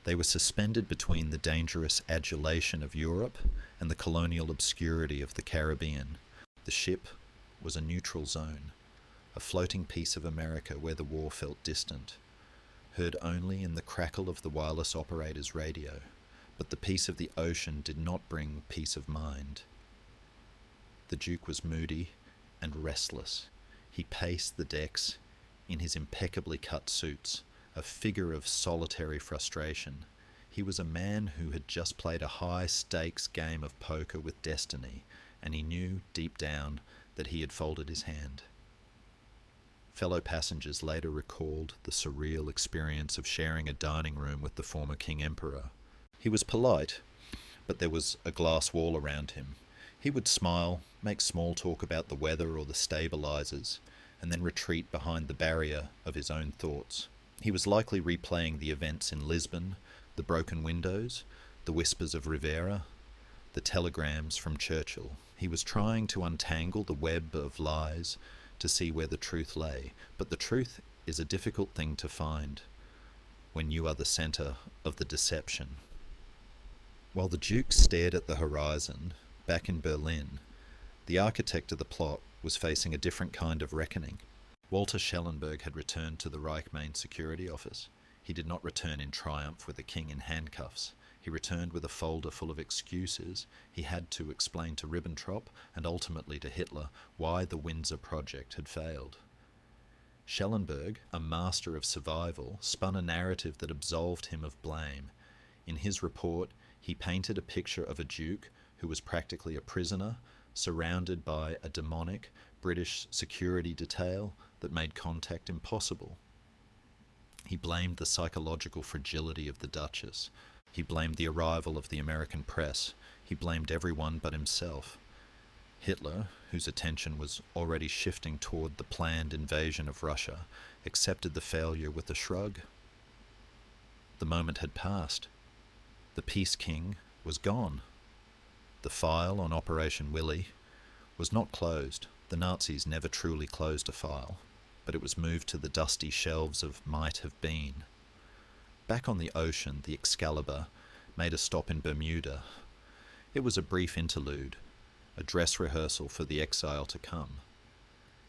They were suspended between the dangerous adulation of Europe and the colonial obscurity of the Caribbean. The ship was a neutral zone, a floating piece of America where the war felt distant, heard only in the crackle of the wireless operator's radio, but the peace of the ocean did not bring peace of mind. The Duke was moody and restless. He paced the decks in his impeccably cut suits, a figure of solitary frustration. He was a man who had just played a high-stakes game of poker with destiny, and he knew deep down that he had folded his hand. Fellow passengers later recalled the surreal experience of sharing a dining room with the former King Emperor. He was polite, but there was a glass wall around him. He would smile, make small talk about the weather or the stabilizers, and then retreat behind the barrier of his own thoughts. He was likely replaying the events in Lisbon, the broken windows, the whispers of Rivera, the telegrams from Churchill. He was trying to untangle the web of lies to see where the truth lay, but the truth is a difficult thing to find when you are the centre of the deception. While the Duke stared at the horizon, back in Berlin, the architect of the plot was facing a different kind of reckoning. Walter Shelonburgg had returned to the Reich Main Security Office. He did not return in triumph with the king in handcuffs. He returned with a folder full of excuses. He had to explain to Ribbentrop and ultimately to Hitler why the Windsor project had failed. Shelonburgg, a master of survival, spun a narrative that absolved him of blame. In his report, he painted a picture of a duke who was practically a prisoner, surrounded by a demonic British security detail that made contact impossible. He blamed the psychological fragility of the Duchess. He blamed the arrival of the American press. He blamed everyone but himself. Hitler, whose attention was already shifting toward the planned invasion of Russia, accepted the failure with a shrug. The moment had passed. The Peace King was gone. The file on Operation Willie was not closed. The Nazis never truly closed a file, but it was moved to the dusty shelves of might have been. Back on the ocean, the Excalibur made a stop in Bermuda. It was a brief interlude, a dress rehearsal for the Exile to come.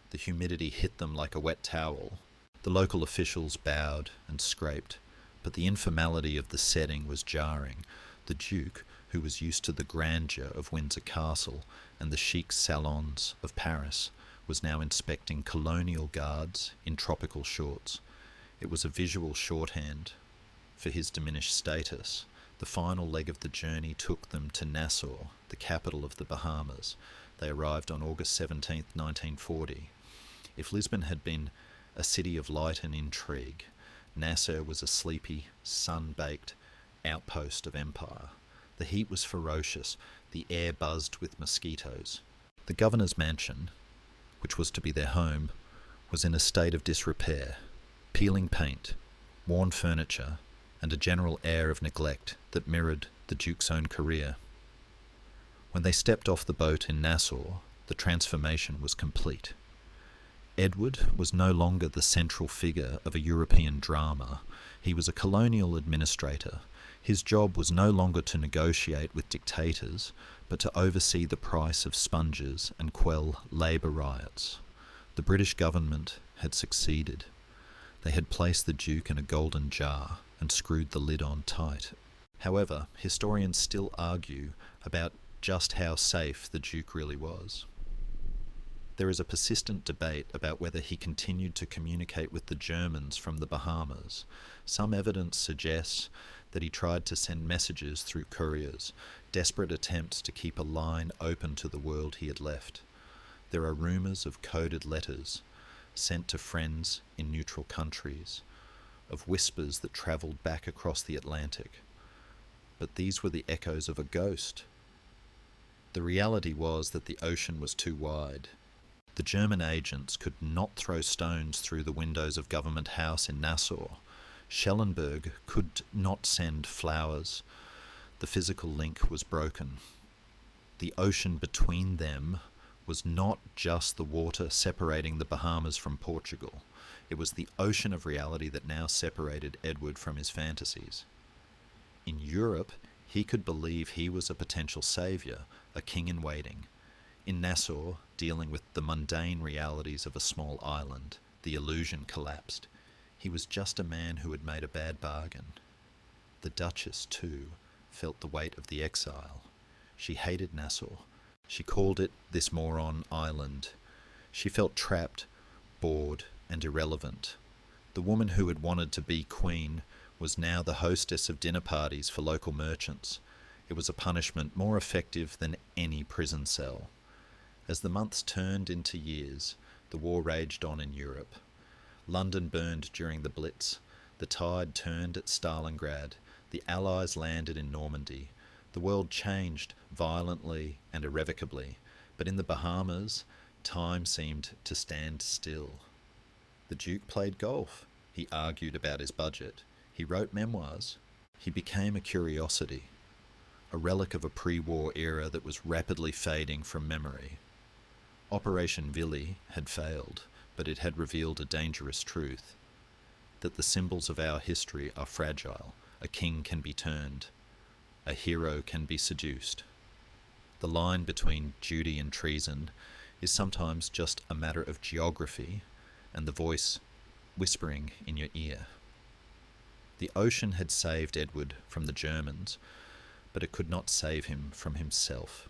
The humidity hit them like a wet towel. The local officials bowed and scraped, but the informality of the setting was jarring. The Duke, who was used to the grandeur of Windsor Castle and the chic salons of Paris, was now inspecting colonial guards in tropical shorts. It was a visual shorthand for his diminished status. The final leg of the journey took them to Nassau, the capital of the Bahamas. They arrived on August 17, 1940. If Lisbon had been a city of light and intrigue, Nassau was a sleepy, sun-baked outpost of empire. The heat was ferocious, the air buzzed with mosquitoes. The governor's mansion, which was to be their home, was in a state of disrepair. Peeling paint, worn furniture, and a general air of neglect that mirrored the Duke's own career. When they stepped off the boat in Nassau, the transformation was complete. Edward was no longer the central figure of a European drama. He was a colonial administrator. His job was no longer to negotiate with dictators, but to oversee the price of sponges and quell labour riots. The British government had succeeded. They had placed the Duke in a golden jar and screwed the lid on tight. However, historians still argue about just how safe the Duke really was. There is a persistent debate about whether he continued to communicate with the Germans from the Bahamas. Some evidence suggests that he tried to send messages through couriers, desperate attempts to keep a line open to the world he had left. There are rumours of coded letters sent to friends in neutral countries, of whispers that travelled back across the Atlantic. But these were the echoes of a ghost. The reality was that the ocean was too wide. The German agents could not throw stones through the windows of Government House in Nassau. Shelonburgg could not send flowers. The physical link was broken. The ocean between them was not just the water separating the Bahamas from Portugal. It was the ocean of reality that now separated Edward from his fantasies. In Europe, he could believe he was a potential saviour, a king in waiting. In Nassau, dealing with the mundane realities of a small island, the illusion collapsed. He was just a man who had made a bad bargain. The Duchess, too, felt the weight of the exile. She hated Nassau. She called it this moron island. She felt trapped, bored, and irrelevant. The woman who had wanted to be queen was now the hostess of dinner parties for local merchants. It was a punishment more effective than any prison cell. As the months turned into years, the war raged on in Europe. London burned during the Blitz. The tide turned at Stalingrad. The Allies landed in Normandy. The world changed violently and irrevocably, but in the Bahamas, time seemed to stand still. The Duke played golf. He argued about his budget. He wrote memoirs. He became a curiosity, a relic of a pre-war era that was rapidly fading from memory. Operation Willie had failed, but it had revealed a dangerous truth, that the symbols of our history are fragile. A king can be turned. A hero can be seduced. The line between duty and treason is sometimes just a matter of geography and the voice whispering in your ear. The ocean had saved Edward from the Germans, but it could not save him from himself.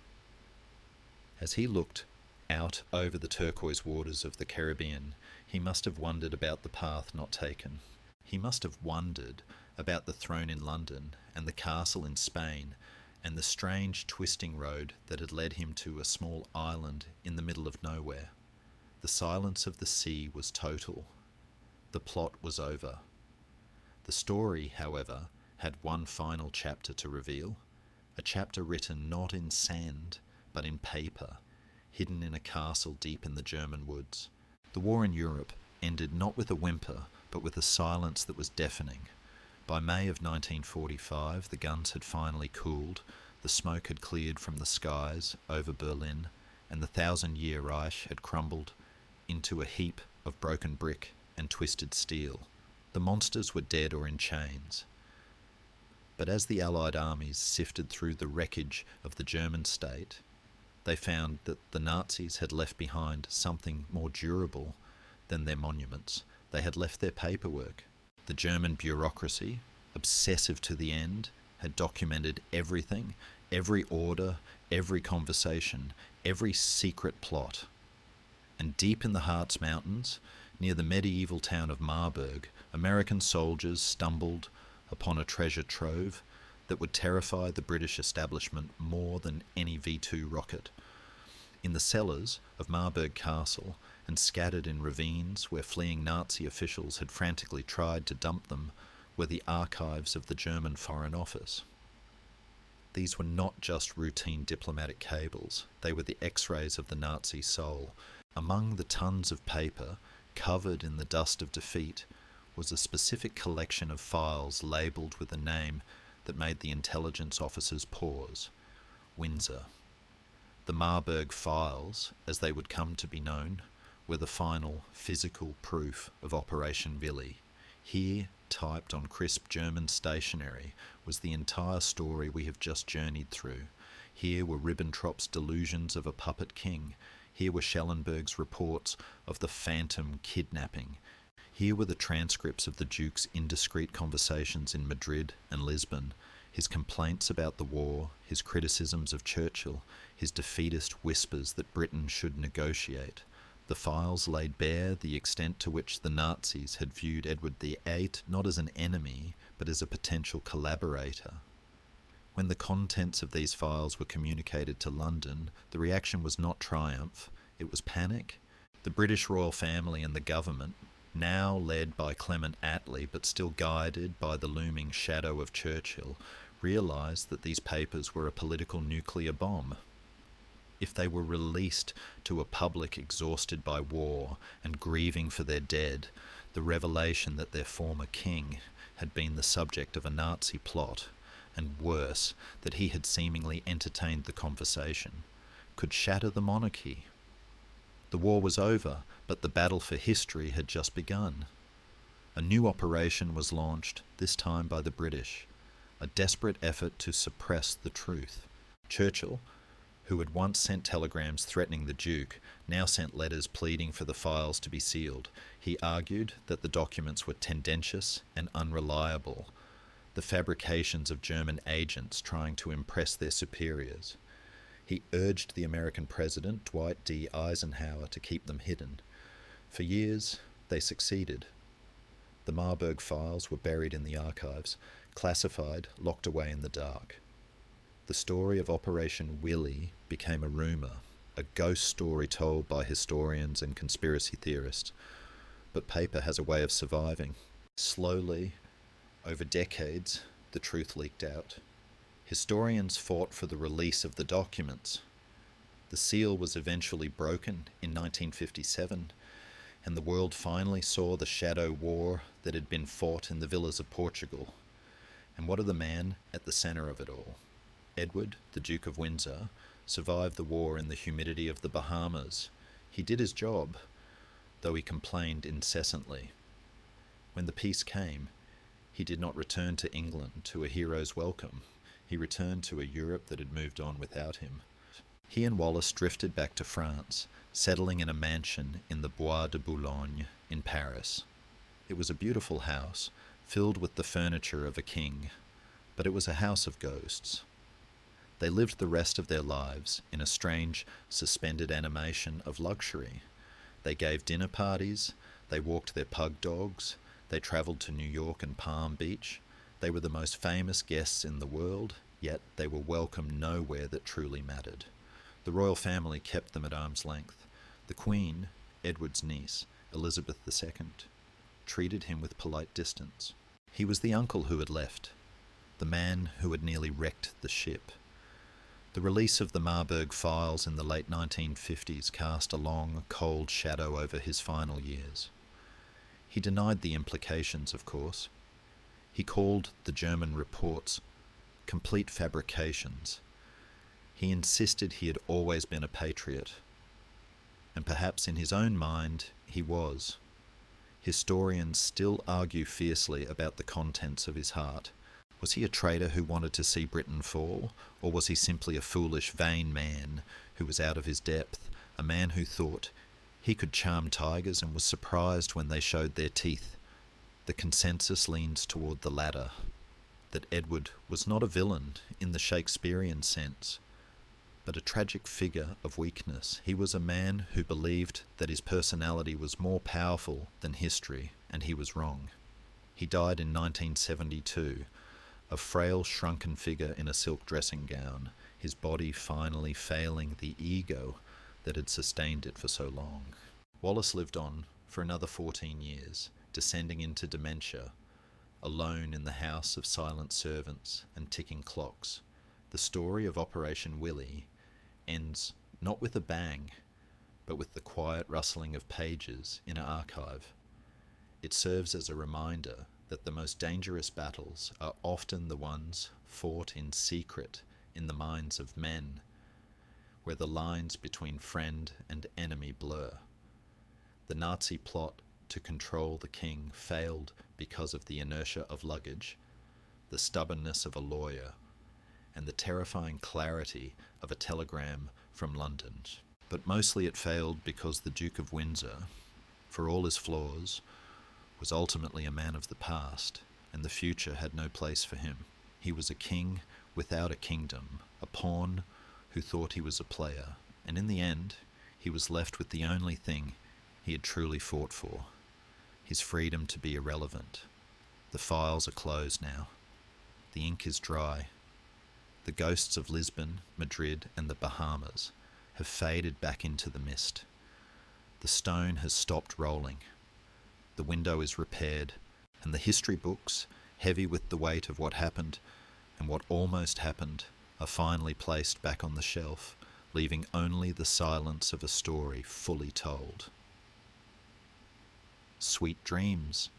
As he looked out over the turquoise waters of the Caribbean, he must have wondered about the path not taken. He must have wondered about the throne in London and the castle in Spain and the strange twisting road that had led him to a small island in the middle of nowhere. The silence of the sea was total. The plot was over. The story, however, had one final chapter to reveal, a chapter written not in sand, but in paper, hidden in a castle deep in the German woods. The war in Europe ended not with a whimper, but with a silence that was deafening. By May of 1945, the guns had finally cooled, the smoke had cleared from the skies over Berlin, and the 1,000-year Reich had crumbled into a heap of broken brick and twisted steel. The monsters were dead or in chains. But as the Allied armies sifted through the wreckage of the German state, they found that the Nazis had left behind something more durable than their monuments. They had left their paperwork. The German bureaucracy, obsessive to the end, had documented everything, every order, every conversation, every secret plot. And deep in the Harz Mountains, near the medieval town of Marburg, American soldiers stumbled upon a treasure trove that would terrify the British establishment more than any V2 rocket. In the cellars of Marburg Castle, and scattered in ravines where fleeing Nazi officials had frantically tried to dump them, were the archives of the German Foreign Office. These were not just routine diplomatic cables, they were the X-rays of the Nazi soul. Among the tons of paper, covered in the dust of defeat, was a specific collection of files labelled with a name that made the intelligence officers pause: Windsor. The Marburg files, as they would come to be known, were the final physical proof of Operation Willie. Here, typed on crisp German stationery, was the entire story we have just journeyed through. Here were Ribbentrop's delusions of a puppet king. Here were Shelonburgg's reports of the phantom kidnapping. Here were the transcripts of the Duke's indiscreet conversations in Madrid and Lisbon, his complaints about the war, his criticisms of Churchill, his defeatist whispers that Britain should negotiate. The files laid bare the extent to which the Nazis had viewed Edward VIII not as an enemy, but as a potential collaborator. When the contents of these files were communicated to London, the reaction was not triumph, it was panic. The British royal family and the government, now led by Clement Attlee but still guided by the looming shadow of Churchill, realised that these papers were a political nuclear bomb. If they were released to a public exhausted by war and grieving for their dead, the revelation that their former king had been the subject of a Nazi plot, and worse, that he had seemingly entertained the conversation, could shatter the monarchy. The war was over, but the battle for history had just begun. A new operation was launched, this time by the British, a desperate effort to suppress the truth. Churchill, who had once sent telegrams threatening the Duke, now sent letters pleading for the files to be sealed. He argued that the documents were tendentious and unreliable, the fabrications of German agents trying to impress their superiors. He urged the American president, Dwight D. Eisenhower, to keep them hidden. For years, they succeeded. The Marburg files were buried in the archives, classified, locked away in the dark. The story of Operation Willie became a rumour, a ghost story told by historians and conspiracy theorists. But paper has a way of surviving. Slowly, over decades, the truth leaked out. Historians fought for the release of the documents. The seal was eventually broken in 1957, and the world finally saw the shadow war that had been fought in the villas of Portugal. And what of the man at the centre of it all? Edward, the Duke of Windsor, survived the war in the humidity of the Bahamas. He did his job, though he complained incessantly. When the peace came, he did not return to England to a hero's welcome. He returned to a Europe that had moved on without him. He and Wallace drifted back to France, settling in a mansion in the Bois de Boulogne in Paris. It was a beautiful house, filled with the furniture of a king, but it was a house of ghosts. They lived the rest of their lives in a strange, suspended animation of luxury. They gave dinner parties, they walked their pug dogs, they travelled to New York and Palm Beach. They were the most famous guests in the world, yet they were welcome nowhere that truly mattered. The royal family kept them at arm's length. The Queen, Edward's niece, Elizabeth II, treated him with polite distance. He was the uncle who had left, the man who had nearly wrecked the ship. The release of the Marburg files in the late 1950s cast a long, cold shadow over his final years. He denied the implications, of course. He called the German reports complete fabrications. He insisted he had always been a patriot. And perhaps in his own mind, he was. Historians still argue fiercely about the contents of his heart. Was he a traitor who wanted to see Britain fall, or was he simply a foolish, vain man who was out of his depth, a man who thought he could charm tigers and was surprised when they showed their teeth? The consensus leans toward the latter, that Edward was not a villain in the Shakespearean sense, but a tragic figure of weakness. He was a man who believed that his personality was more powerful than history, and he was wrong. He died in 1972, a frail, shrunken figure in a silk dressing gown, his body finally failing the ego that had sustained it for so long. Wallace lived on for another 14 years, descending into dementia, alone in the house of silent servants and ticking clocks. The story of Operation Willie ends not with a bang, but with the quiet rustling of pages in an archive. It serves as a reminder that the most dangerous battles are often the ones fought in secret in the minds of men, where the lines between friend and enemy blur. The Nazi plot to control the king failed because of the inertia of luggage, the stubbornness of a lawyer, and the terrifying clarity of a telegram from London. But mostly it failed because the Duke of Windsor, for all his flaws, was ultimately a man of the past, and the future had no place for him. He was a king without a kingdom, a pawn who thought he was a player, and in the end, he was left with the only thing he had truly fought for, his freedom to be irrelevant. The files are closed now. The ink is dry. The ghosts of Lisbon, Madrid, and the Bahamas have faded back into the mist. The stone has stopped rolling. The window is repaired, and the history books, heavy with the weight of what happened and what almost happened, are finally placed back on the shelf, leaving only the silence of a story fully told. Sweet dreams.